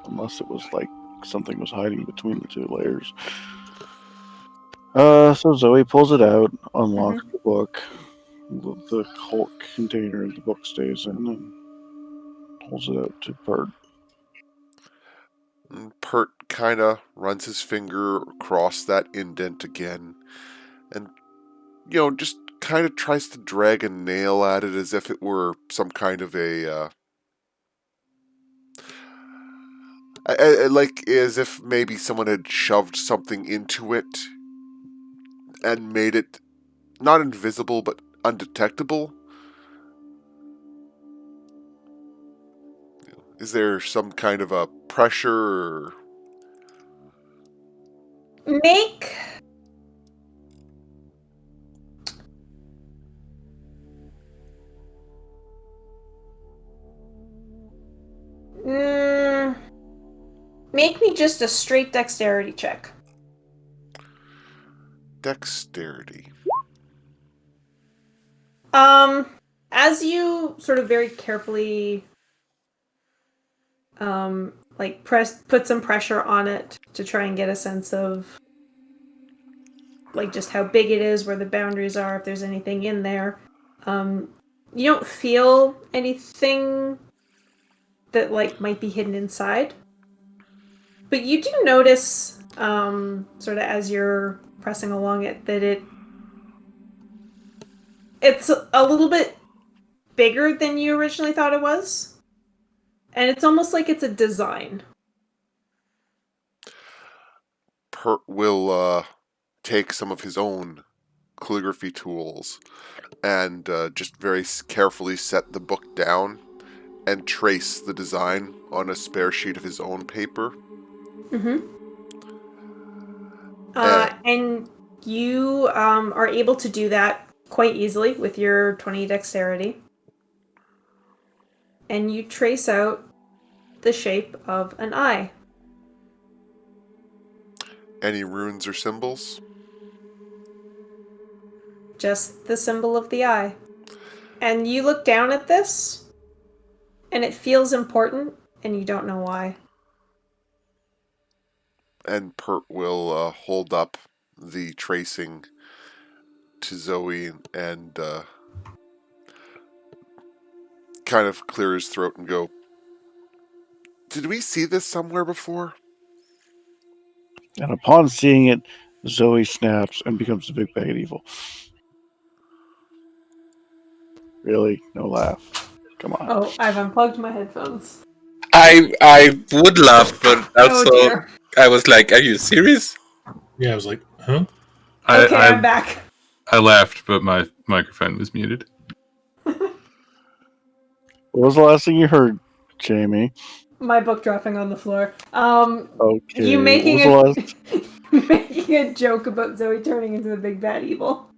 unless it was like something was hiding between the two layers. So Zoe pulls it out, unlocks the book. The Hulk container the book stays in, and holds it out to Pert. Pert kind of runs his finger across that indent again, and just kind of tries to drag a nail at it as if it were some kind of a like as if maybe someone had shoved something into it and made it not invisible but undetectable. Is there some kind of a pressure or... Make me just a straight dexterity check. Dexterity. As you sort of very carefully put some pressure on it to try and get a sense of just how big it is, where the boundaries are, if there's anything in there. You don't feel anything that might be hidden inside. But you do notice, sort of as you're pressing along it, that it's a little bit bigger than you originally thought it was. And it's almost like it's a design. Pert will take some of his own calligraphy tools and just very carefully set the book down and trace the design on a spare sheet of his own paper. And you are able to do that quite easily with your 20 dexterity. And you trace out the shape of an eye. Any runes or symbols? Just the symbol of the eye. And you look down at this, and it feels important, and you don't know why. And Pert will hold up the tracing to Zoe and kind of clear his throat and go, "Did we see this somewhere before?" And upon seeing it, Zoe snaps and becomes the big bad evil. Really? No laugh. Come on. Oh, I've unplugged my headphones. I would laugh, but also Oh dear. I was like, "Are you serious?" Yeah, I was like, huh? Okay, I'm I back. I laughed, but my microphone was muted. What was the last thing you heard, Jamie? My book dropping on the floor. Okay. You What making was the last? making a joke about Zoe turning into the big bad evil.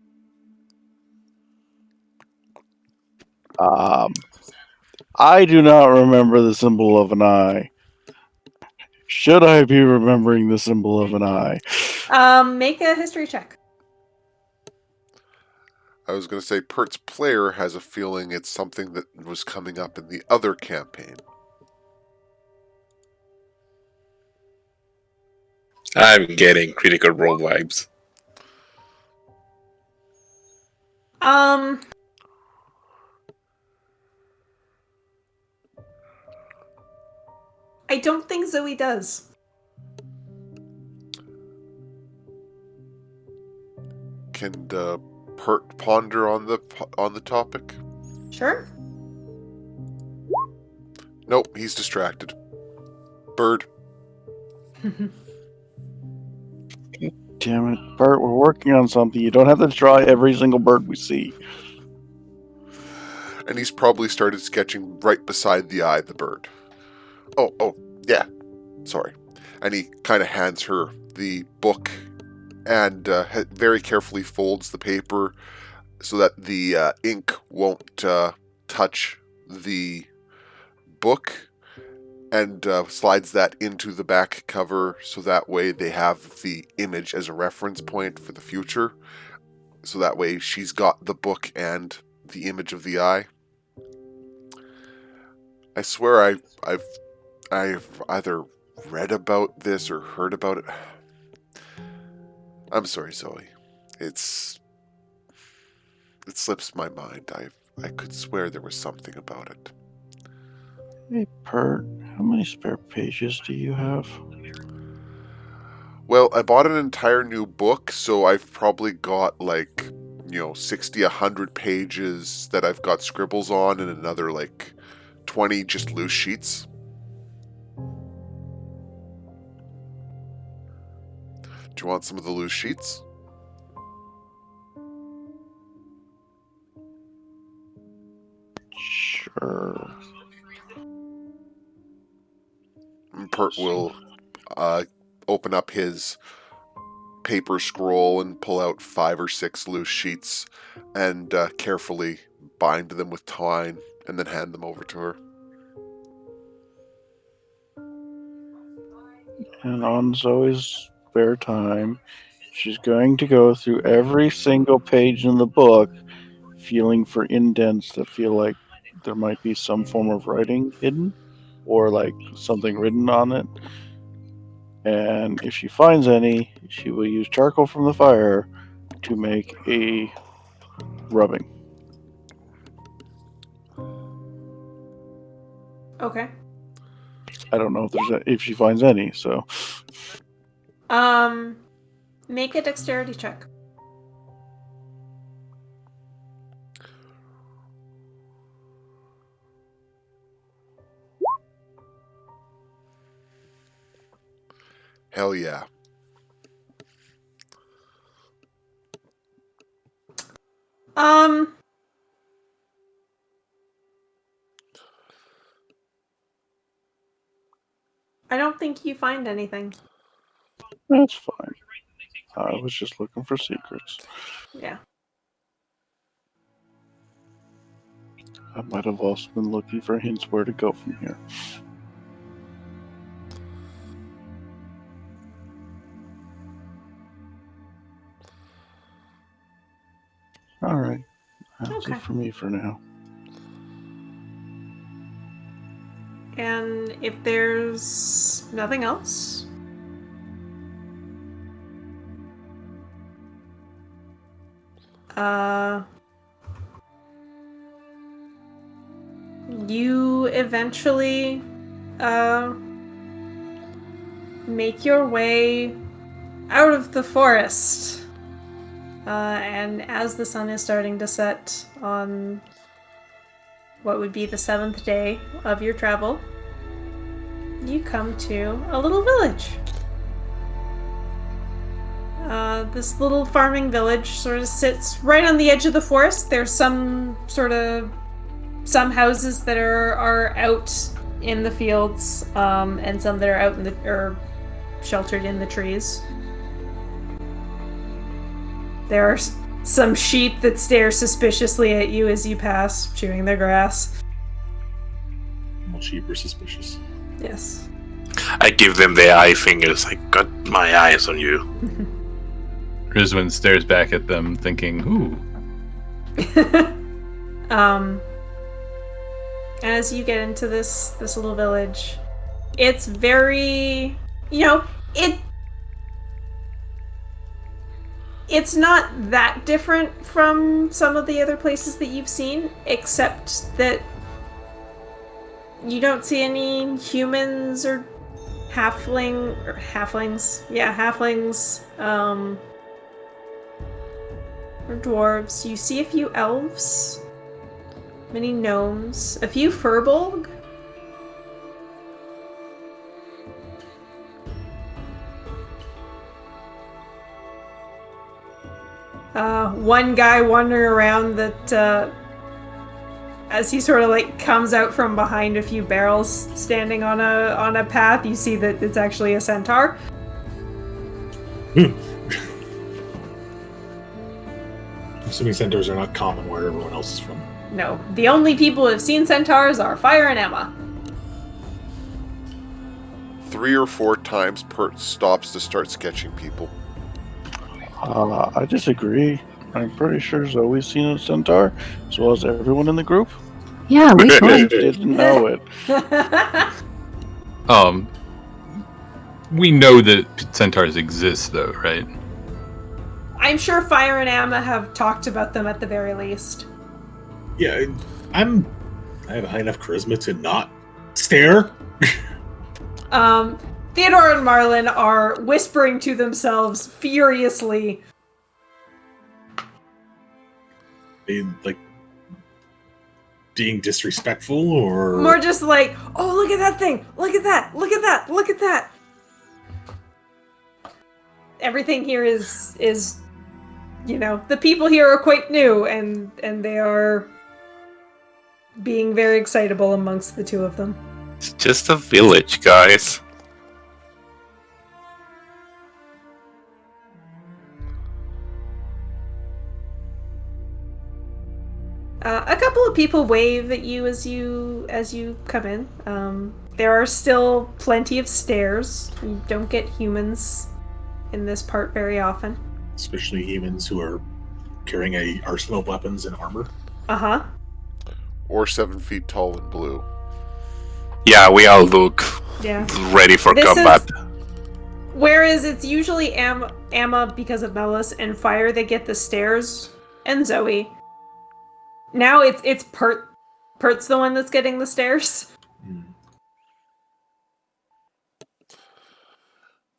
I do not remember the symbol of an eye. Should I be remembering the symbol of an eye? Make a history check. I was going to say Pert's player has a feeling it's something that was coming up in the other campaign. I'm getting Critical Role vibes. I don't think Zoe does. Can Pert ponder on the topic? Sure. Nope, he's distracted. Bird. Damn it, Bert, we're working on something. You don't have to try every single bird we see. And he's probably started sketching right beside the eye of the bird. Oh, yeah. Sorry. And he kind of hands her the book and very carefully folds the paper so that the ink won't touch the book, and slides that into the back cover so that way they have the image as a reference point for the future. So that way she's got the book and the image of the eye. I swear I've either read about this or heard about it. I'm sorry, Zoe. It slips my mind. I could swear there was something about it. Hey, Bert, how many spare pages do you have? Well, I bought an entire new book, so I've probably got 60, 100 pages that I've got scribbles on, and another 20 just loose sheets. Do you want some of the loose sheets? Sure. And Pert will open up his paper scroll and pull out 5 or 6 loose sheets and carefully bind them with twine and then hand them over to her. And on Zoe's spare time, she's going to go through every single page in the book, feeling for indents that feel like there might be some form of writing hidden or something written on it. And if she finds any, she will use charcoal from the fire to make a rubbing. Okay. I don't know if she finds any, so Make a dexterity check. Hell yeah. I don't think you find anything. that's fine. I was just looking for secrets. Yeah. I might have also been looking for hints where to go from here. Alright. That's Okay. it for me for now. And if there's nothing else, you eventually make your way out of the forest. And as the sun is starting to set on what would be the 7th day of your travel, you come to a little village. This little farming village sort of sits right on the edge of the forest. There's some houses that are out in the fields, and some that are out in the or sheltered in the trees. There are some sheep that stare suspiciously at you as you pass, chewing their grass. Well, sheep are suspicious. Yes. I give them the eye fingers. I got my eyes on you. Rizwin stares back at them, thinking, "Ooh." As you get into this little village, it's very, it's not that different from some of the other places that you've seen, except that you don't see any humans or halflings. Yeah, halflings, or dwarves. You see a few elves, many gnomes, a few furbolg. One guy wandering around that, as he sort of like comes out from behind a few barrels standing on a path, you see that it's actually a centaur. I'm assuming centaurs are not common where everyone else is from. No, the only people who have seen centaurs are Fire and Emma. 3 or 4 times Pert stops to start sketching people. I disagree. I'm pretty sure Zoe's seen a centaur, as well as everyone in the group. Yeah, we I both. didn't know it. We know that centaurs exist, though, right? I'm sure Fire and Emma have talked about them at the very least. Yeah, I have a high enough charisma to not stare. Theodore and Marlin are whispering to themselves furiously. Like being disrespectful, or More just like, oh, look at that thing! Look at that! Look at that! Look at that! Everything here is the people here are quite new, and they are being very excitable amongst the two of them. It's just a village, guys. A couple of people wave at you as you come in. There are still plenty of stairs. You don't get humans in this part very often. especially humans who are carrying a arsenal of weapons and armor. Uh-huh. Or 7 feet tall and blue. Yeah, we all look Yeah. ready for This combat. Whereas it's usually Amma because of Melis and Fire that get the stairs, and Zoe. Now it's Pert. Pert's the one that's getting the stairs.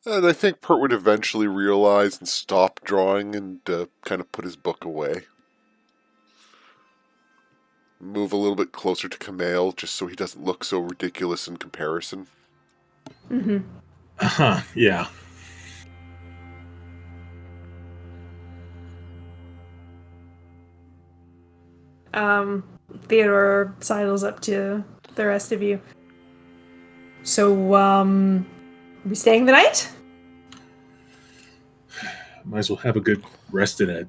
And I think Pert would eventually realize and stop drawing and kind of put his book away. Move a little bit closer to Kamal just so he doesn't look so ridiculous in comparison. Mm-hmm. Uh-huh, yeah. Theodore sidles up to the rest of you. So, are we staying the night? Might as well have a good rest in a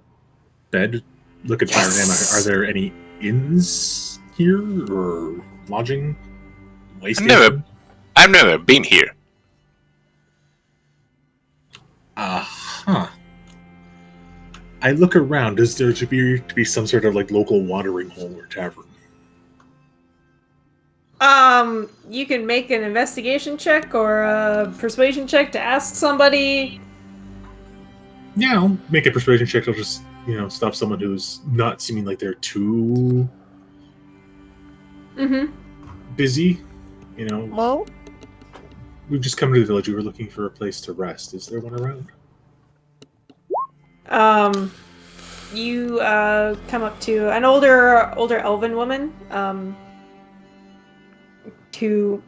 bed. Look at Fire and Emma. Yes. Are there any inns here or lodging? Way I've never been here. I look around. Is there to be some sort of like local watering hole or tavern? You can make an investigation check or a persuasion check to ask somebody. Yeah, I'll make a persuasion check. I'll just stop someone who's not seeming like they're too busy. Well, We've just come to the village. We were looking for a place to rest. Is there one around? You come up to an older elven woman, who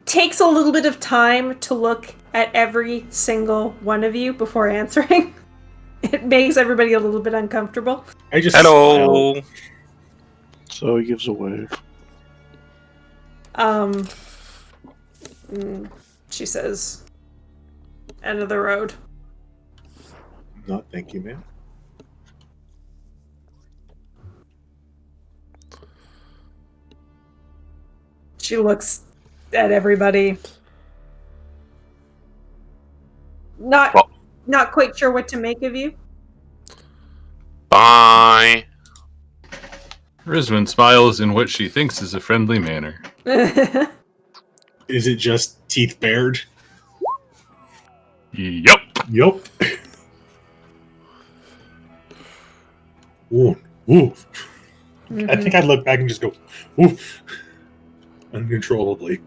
takes a little bit of time to look at every single one of you before answering. It makes everybody a little bit uncomfortable. I just Hello. smile. so he gives a wave. She says, "End of the road." No, thank you, ma'am. She looks at everybody. Not quite sure what to make of you. Bye. Rizwan smiles in what she thinks is a friendly manner. Is it just teeth bared? Yup. Yup. Ooh, ooh. I think I'd look back and just go, ooh, uncontrollably.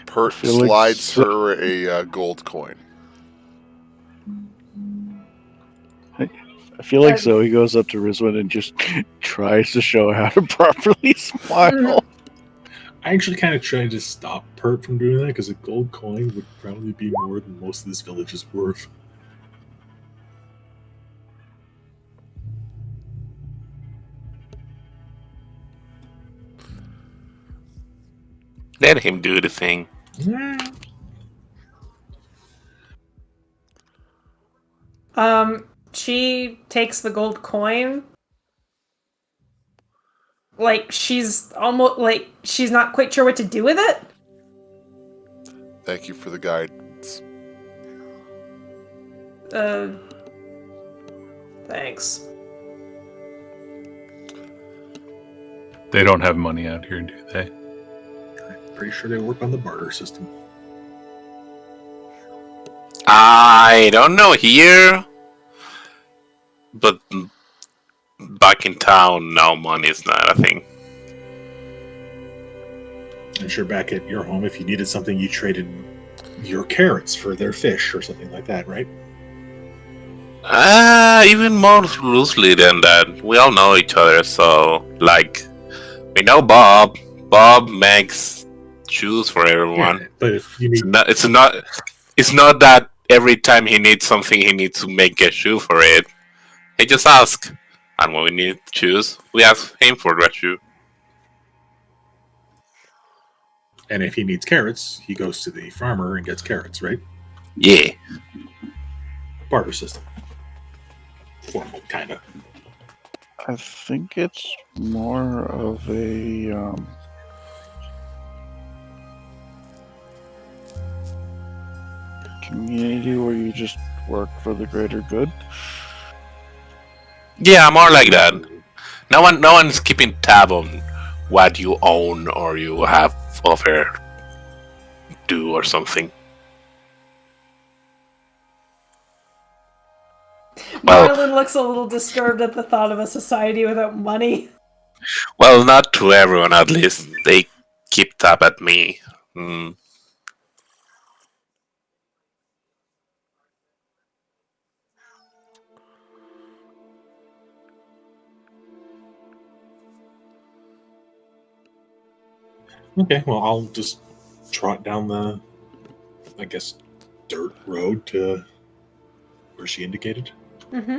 Pert feel like slides her a gold coin. I feel like Zoe goes up to Rizwan and just tries to show how to properly smile. I actually kind of tried to stop Pert from doing that because a gold coin would probably be more than most of this village is worth. Let him do the thing. She takes the gold coin. Like she's almost like she's not quite sure what to do with it. Thank you for the guidance. Thanks. They don't have money out here, do they? Pretty sure they work on the barter system. I don't know here, but back in town, now money is not a thing. I'm sure back at your home, if you needed something, you traded your carrots for their fish or something like that, right? Even more loosely than that. We all know each other, so like we know Bob. Bob makes shoes for everyone. Yeah, but if you need, It's not that every time he needs something, he needs to make a shoe for it. He just asks, and when we need shoes, we ask him for that shoe. and if he needs carrots, he goes to the farmer and gets carrots, right? Yeah. Barter system. Formal, kind of. I think it's more of a community where you just work for the greater good. Yeah, more like that. No one's keeping tab on what you own or you have over do or something. Well, Marlon looks a little disturbed at the thought of a society without money. well, not to everyone. At least they keep tab at me. Mm. Okay, well, I'll just trot down the, I guess, dirt road to where she indicated. Mm-hmm.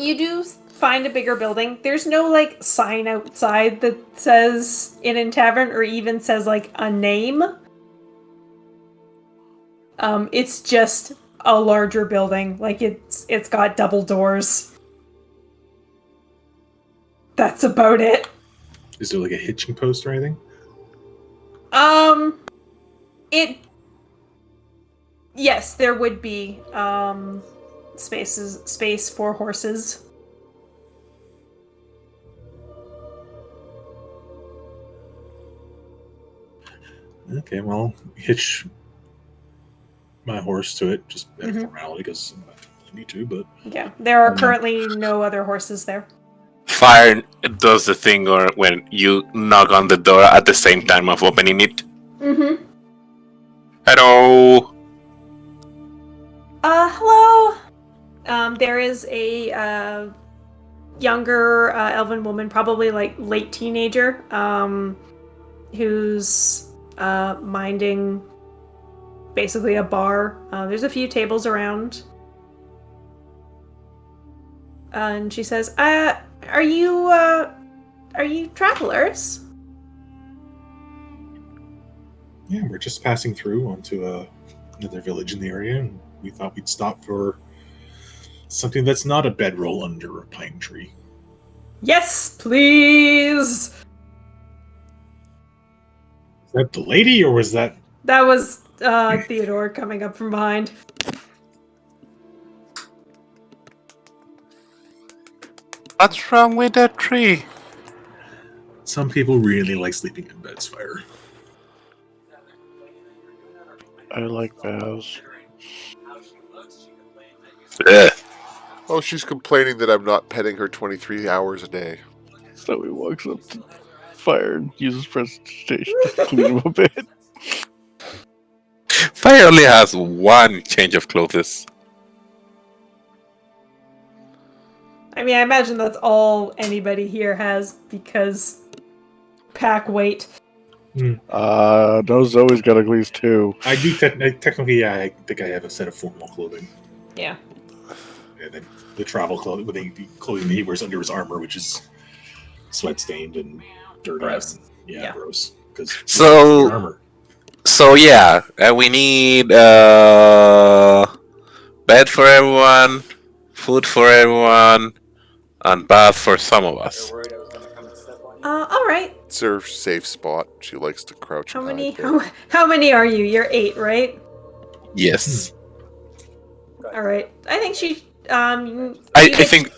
You do find a bigger building. There's no like sign outside that says Inn Tavern or even says like a name. It's just a larger building. Like it's got double doors. That's about it. Is there like a hitching post or anything? Yes, there would be. space for horses. Okay, well, hitch my horse to it just out of Mhm. formality because I need to. But Yeah, there are Mhm. currently no other horses there. Fire does the thing or when you knock on the door at the same time of opening it. Mm-hmm. Hello. Hello. There is a younger elven woman, probably like late teenager, who's minding basically a bar. There's a few tables around. And she says, are you travelers? yeah, we're just passing through onto another village in the area, and we thought we'd stop for something that's not a bedroll under a pine tree. Yes, please! Is that the lady, or was that? That was Theodore coming up from behind. What's wrong with that tree? Some people really like sleeping in beds, Fire. I like vows. Ugh. Oh, she's complaining that I'm not petting her 23 hours a day. So he walks up to Fire and uses prestidigitation to clean him a bit. Fire only has one change of clothes. I mean, I imagine that's all anybody here has because pack weight. No, Zoe's got at least 2. I do technically. Yeah, I think I have a set of formal clothing. Yeah. And then the travel clothing, the clothing that he wears under his armor, which is sweat stained and dirty. Gross. And, Yeah. gross. Because So- armor. So yeah, we need bed for everyone, food for everyone, and bath for some of us. They're worried I was gonna come and step on you. All right. It's her safe spot. She likes to crouch. How and many? hide there. How many are you? You're 8, right? Yes. All right. I think she. I think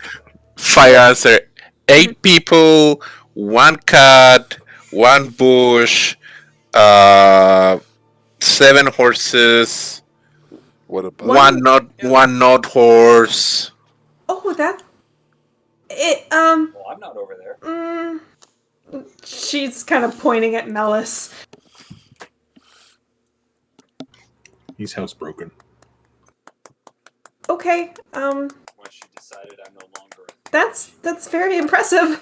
Fire answer 8 people, 1 cat, 1 bush, 7 horses, What about? one not horse. Oh, that. It. Well, I'm not over there. She's kind of pointing at Mellis. He's housebroken. Okay. Once she decided I'm no longer. That's very impressive.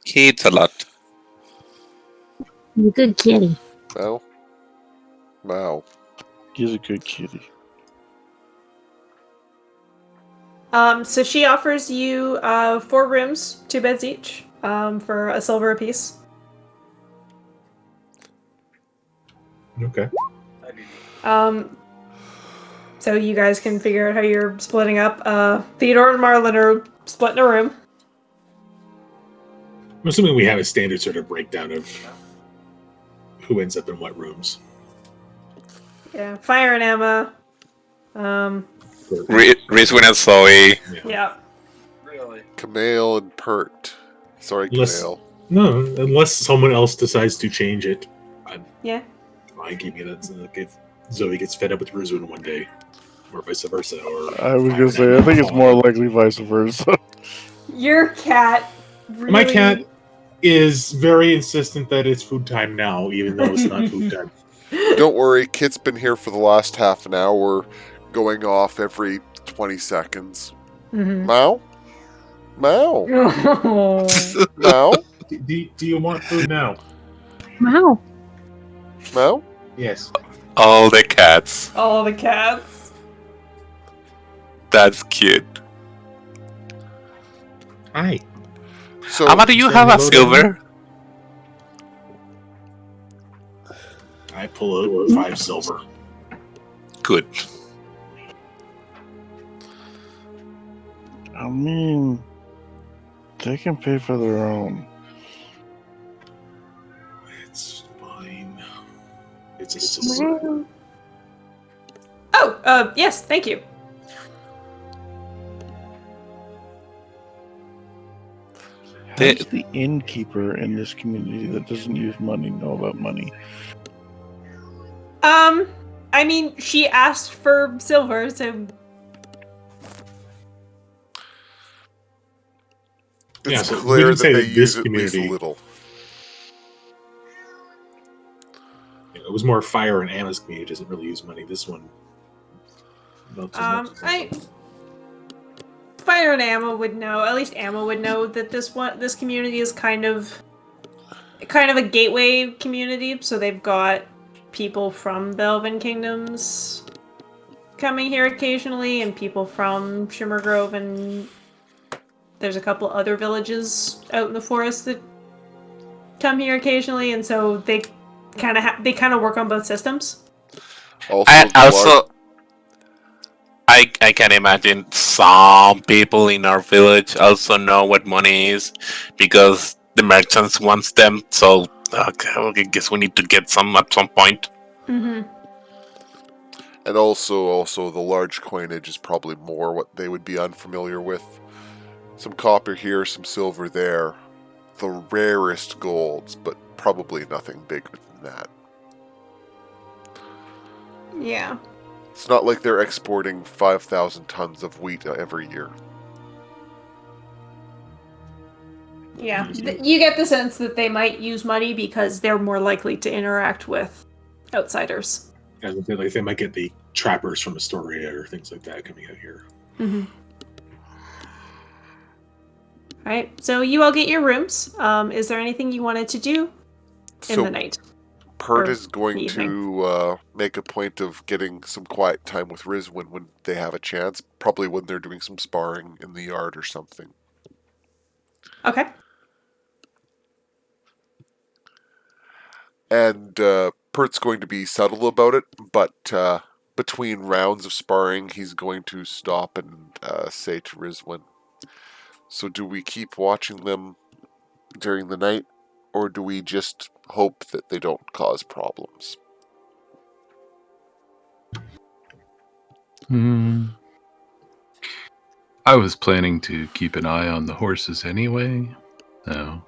He eats a lot. You good kitty. Wow. Wow. He's a good kitty. So she offers you 4 rooms, 2 beds each, for a silver apiece. Okay. So you guys can figure out how you're splitting up. Theodore and Marlon are splitting a room. I'm assuming we have a standard sort of breakdown of who ends up in what rooms. Yeah, Fire and Emma. Rizwin and Zoe. Yeah. Really? Camille and Pert. Sorry, Unless- Camille. No, unless someone else decides to change it. Yeah. I give you that. Like if Zoe gets fed up with Rizwin one day, or vice versa. Or I was gonna say, I think it's more likely vice versa. Your cat. Really... My cat is very insistent that it's food time now, even though it's not food time. Don't worry, Kit's been here for the last half an hour, going off every 20 seconds. Mhm. Meow? Meow? Oh. Meow? Do you want food now? Wow. Meow? Yes. All the cats. All the cats. That's cute. Hi. So, Amma, do you say have a hello to silver? I pull out 5 silver. Good. I mean, they can pay for their own. It's fine. It's a silver. Well, Oh, yes, thank you. How does the innkeeper in this community that doesn't use money know about money? I mean, she asked for silver, so It's so we clear can that say they that this use at least a community- little. It was more Fire and Amma's community doesn't really use money. This one, not so much. Fire and Amma would know. At least Amma would know that this community is kind of a gateway community. So they've got people from the Elven Kingdoms coming here occasionally, and people from Shimmergrove, and there's a couple other villages out in the forest that come here occasionally, and so they kind of work on both systems. I can imagine some people in our village also know what money is because the merchants wants them. So I guess we need to get some at some point. Mm-hmm. And also the large coinage is probably more what they would be unfamiliar with. Some copper here, some silver there. The rarest golds, but probably nothing bigger than that. Yeah. It's not like they're exporting 5,000 tons of wheat every year. Yeah. You get the sense that they might use money because they're more likely to interact with outsiders. Like they might get the trappers from Astoria or things like that coming out here. Mm-hmm. All right. So you all get your rooms. Is there anything you wanted to do in the night? Pert is going to make a point of getting some quiet time with Rizwin when they have a chance. Probably when they're doing some sparring in the yard or something. Okay. And Pert's going to be subtle about it, but between rounds of sparring, he's going to stop and say to Rizwin, so do we keep watching them during the night, or do we just hope that they don't cause problems? I was planning to keep an eye on the horses anyway, so...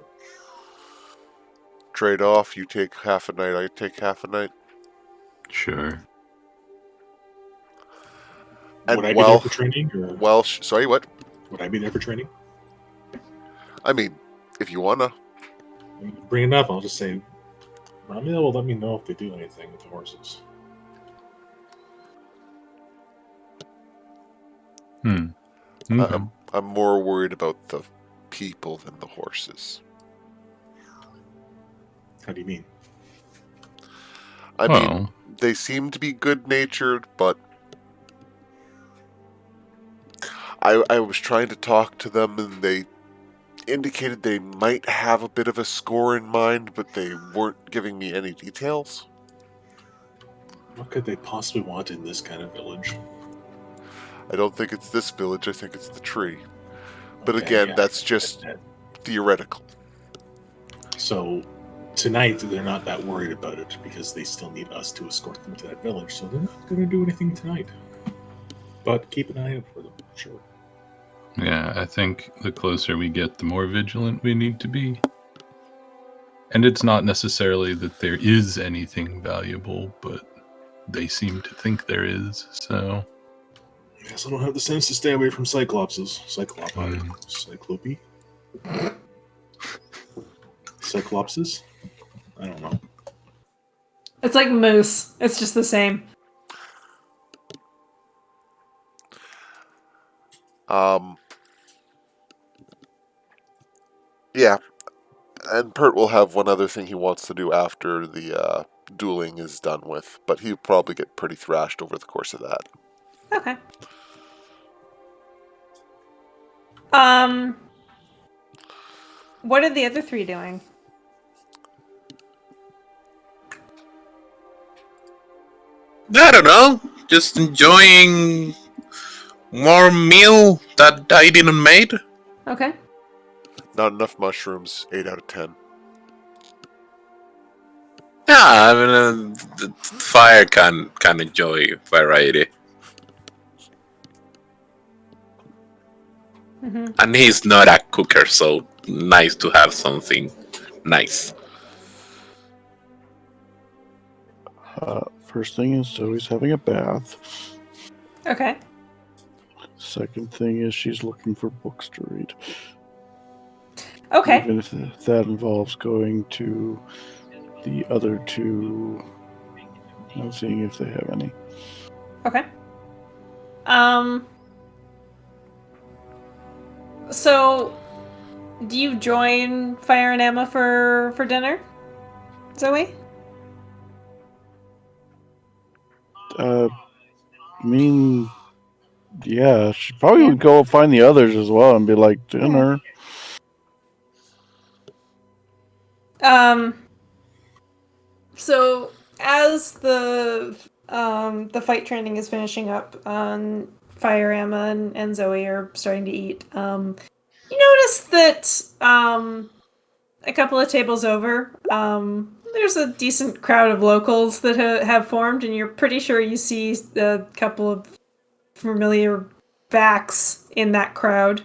Trade off, you take half a night, I take half a night. Sure. And would I be there for training? Or... sorry, what? Would I be there for training? I mean, if you wanna. Bring it up, I'll just say, Ramil will let me know if they do anything with the horses. Okay. I'm more worried about the people than the horses. How do you mean? I mean, they seem to be good-natured, but I was trying to talk to them, and they indicated they might have a bit of a score in mind, but they weren't giving me any details. What could they possibly want in this kind of village? I don't think it's this village, I think it's the tree. But Okay, again, yeah, that's just theoretical. So, tonight they're not that worried about it because they still need us to escort them to that village, so they're not going to do anything tonight. But keep an eye out for them, sure. Yeah, I think the closer we get, the more vigilant we need to be. And it's not necessarily that there is anything valuable, but they seem to think there is, so... Guess I don't have the sense to stay away from Cyclopses. Cyclope? Cyclopses? I don't know. It's like moose. It's just the same. Yeah. And Pert will have one other thing he wants to do after the dueling is done with, but he'll probably get pretty thrashed over the course of that. Okay. What are the other three doing? I don't know. Just enjoying more meal that I didn't made. Okay. Not enough mushrooms, 8 out of 10. Yeah, I mean, the fire can enjoy variety. Mm-hmm. And he's not a cooker, so nice to have something nice. First thing is Zoe's having a bath. Okay. Second thing is she's looking for books to read. Okay. Even if that involves going to the other two and seeing if they have any. Okay. So, do you join Fire and Emma for dinner, Zoe? I mean, yeah, she probably would go find the others as well and be like, dinner. So as the fight training is finishing up, Fire Emma and Zoe are starting to eat. You notice that a couple of tables over, there's a decent crowd of locals that have formed, and you're pretty sure you see a couple of familiar backs in that crowd.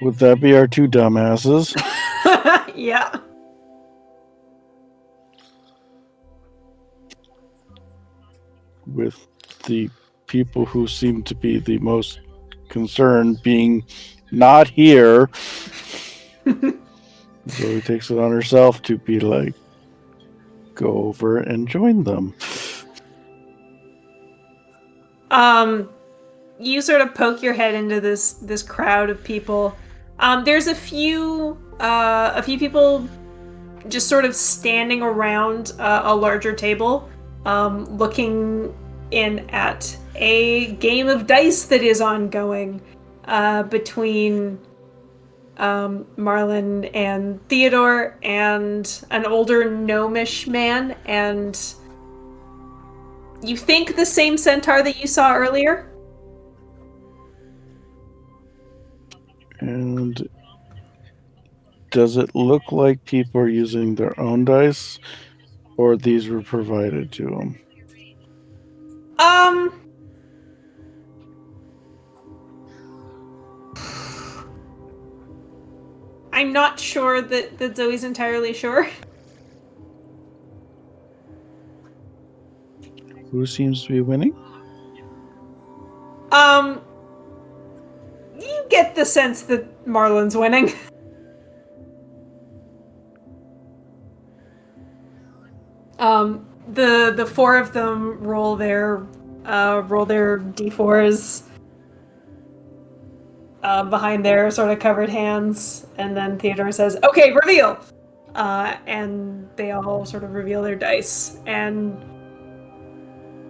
Would that be our two dumbasses? Yeah. With the people who seem to be the most concerned being not here. Zoe takes it on herself to be like, go over and join them. You sort of poke your head into this crowd of people. There's a few people just sort of standing around a larger table, looking in at a game of dice that is ongoing between Marlin and Theodore and an older gnomish man, and you think the same centaur that you saw earlier. And does it look like people are using their own dice, or these were provided to them? I'm not sure that Zoe's entirely sure. Who seems to be winning? You get the sense that Marlin's winning. The four of them roll their d4s behind their sort of covered hands, and then Theodore says, "Okay, reveal," and they all sort of reveal their dice, and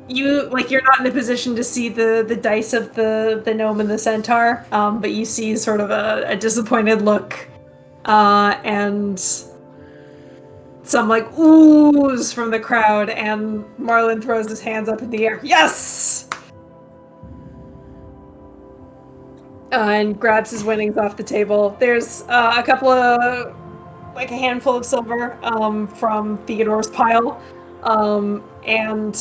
you're not in a position to see the dice of the gnome and the centaur, but you see sort of a disappointed look, and some like oohs from the crowd, and Marlin throws his hands up in the air. Yes! And grabs his winnings off the table. There's a couple of, like a handful of silver from Theodore's pile, and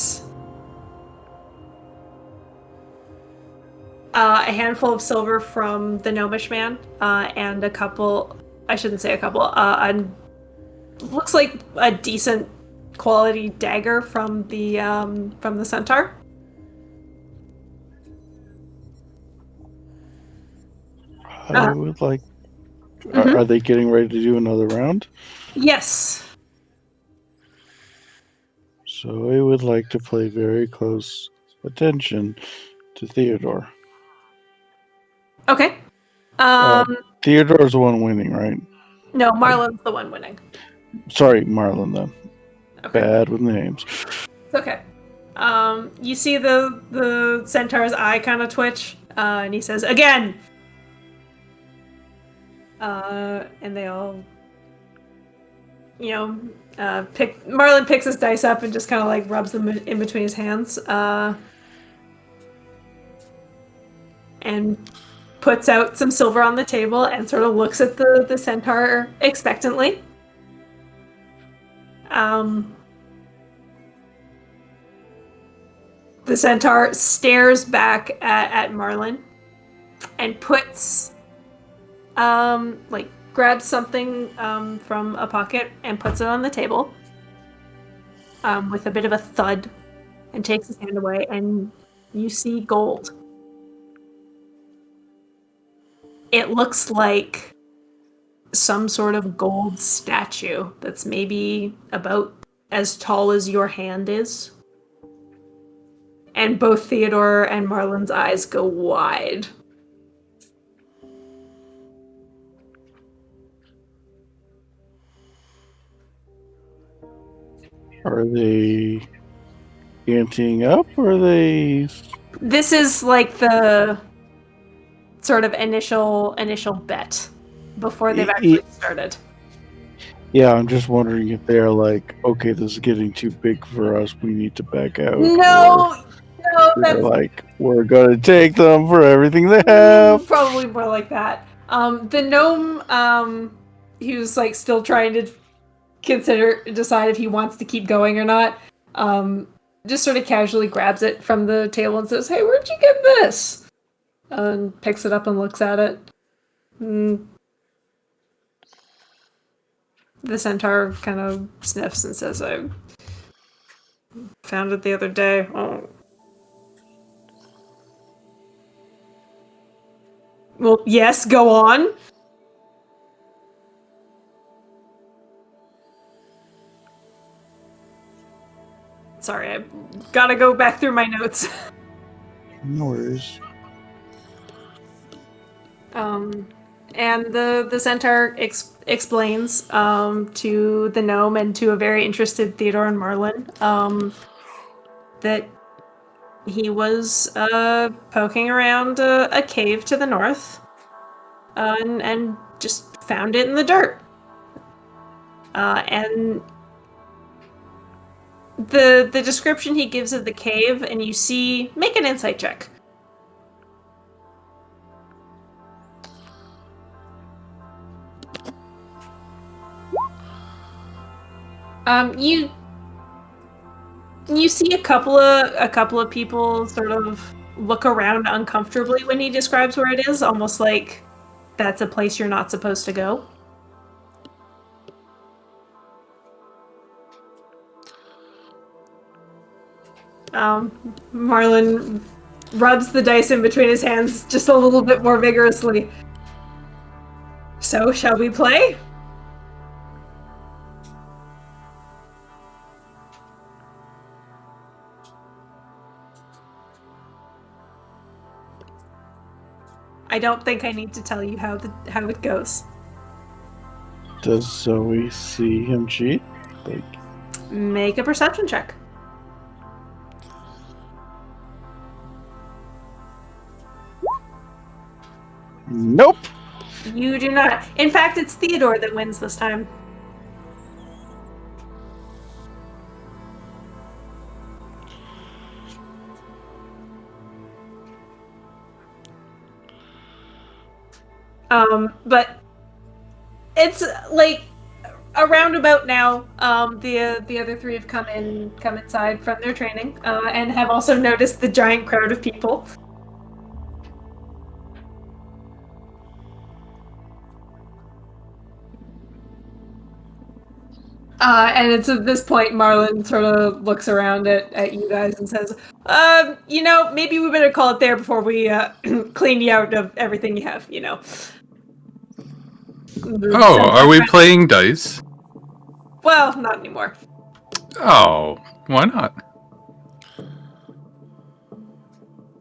a handful of silver from the gnomish man, and a couple, I shouldn't say a couple, looks like a decent quality dagger from the centaur. I would like. Are they getting ready to do another round? Yes. So I would like to pay very close attention to Theodore. Okay. Theodore's the one winning, right? No, Marlin's the one winning. Sorry, Marlin then. Okay. Bad with names. It's okay. You see the centaur's eye kind of twitch, and he says, "Again!" And they all, Marlin picks his dice up and just kind of like rubs them in between his hands, and puts out some silver on the table and sort of looks at the centaur expectantly. The centaur stares back at Marlin and puts, grabs something from a pocket and puts it on the table with a bit of a thud and takes his hand away, and you see gold. It looks like some sort of gold statue that's maybe about as tall as your hand is. And both Theodore and Marlin's eyes go wide. Are they anteing up, or are they... This is like the sort of initial bet before they've actually started. Yeah, I'm just wondering if they're like, okay, this is getting too big for us, we need to back out. No, they're like, we're gonna take them for everything they have. Probably more like that. The gnome, who's like still trying to decide if he wants to keep going or not, just sort of casually grabs it from the table and says, "Hey, where'd you get this?" And picks it up and looks at it. The centaur kind of sniffs and says, "I found it the other day." Oh. Well, yes, go on. Sorry, I gotta go back through my notes. No worries. And the centaur explains to the gnome and to a very interested Theodore and Marlin that he was poking around a cave to the north and just found it in the dirt. And the description he gives of the cave, and you see, make an insight check. You see a couple of people sort of look around uncomfortably when he describes where it is, almost like that's a place you're not supposed to go. Marlin rubs the dice in between his hands just a little bit more vigorously. So, shall we play? I don't think I need to tell you how it goes. Does Zoe see him cheat? Make a perception check. Nope. You do not. In fact, it's Theodore that wins this time. But it's like around about now. The other three have come inside from their training, and have also noticed the giant crowd of people. And it's at this point Marlin sort of looks around at you guys and says, maybe we better call it there before we clean you out of everything you have, Oh, are we playing dice? Well, not anymore. Oh, why not?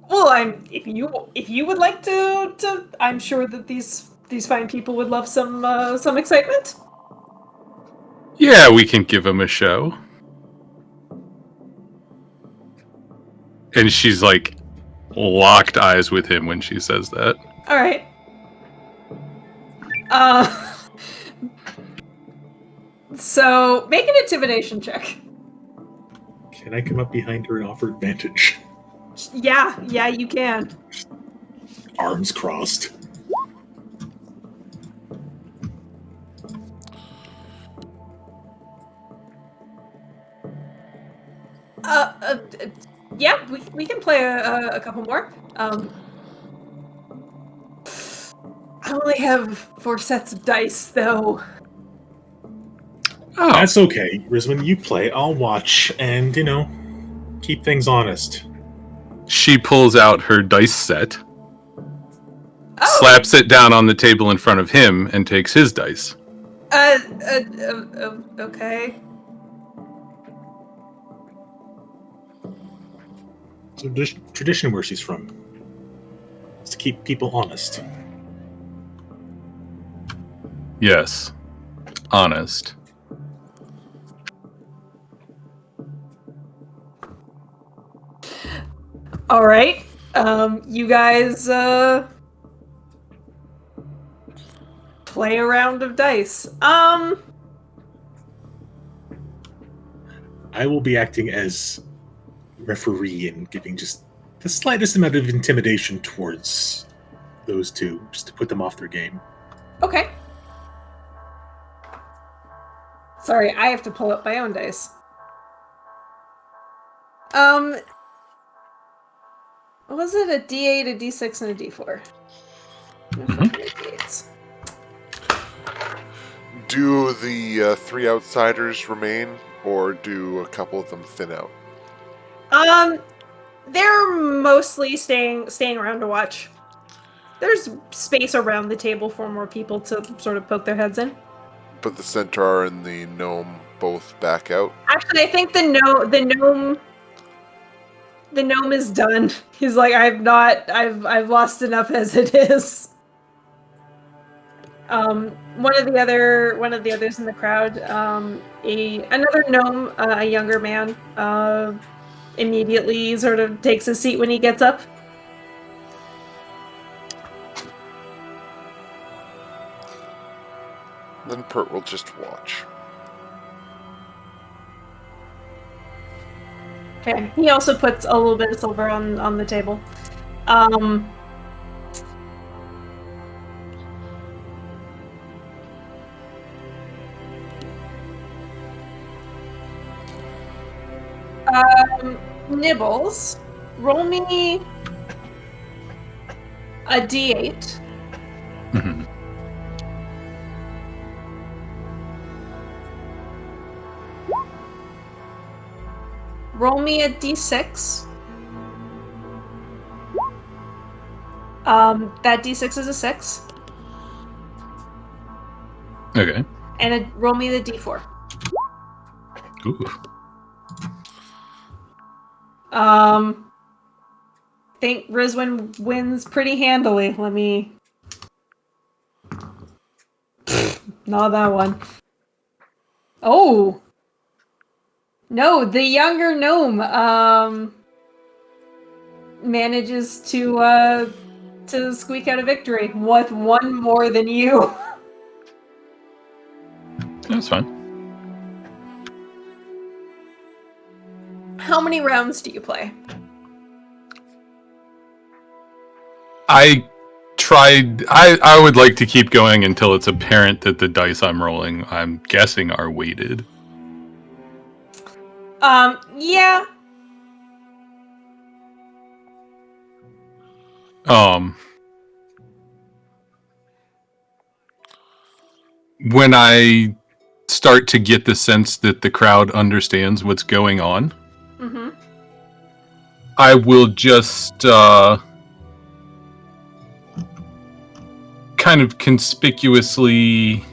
Well, if you would like to, I'm sure that these fine people would love some excitement. Yeah, we can give him a show. And she's like locked eyes with him when she says that. All right. So make an intimidation check. Can I come up behind her and offer advantage? Yeah, you can. Arms crossed. Yeah, we can play a couple more. I only have 4 sets of dice, though. Oh, That's okay, Rizwan. You play, I'll watch, and, keep things honest. she pulls out her dice set, Oh. slaps it down on the table in front of him, and takes his dice. Okay. So tradition where she's from is to keep people honest. Yes. Honest. All right. You guys play a round of dice. I will be acting as referee and giving just the slightest amount of intimidation towards those two, just to put them off their game. Okay. Sorry, I have to pull up my own dice. Was it a D8, a D6, and a D4? D8s. Do the 3 outsiders remain, or do a couple of them thin out? They're mostly staying around to watch. There's space around the table for more people to sort of poke their heads in. But the centaur and the gnome both back out? Actually, I think the gnome is done. He's like, I've lost enough as it is. One of the others in the crowd, another gnome, a younger man, immediately sort of takes a seat when he gets up. Then Pert will just watch. Okay. He also puts a little bit of silver on the table. Nibbles, roll me a D8. Mm-hmm. Roll me a D6. That D6 is a 6. Okay. And roll me the D4. Ooh. Think Rizwan wins pretty handily. Let me... Not that one. Oh! No, the younger gnome, manages to squeak out a victory with 1 more than you. That's fine. How many rounds do you play? I would like to keep going until it's apparent that the dice I'm rolling, I'm guessing, are weighted. Yeah. When I start to get the sense that the crowd understands what's going on, Mm-hmm. I will just kind of conspicuously...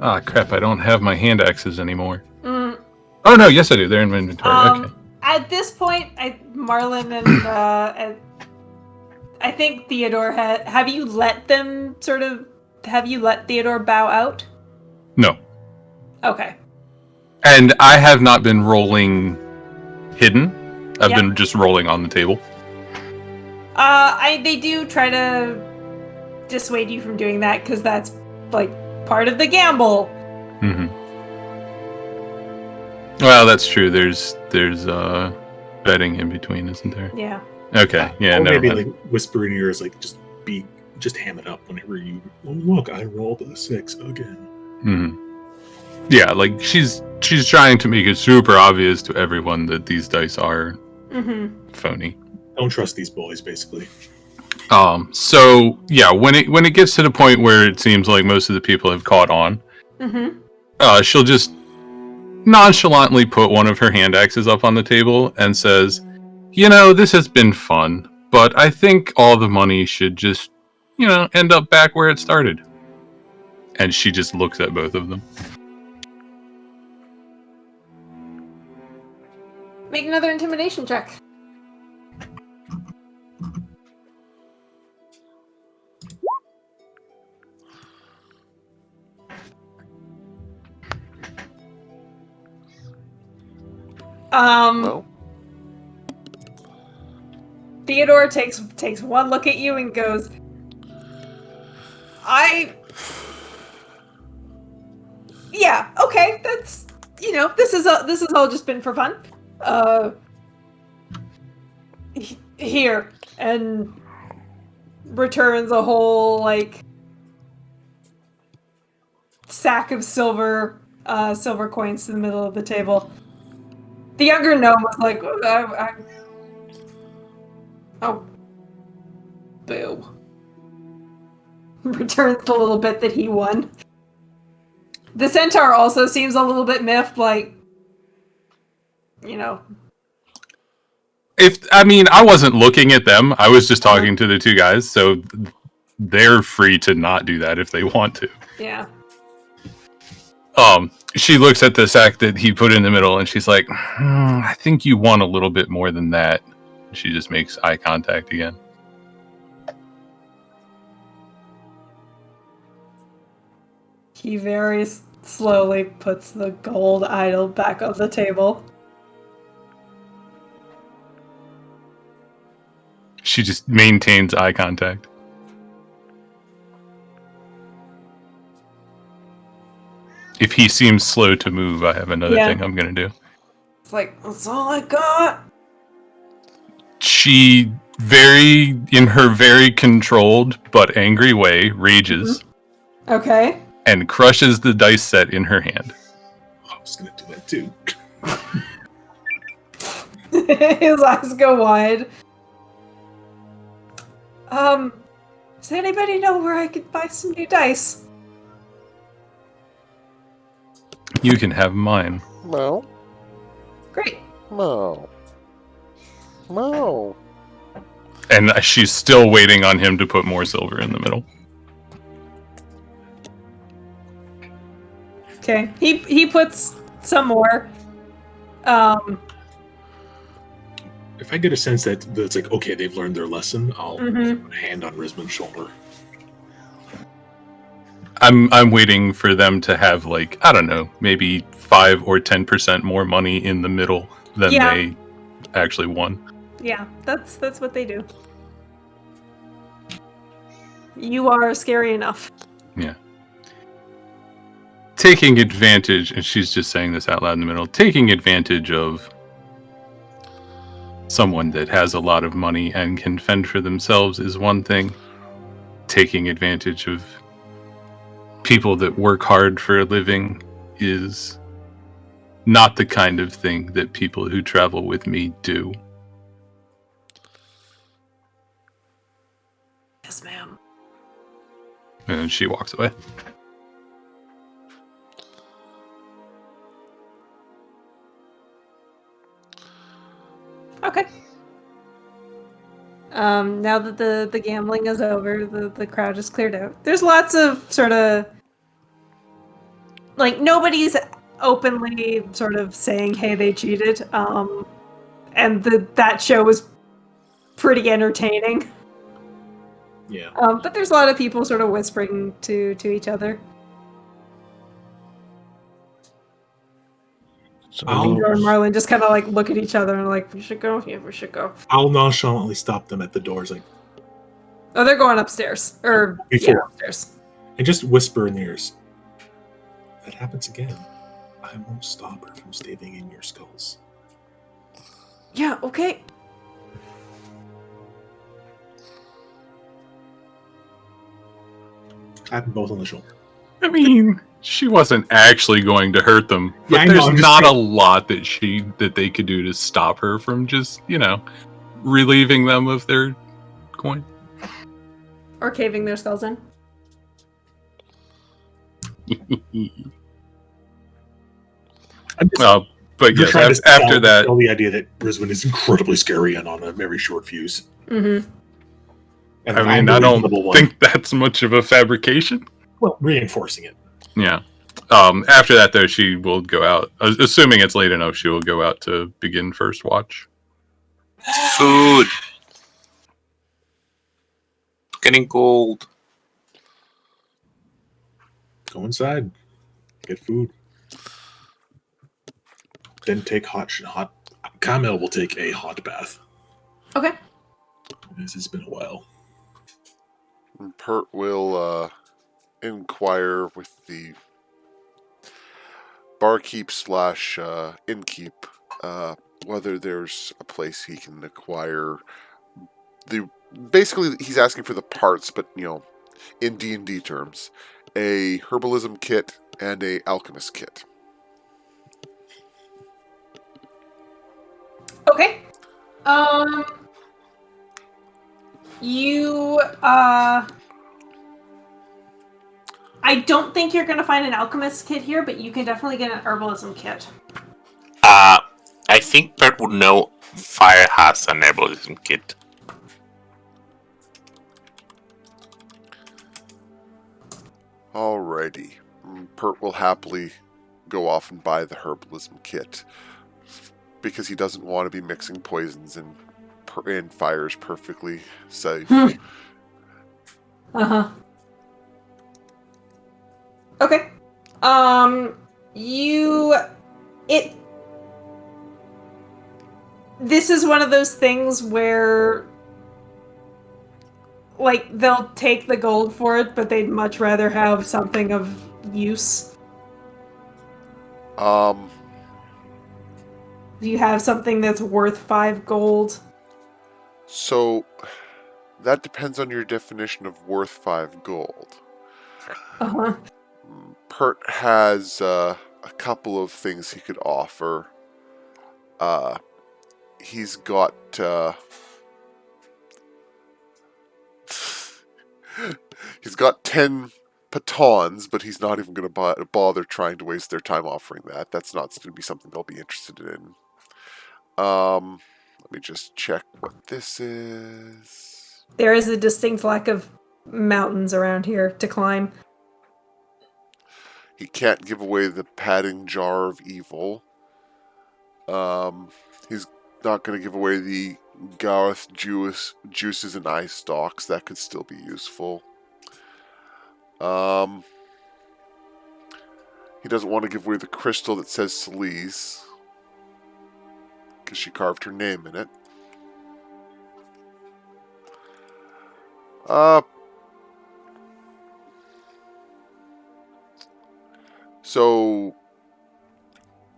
Ah, crap, I don't have my hand axes anymore. Mm. Oh, no, yes I do. They're in my inventory. Okay. At this point, Marlon and I think Theodore have you let Theodore bow out? No. Okay. And I have not been rolling hidden. I've been just rolling on the table. They do try to dissuade you from doing that because that's like part of the gamble. Mm-hmm. Well, that's true. There's betting in between, isn't there? Yeah. Okay. Yeah. Or No. maybe like whisper in your ears, like just ham it up whenever you. Oh look, I rolled a 6 again. Mm-hmm. Yeah, like she's she's trying to make it super obvious to everyone that these dice are phony. Don't trust these boys, basically. So yeah, when it gets to the point where it seems like most of the people have caught on, she'll just nonchalantly put one of her hand axes up on the table and says, this has been fun, but I think all the money should just, end up back where it started. And she just looks at both of them. Make another intimidation check. No. Theodore takes one look at you and goes, yeah, okay, that's, this is all just been for fun. Here, and returns a whole, sack of silver coins to the middle of the table. The younger gnome was like, oh, boo. Returns the little bit that he won. The centaur also seems a little bit miffed, I wasn't looking at them. I was just talking to the two guys, so they're free to not do that if they want to. Yeah. She looks at the sack that he put in the middle, and she's like, I think you want a little bit more than that. She just makes eye contact again. He very slowly puts the gold idol back on the table. She just maintains eye contact. If he seems slow to move, I have another thing I'm going to do. It's that's all I got. She in her very controlled but angry way, rages. Okay. And crushes the dice set in her hand. I was going to do that too. His eyes go wide. Does anybody know where I could buy some new dice? You can have mine. No. Great. No. No. And she's still waiting on him to put more silver in the middle. Okay. He puts some more. If I get a sense that it's okay, they've learned their lesson, I'll put a hand on Risman's shoulder. I'm waiting for them to have maybe 5 or 10% more money in the middle than they actually won. Yeah, that's what they do. You are scary enough. Yeah. Taking advantage, and she's just saying this out loud in the middle, taking advantage of someone that has a lot of money and can fend for themselves is one thing. Taking advantage of people that work hard for a living is not the kind of thing that people who travel with me do. Yes, ma'am. And she walks away. Okay. Now that the gambling is over, the crowd is cleared out. There's lots of sort of nobody's openly sort of saying, "Hey, they cheated." And that show was pretty entertaining. Yeah. But there's a lot of people sort of whispering to each other. So Theodore and Marlin just kind of look at each other and we should go? Yeah, we should go. I'll nonchalantly stop them at the doors, Oh, they're going upstairs. Upstairs. And just whisper in their ears. That happens again. I won't stop her from staving in your skulls. Yeah, okay. Clap them both on the shoulder. I mean, she wasn't actually going to hurt them, but Yeah, I know, there's I'm just not a saying- lot that they could do to stop her from just, relieving them of their coin. Or caving their skulls in. I'm just, But you're yes, trying to after that, sell the idea that Rizwin is incredibly scary and on a very short fuse. Mm-hmm. And I I'm mean, the I don't reasonable one. think that's much of a fabrication. Well, reinforcing it. Yeah. After that, though, she will go out. Assuming it's late enough, she will go out to begin first watch. Food. Getting cold. Go inside, get food, then take hot. Kamel will take a hot bath. Okay. This has been a while. And Pert will inquire with the barkeep / innkeep whether there's a place he can acquire basically he's asking for the parts, but in D&D terms, a herbalism kit and a alchemist kit. Okay. You I don't think you're gonna find an alchemist kit here, but you can definitely get an herbalism kit. I think Bert would know Fire has an herbalism kit. Alrighty. Pert will happily go off and buy the herbalism kit because he doesn't want to be mixing poisons and Fire's perfectly safe. Uh-huh. Okay. This is one of those things where, like, they'll take the gold for it, but they'd much rather have something of use. Do you have something that's worth 5 gold? So, that depends on your definition of worth 5 gold. Uh-huh. Pert has a couple of things he could offer. He's got he's got 10 pitons, but he's not even going to bother trying to waste their time offering that. That's not going to be something they'll be interested in. Let me just check what this is. There is a distinct lack of mountains around here to climb. He can't give away the padding jar of evil. He's not going to give away the Gareth juices and ice stalks. That could still be useful. He doesn't want to give away the crystal that says Celise, because she carved her name in it. So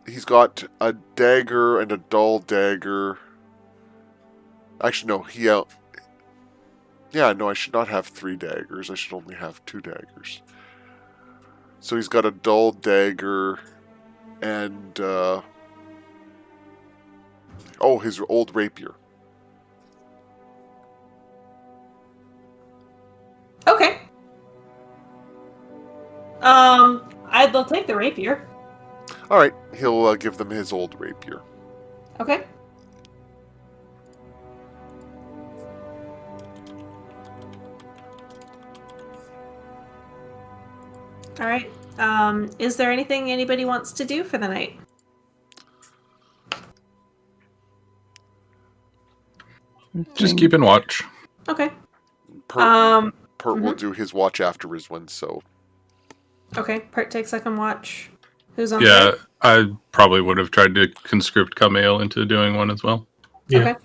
he's got a dagger and a dull dagger. Actually, no, I should not have 3 daggers. I should only have 2 daggers. So he's got a dull dagger and his old rapier. Okay. They'll take the rapier. All right, he'll give them his old rapier. Okay. All right. Is there anything anybody wants to do for the night? Just keep in watch. Okay. Pert will do his watch after Rizwin, so... Okay, Pert takes second watch. Who's on Yeah, third? I probably would have tried to conscript Kamail into doing one as well. Yeah. Okay.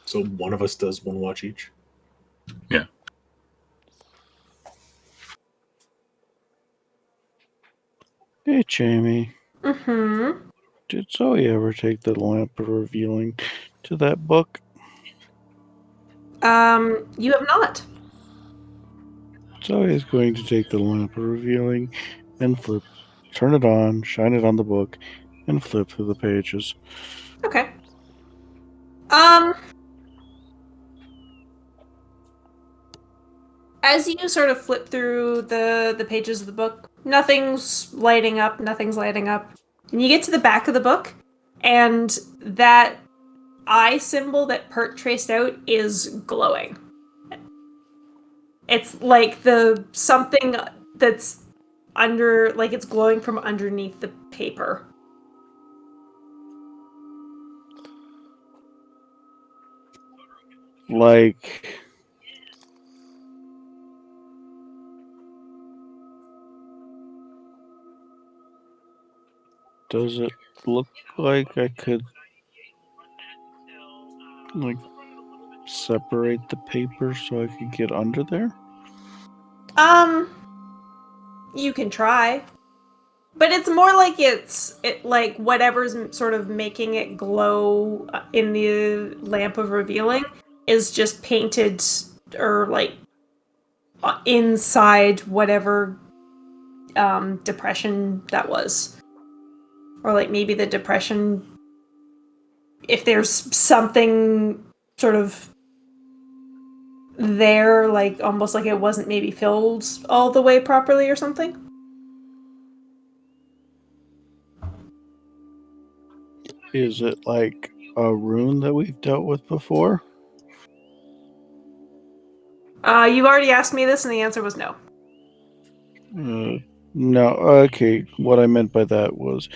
So one of us does one watch each. Yeah. Hey, Jamie. Mm-hmm. Did Zoe ever take the lamp of revealing to that book? You have not. So he's going to take the lamp of revealing and turn it on, shine it on the book, and flip through the pages. Okay. As you sort of flip through the pages of the book, nothing's lighting up. And you get to the back of the book, and that eye symbol that Pert traced out is glowing. It's like the something that's under, like it's glowing from underneath the paper. Like, does it look like I could, like, separate the paper so I could get under there? You can try. But it's more like like whatever's sort of making it glow in the lamp of revealing is just painted or like inside whatever depression that was. Or like maybe the depression, if there's something sort of there, like almost like it wasn't maybe filled all the way properly or something. Is it like a rune that we've dealt with before? You already asked me this and the answer was no. No. Okay, what I meant by that was,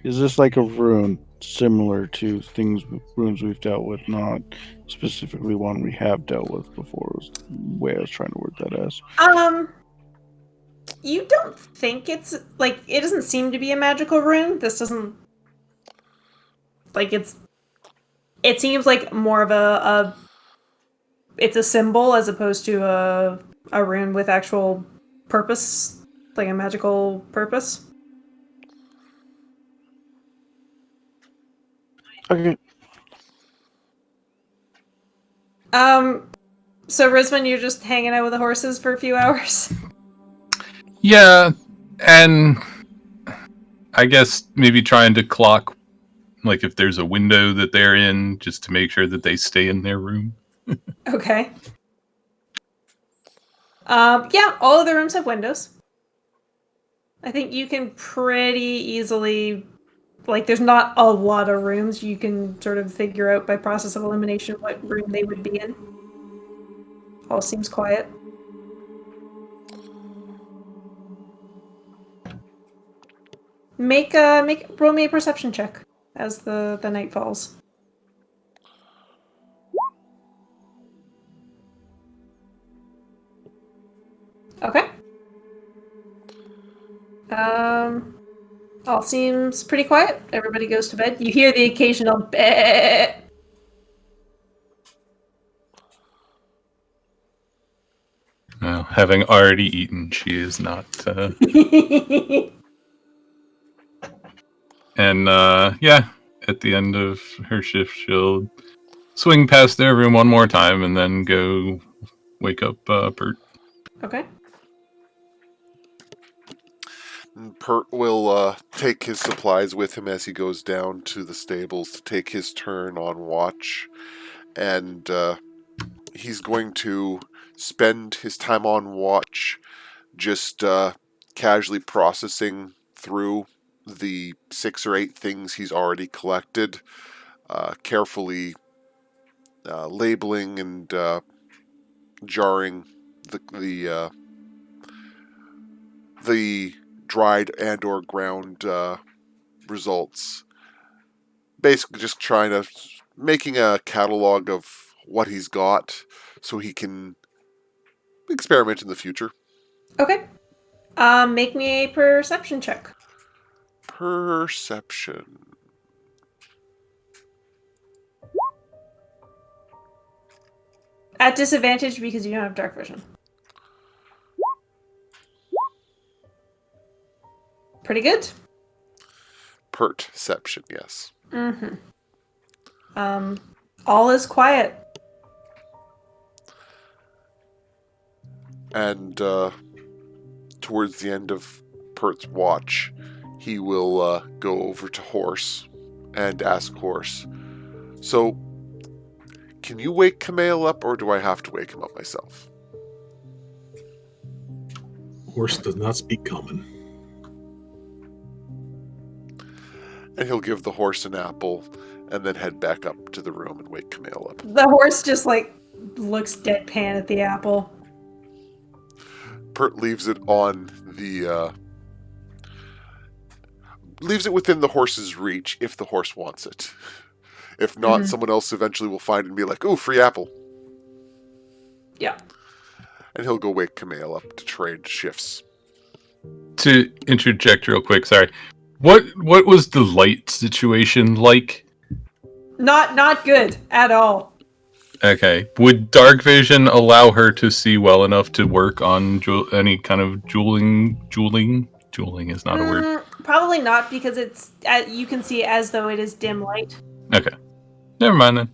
is this like a rune similar to runes we've dealt with, not specifically one we have dealt with before? Was the way I was trying to word that as. You don't think it's like, it doesn't seem to be a magical rune. This doesn't like it seems like more of it's a symbol as opposed to a rune with actual purpose, like a magical purpose. Okay. So Risman, you're just hanging out with the horses for a few hours? Yeah, and I guess maybe trying to clock, like, if there's a window that they're in, just to make sure that they stay in their room. Okay. Yeah, all of the rooms have windows. I think you can pretty easily, like, there's not a lot of rooms. You can sort of figure out by process of elimination what room they would be in. All seems quiet. Roll me a perception check as the night falls. Okay. All seems pretty quiet. Everybody goes to bed. You hear the occasional "bah." Well, having already eaten, she is not. And yeah, at the end of her shift, she'll swing past their room one more time and then go wake up Bert. Okay. Pert will take his supplies with him as he goes down to the stables to take his turn on watch. And he's going to spend his time on watch just casually processing through the 6 or 8 things he's already collected, carefully labeling and jarring the dried and or ground results. Basically just trying to making a catalog of what he's got so he can experiment in the future. Okay. Make me a perception check. Perception. At disadvantage because you don't have dark vision. Pretty good. Perception, yes. Mm-hmm. All is quiet. And towards the end of Pert's watch, he will go over to Horse and ask Horse, so, can you wake Kamale up, or do I have to wake him up myself? Horse does not speak common. And he'll give the horse an apple, and then head back up to the room and wake Kamale up. The horse just looks deadpan at the apple. Pert leaves it on the leaves it within the horse's reach if the horse wants it. If not, someone else eventually will find it and be like, "Ooh, free apple." Yeah. And he'll go wake Kamale up to trade shifts. To interject real quick, sorry. What was the light situation like? Not good at all. Okay. Would dark vision allow her to see well enough to work on any kind of jeweling? Jeweling is not a word. Probably not, because it's you can see it as though it is dim light. Okay. Never mind then.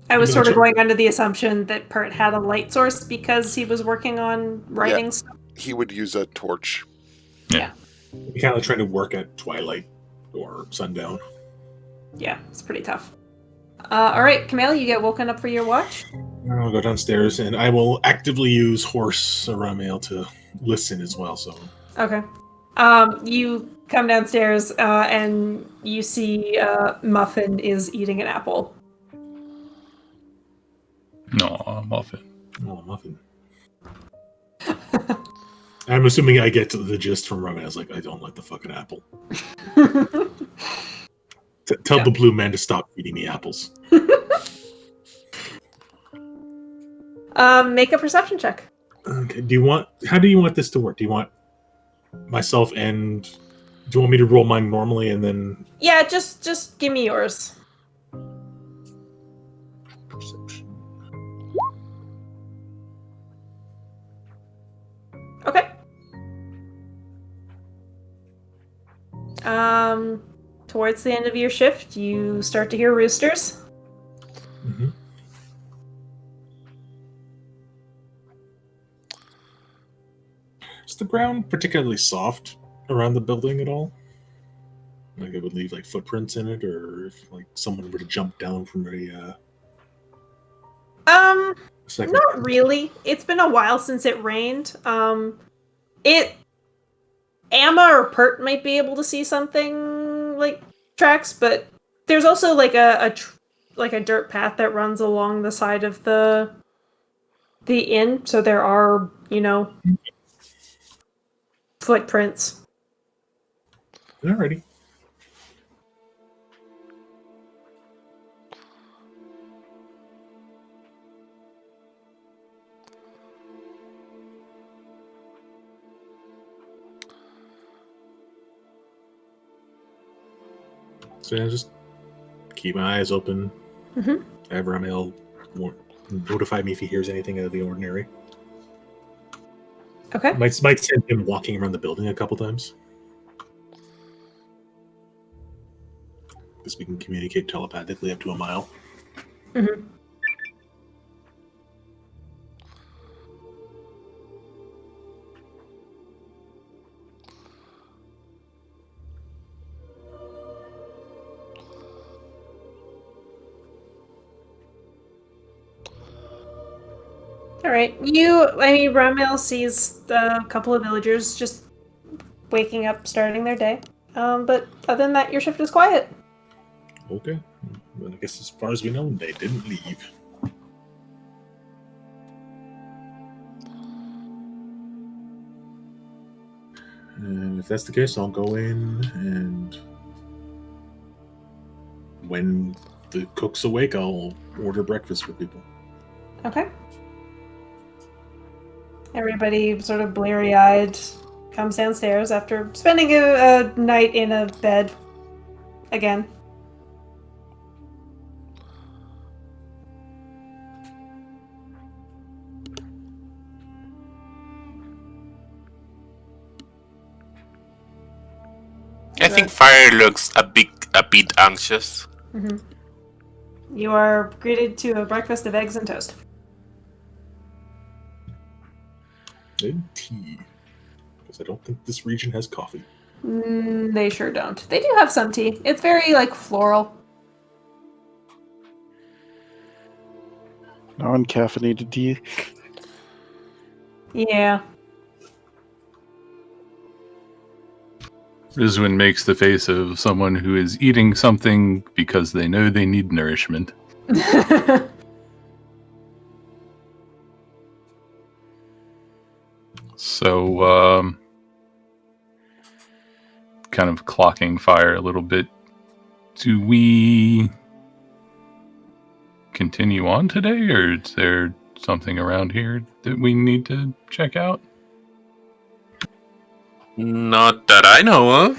I was sort of going under the assumption that Pert had a light source because he was working on writing stuff. He would use a torch. Yeah. You're kind of trying to work at twilight or sundown. Yeah, it's pretty tough. All right, Kamale, you get woken up for your watch. I'll go downstairs, and I will actively use Horse Ramail to listen as well. So Okay. You come downstairs and you see Muffin is eating an apple. No, Muffin. Oh, Muffin. I'm assuming I get to the gist from Ramail. I was like, I don't like the fucking apple. Tell the blue man to stop feeding me apples. Make a perception check. Okay. How do you want this to work? Do you want myself and do you want me to roll mine normally and then? Yeah, just give me yours. Perception. Okay. Towards the end of your shift, you start to hear roosters. Mm-hmm. Is the ground particularly soft around the building at all? Like it would leave like footprints in it, or if like someone were to jump down from a Not really. It's been a while since it rained. Amma or Pert might be able to see something like tracks, but there's also like a dirt path that runs along the side of the inn, so there are, footprints. Alrighty. So yeah, just keep my eyes open. Mm-hmm. Have Ramail notify me if he hears anything out of the ordinary. Okay. Might send him walking around the building a couple times. Because we can communicate telepathically up to a mile. Mm-hmm. All right. Ramil sees a couple of villagers just waking up, starting their day. But other than that, your shift is quiet. Okay. Well, I guess as far as we know, they didn't leave. And if that's the case, I'll go in, and when the cook's awake, I'll order breakfast for people. Okay. Everybody sort of bleary-eyed comes downstairs after spending a night in a bed again. I think Fire looks a bit anxious. Mm-hmm. You are greeted to a breakfast of eggs and toast. Maybe tea. Because I don't think this region has coffee. They sure don't. They do have some tea. It's very, like, floral. Non-caffeinated tea. Yeah. Rizwin makes the face of someone who is eating something because they know they need nourishment. So, kind of clocking fire a little bit. Do we continue on today, or is there something around here that we need to check out? Not that I know of.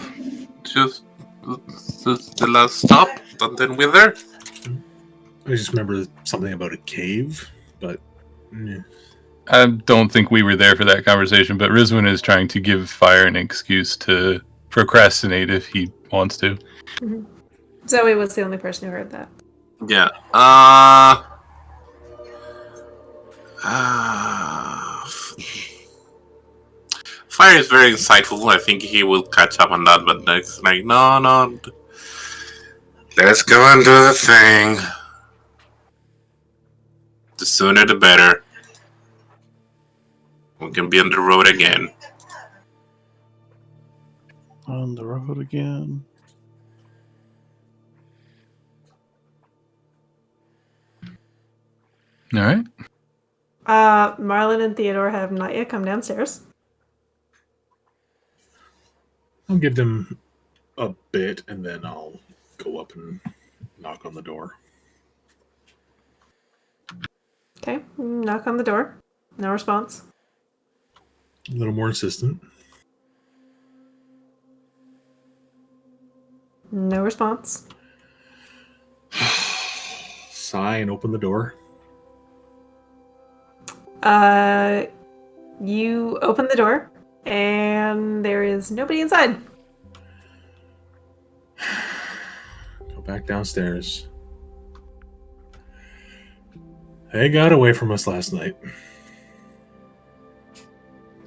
Just the last stop, and then we're there. I just remember something about a cave, but I don't think we were there for that conversation, but Rizwin is trying to give Fire an excuse to procrastinate if he wants to. Zoe was the only person who heard that. Yeah. Fire is very insightful. I think he will catch up on that, but it's like, no. Let's go and do the thing. The sooner the better. We can be on the road again. On the road again. All right. Marlon and Theodore have not yet come downstairs. I'll give them a bit, and then I'll go up and knock on the door. Okay, knock on the door. No response. A little more insistent. No response. Sigh and open the door. You open the door, and there is nobody inside. Go back downstairs. They got away from us last night.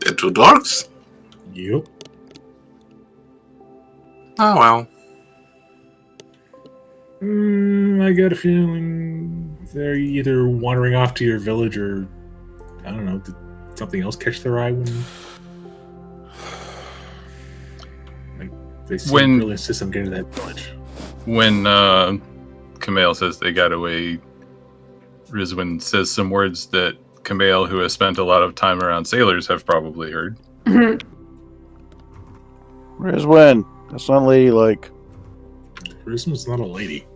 The two dogs? Yup. Oh well. I got a feeling they're either wandering off to your village or, I don't know, did something else catch their eye when... Like, they seem really insist on getting to that village. When Kumail says they got away, Rizwin says some words that Kumail, who has spent a lot of time around sailors, have probably heard. Rizwin, that's not ladylike. Rizwin's not a lady.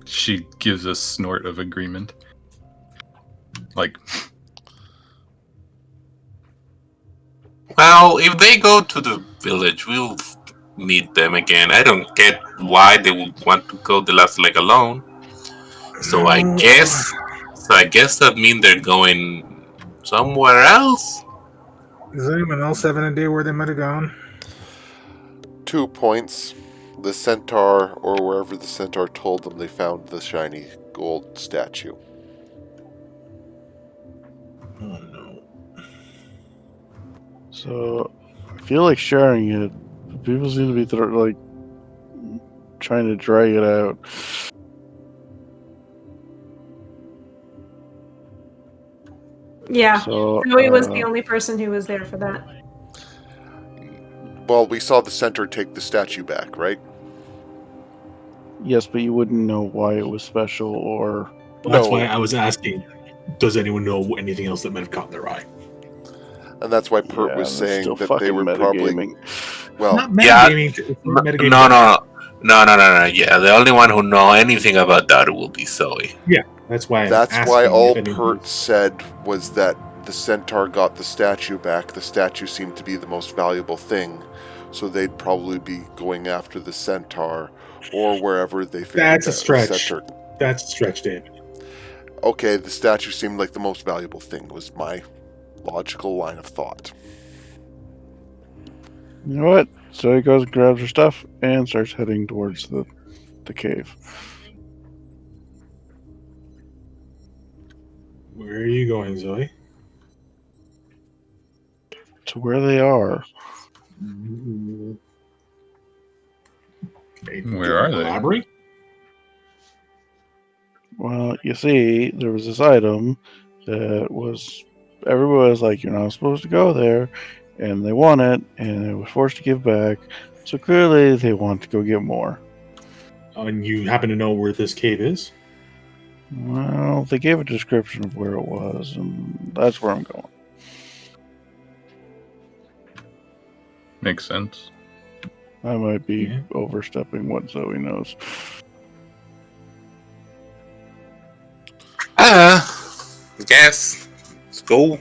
She gives a snort of agreement. Like, Well, if they go to the village, we'll meet them again. I don't get why they would want to go the last leg alone. So I guess that means they're going somewhere else. Does anyone else have an idea where they might have gone? 2 points. The centaur, or wherever the centaur told them they found the shiny gold statue. Oh no. So, I feel like sharing it. People seem to be trying to drag it out. Yeah, So, Zoe was the only person who was there for that. Well, we saw the centaur take the statue back, right? Yes, but you wouldn't know why it was special or... That's No. why I was asking, does anyone know anything else that might have caught their eye? And that's why Pert was that's saying still that they were fucking probably... metagaming. Well, Not metagaming. It's metagaming. No. Yeah, the only one who know anything about that will be Zoe. That's why. that's I'm why asking all if anyone- Pert said was that the centaur got the statue back. The statue seemed to be the most valuable thing, so they'd probably be going after the centaur or wherever they figured That's a the stretch. centaur. That's a stretch, David. Okay, the statue seemed like the most valuable thing, was my logical line of thought. You know what? So he goes and grabs her stuff and starts heading towards the cave. Where are you going, Zoe? to where they are. Okay, Where are they? elaborate? Well, you see, there was this item that was everybody was like, "You're not supposed to go there," and they want it, and it was forced to give back. So clearly, they want to go get more. And you happen to know where this cave is? Well, they gave a description of where it was, and that's where I'm going. Makes sense. I might be Yeah. overstepping what Zoe knows. Guess. Let's go.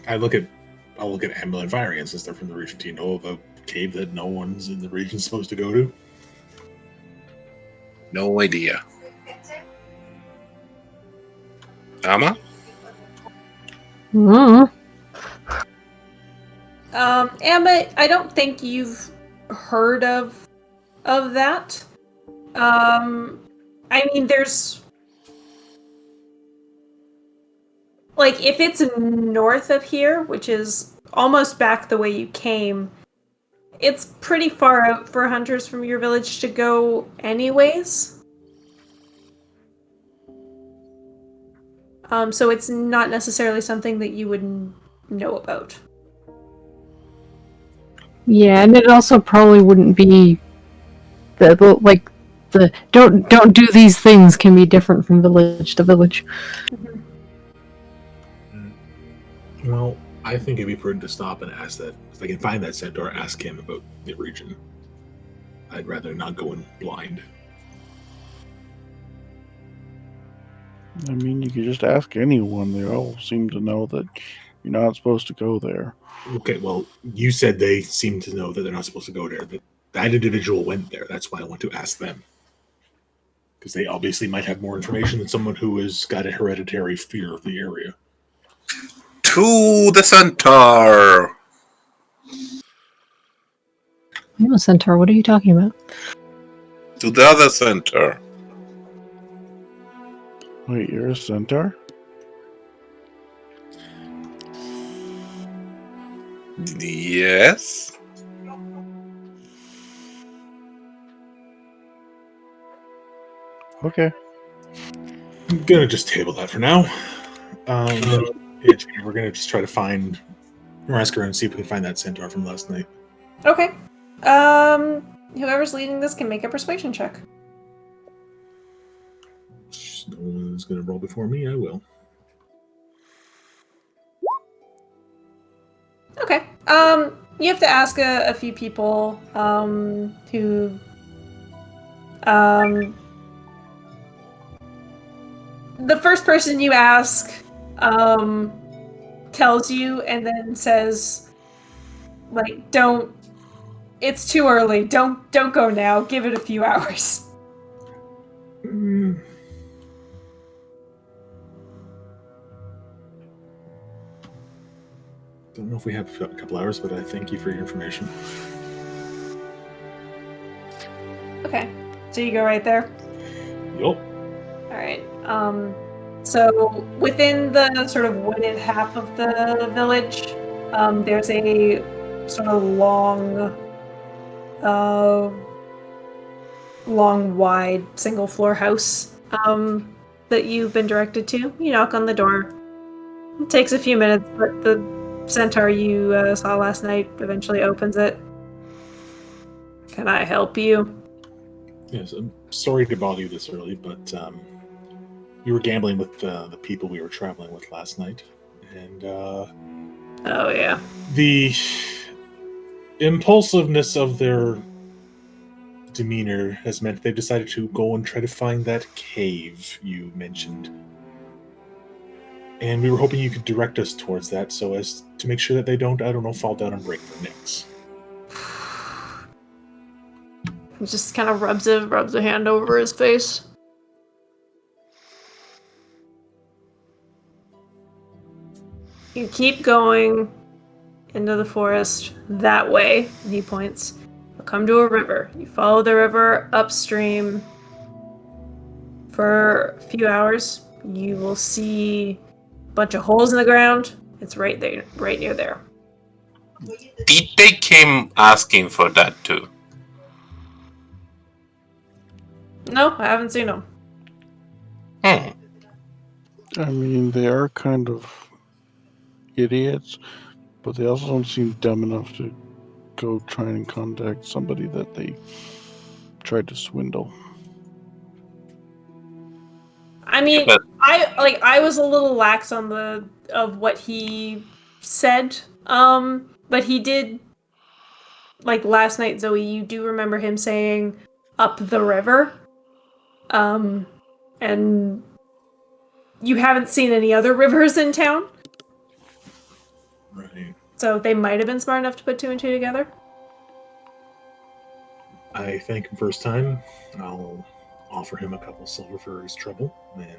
I'll look at Amber and Fire since they're from the region. Do you know of a cave that no one's in the region supposed to go to? No idea. Amma? Mm. Emma, I don't think you've heard of that. I mean, there's like if it's north of here, which is almost back the way you came, it's pretty far out for hunters from your village to go anyways. So it's not necessarily something that you would know about. Yeah, and it also probably wouldn't be the don't do these things can be different from village to village. Well, I think it'd be prudent to stop and ask that. If I can find that centaur, ask him about the region. I'd rather not go in blind. I mean, you could just ask anyone. They all seem to know that you're not supposed to go there. Okay, well, you said they seem to know that they're not supposed to go there. That individual went there. That's why I want to ask them. Because they obviously might have more information than someone who has got a hereditary fear of the area. To the centaur! I'm a centaur. What are you talking about? To the other centaur. Wait, you're a centaur? Yes? Okay. I'm gonna just table that for now. Yeah, Jane, we're gonna just try to find, or ask around and see if we can find that centaur from last night. Okay. Whoever's leading this can make a persuasion check. No one's gonna roll before me. I will. Okay. You have to ask a few people who the first person you ask tells you and then says like it's too early. Don't go now. Give it a few hours. Don't know if we have a couple hours, but I thank you for your information. Okay. So you go right there? Yup. Alright. So within the sort of wooded half of the village, there's a sort of long, wide, single floor house that you've been directed to. You knock on the door. It takes a few minutes, but the centaur you saw last night eventually opens it. Can I help you? Yes, I'm sorry to bother you this early, but we were gambling with the people we were traveling with last night, and Oh yeah. the impulsiveness of their demeanor has meant they've decided to go and try to find that cave you mentioned. And we were hoping you could direct us towards that so as to make sure that they don't, I don't know, fall down and break their necks. He just kind of rubs a hand over his face. You keep going into the forest that way, and he points. You'll come to a river. You follow the river upstream for a few hours. You will see a bunch of holes in the ground. It's right there, right near there. Did they came asking for that too? No, I haven't seen them. Hmm. I mean, they are kind of idiots, but they also don't seem dumb enough to go try and contact somebody that they tried to swindle. I mean, But- I was a little lax on of what he said. But he did, like last night, Zoe, you do remember him saying up the river. And you haven't seen any other rivers in town, Right. so they might have been smart enough to put two and two together. I thank him for his time. I'll offer him a couple silver for his trouble and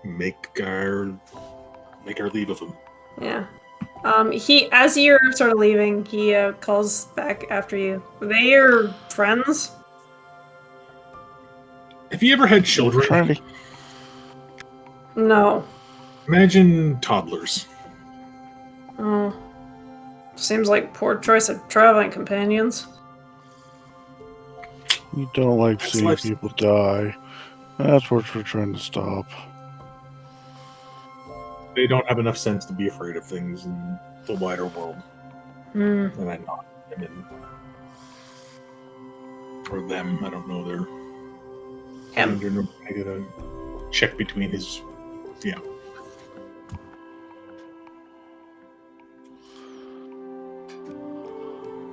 make our leave of him. Yeah. He, as you're sort of leaving, he calls back after you. Were they your friends? Have you ever had children? Trying to No. Imagine toddlers. Oh. Seems like poor choice of traveling companions. You don't like That's seeing life. people die. That's what we're trying to stop. They don't have enough sense to be afraid of things in the wider world. Hmm. And I'm not. I mean, or them. I don't know. They're Him. I gotta check between his. Yeah.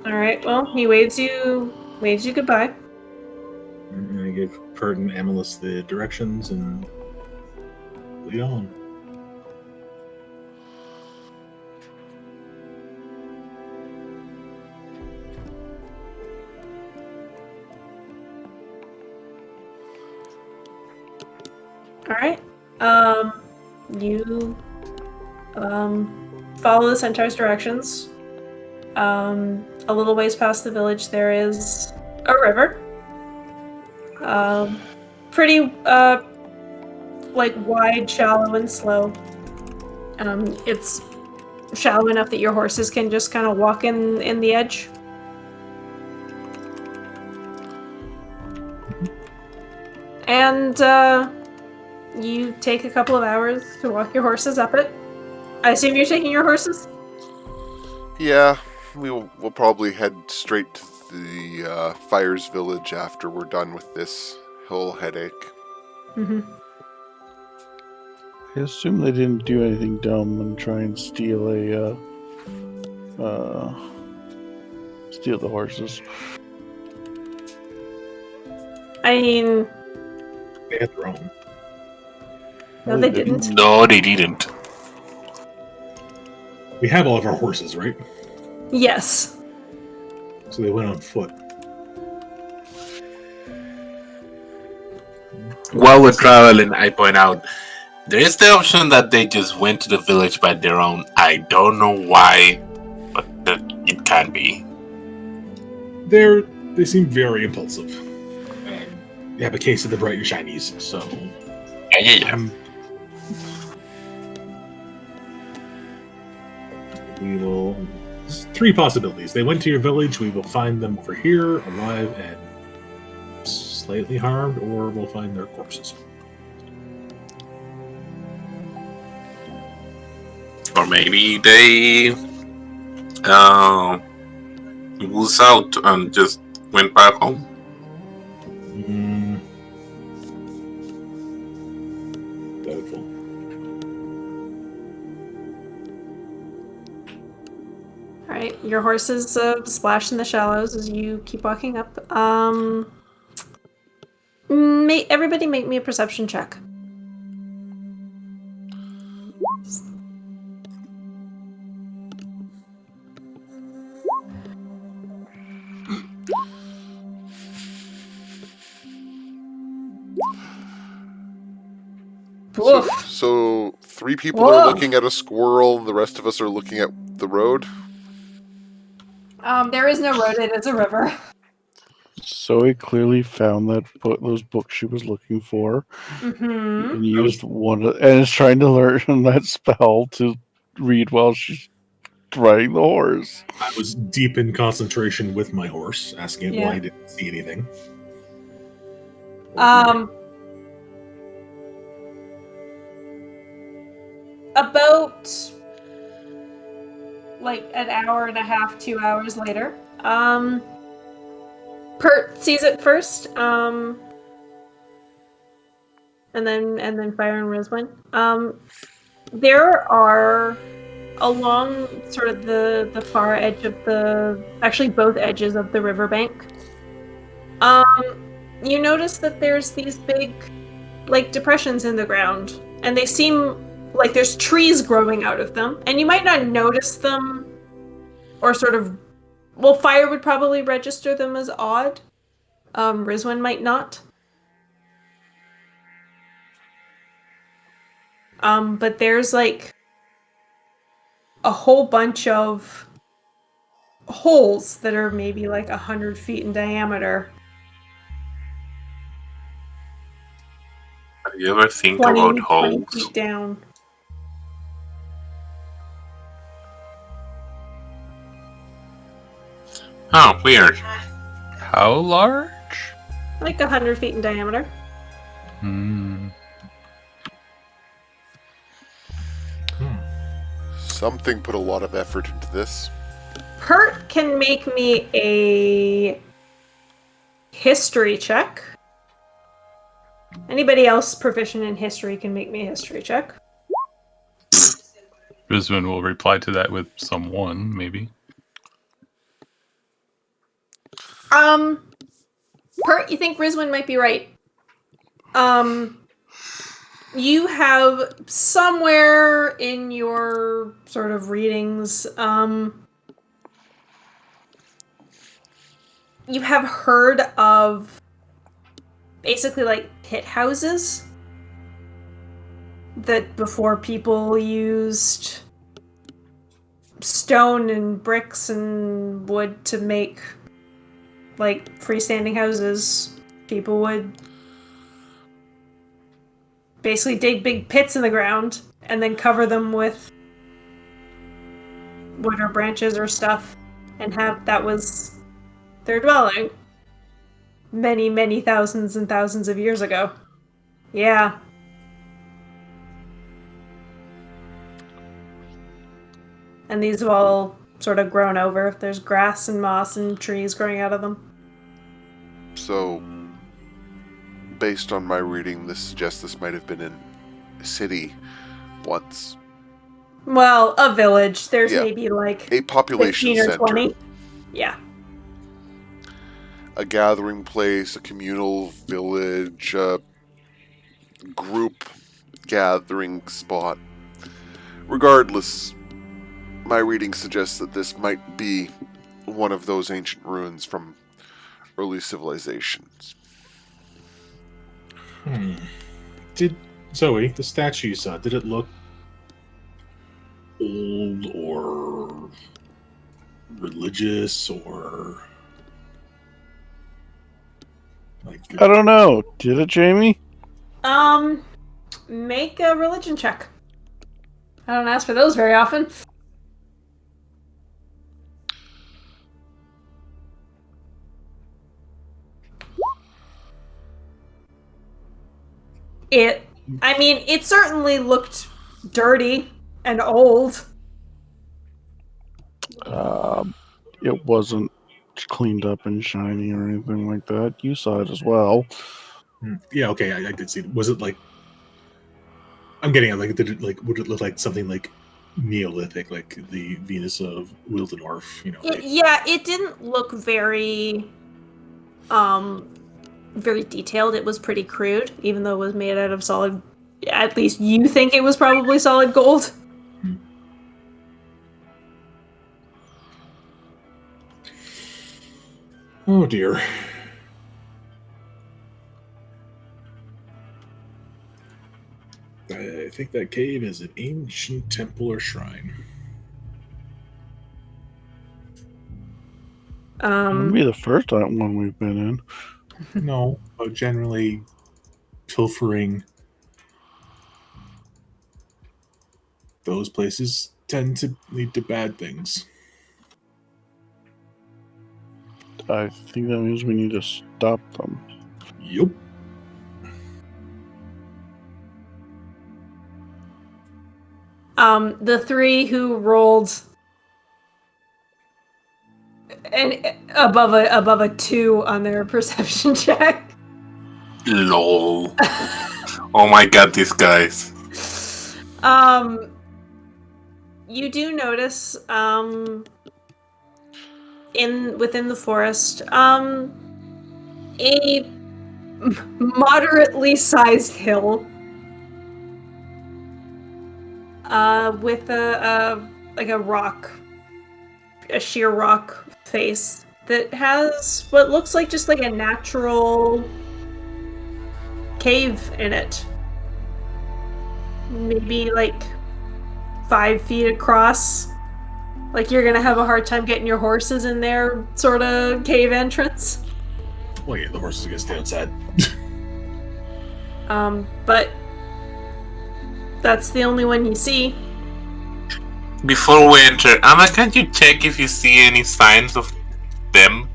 Alright, well, he waves you goodbye. And I give Pert and Amalus the directions and lead on. Alright. You follow the centaur's directions. A little ways past the village there is a river. Pretty like wide, shallow, and slow. It's shallow enough that your horses can just kind of walk in the edge. And you take a couple of hours to walk your horses up it. I assume you're taking your horses? Yeah, we'll probably head straight to the Fires Village after we're done with this whole headache. Mm-hmm. I assume they didn't do anything dumb and try and steal steal the horses. I mean, They had their own. no, they didn't. No, they didn't. We have all of our horses, right? Yes. So they went on foot. While we're traveling, I point out there is the option that they just went to the village by their own. I don't know why, but it can be. They seem very impulsive. They have a case of the bright and shinies, so Yeah. we will. There's three possibilities. They went to your village. We will find them over here, alive and slightly harmed, or we'll find their corpses. Or maybe they was out and just went back home. Doubtful. Alright, your horses splash in the shallows as you keep walking up. Everybody make me a perception check. Woof. So 3 people Whoa. are looking at a squirrel, and the rest of us are looking at the road. There is no road, it is a river. So he clearly found those books she was looking for, Mm-hmm. and used one, and is trying to learn that spell to read while she's riding the horse. I was deep in concentration with my horse, asking it Yeah. why I didn't see anything. About like an hour and a half, 2 hours later, Pert sees it first, and then Fire and Rizwin. There are along sort of the far edge of actually both edges of the riverbank. You notice that there's these big, like, depressions in the ground, and they seem like there's trees growing out of them, and you might not notice them, or sort of, well, Fire would probably register them as odd. Rizwin might not. But there's like a whole bunch of holes that are maybe like 100 feet in diameter. Have you ever think 20 about holes? feet down. Oh, weird. How large? Like 100 feet in diameter. Hmm. Something put a lot of effort into this. Pert can make me a history check. Anybody else proficient in history can make me a history check. Rizwin will reply to that with someone, maybe. Pert, you think Rizwin might be right. You have somewhere in your sort of readings, you have heard of basically like pit houses that before people used stone and bricks and wood to make like freestanding houses. People would basically dig big pits in the ground and then cover them with wood or branches or stuff, and that was their dwelling. Many, many thousands and thousands of years ago. Yeah. And these have all sort of grown over. There's grass and moss and trees growing out of them. So, based on my reading, this suggests this might have been in a city once. Well, a village. There's Yeah. maybe like A population 15 or center. 20. Yeah. A gathering place, a communal village, a group gathering spot. Regardless, my reading suggests that this might be one of those ancient ruins from early civilizations. Did Zoe, the statue you saw, did it look old or religious or like? I don't know. Did it, Jamie? Make a religion check. I don't ask for those very often. It certainly looked dirty and old. It wasn't cleaned up and shiny or anything like that. You saw it as well. Yeah, okay, I did see it. Was it like? I'm getting at like, did it like? Would it look like something like Neolithic, like the Venus of Wildendorf? You know. It didn't look very, very detailed. It was pretty crude, even though it was made out of solid. At least you think it was probably solid gold. Oh dear. I think that cave is an ancient temple or shrine. Wouldn't be the first one we've been in. No, but generally pilfering those places tend to lead to bad things. I think that means we need to stop them. Yup. The three who rolled above a 2 on their perception check. Lol. Oh my god, these guys. You do notice, within the forest, a moderately sized hill, with a sheer rock face that has what looks like just like a natural cave in it. Maybe like 5 feet across. Like you're gonna have a hard time getting your horses in there, sort of cave entrance. Well, yeah, the horses are gonna stay outside. But that's the only one you see. Before we enter, Anna, can't you check if you see any signs of them?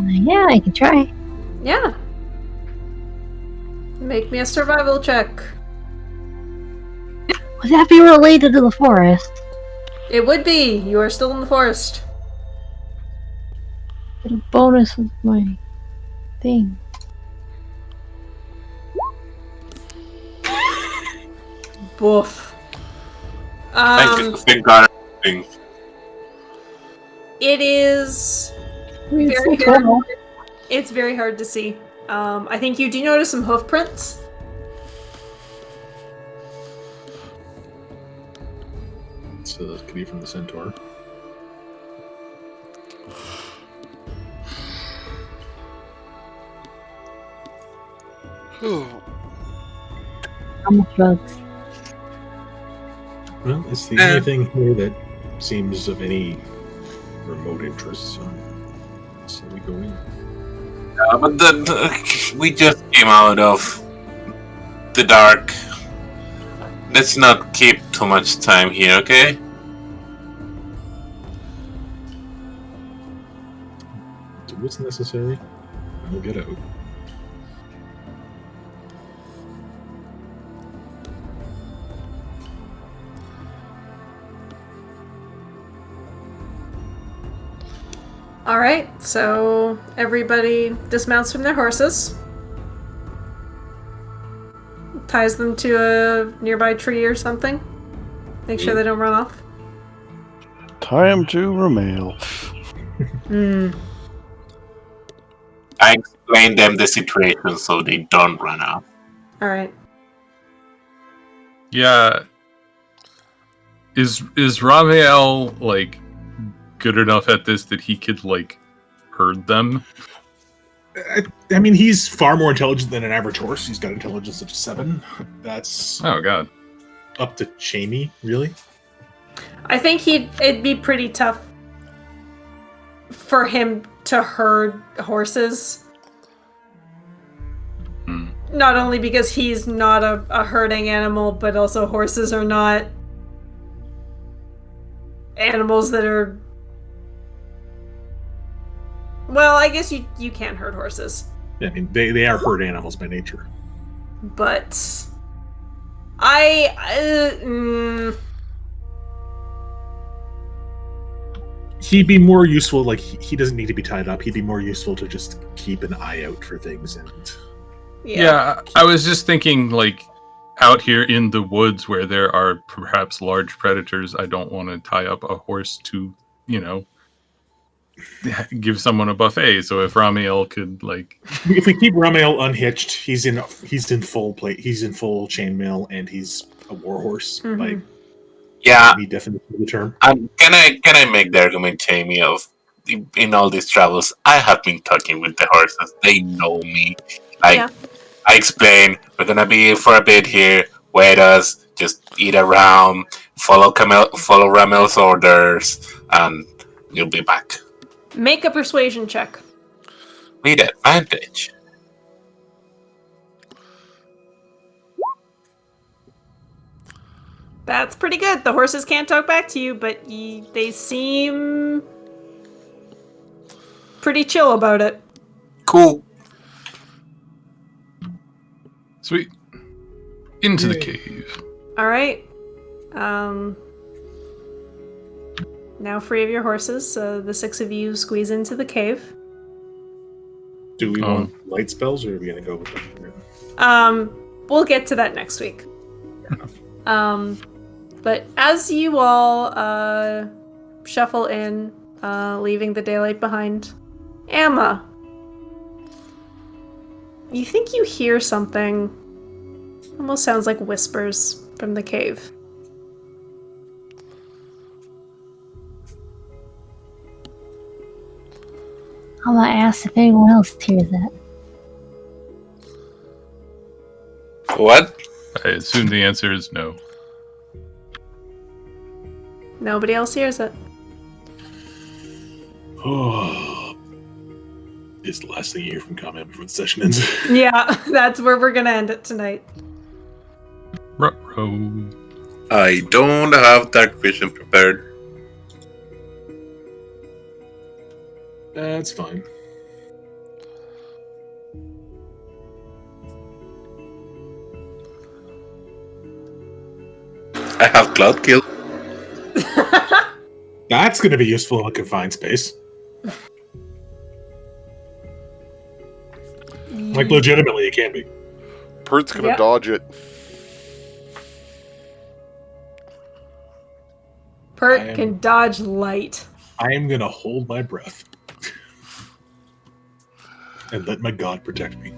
Yeah, I can try. Yeah. Make me a survival check. Would that be related to the forest? It would be. You are still in the forest. Get a bonus with my thing. Boof. Thank God. It is very hard. It's very hard to see. I think you do notice some hoof prints. So that could be from the centaur. How much drugs? Well, it's the only thing here that seems of any remote interest, so we go in. But we just came out of the dark. Let's not keep too much time here, okay? Do what's necessary, and we'll get out. Alright, so everybody dismounts from their horses. Ties them to a nearby tree or something. Make sure they don't run off. Tie him to Ramail. I explained them the situation so they don't run out. Alright. Yeah. Is Ramiel like good enough at this that he could like herd them? I mean, he's far more intelligent than an average horse. He's got intelligence of 7. That's Oh god. up to Cheney, really. I think it'd be pretty tough for him to herd horses. Not only because he's not a herding animal, but also horses are not animals that are... Well, I guess you can't herd horses. Yeah, I mean, they are herd animals by nature. But... He'd be more useful, like, he doesn't need to be tied up. He'd be more useful to just keep an eye out for things and... Yeah, I was just thinking, like, out here in the woods where there are perhaps large predators, I don't want to tie up a horse to, you know, give someone a buffet. So if Ramiel could, like... If we keep Ramiel unhitched, he's in full plate, he's in full chainmail, and he's a warhorse by any definition of the term. Can I make the argument, Jamie, of in all these travels, I have been talking with the horses. They know me. I explain, we're gonna be for a bit here, wait us, just eat around, follow Ramel's orders, and you'll be back. Make a persuasion check. With advantage. That's pretty good. The horses can't talk back to you, but they seem pretty chill about it. Cool. Sweet. Into the Yay. cave. All right. Now free of your horses, the 6 of you squeeze into the cave. Do we want light spells, or are we gonna go with them? We'll get to that next week. Fair enough. But as you all shuffle in, leaving the daylight behind, Emma, you think you hear something. Almost sounds like whispers from the cave. I'm gonna ask if anyone else hears that. What? I assume the answer is no. Nobody else hears it. Oh, is the last thing you hear from comment before the session ends. Yeah, that's where we're gonna end it tonight. Ruh-roh. I don't have dark vision prepared. That's fine. I have cloud kill. That's going to be useful in a confined space. Like, legitimately, it can be. Pert's gonna Yep. dodge it. Pert can dodge light. I am going to hold my breath and let my god protect me.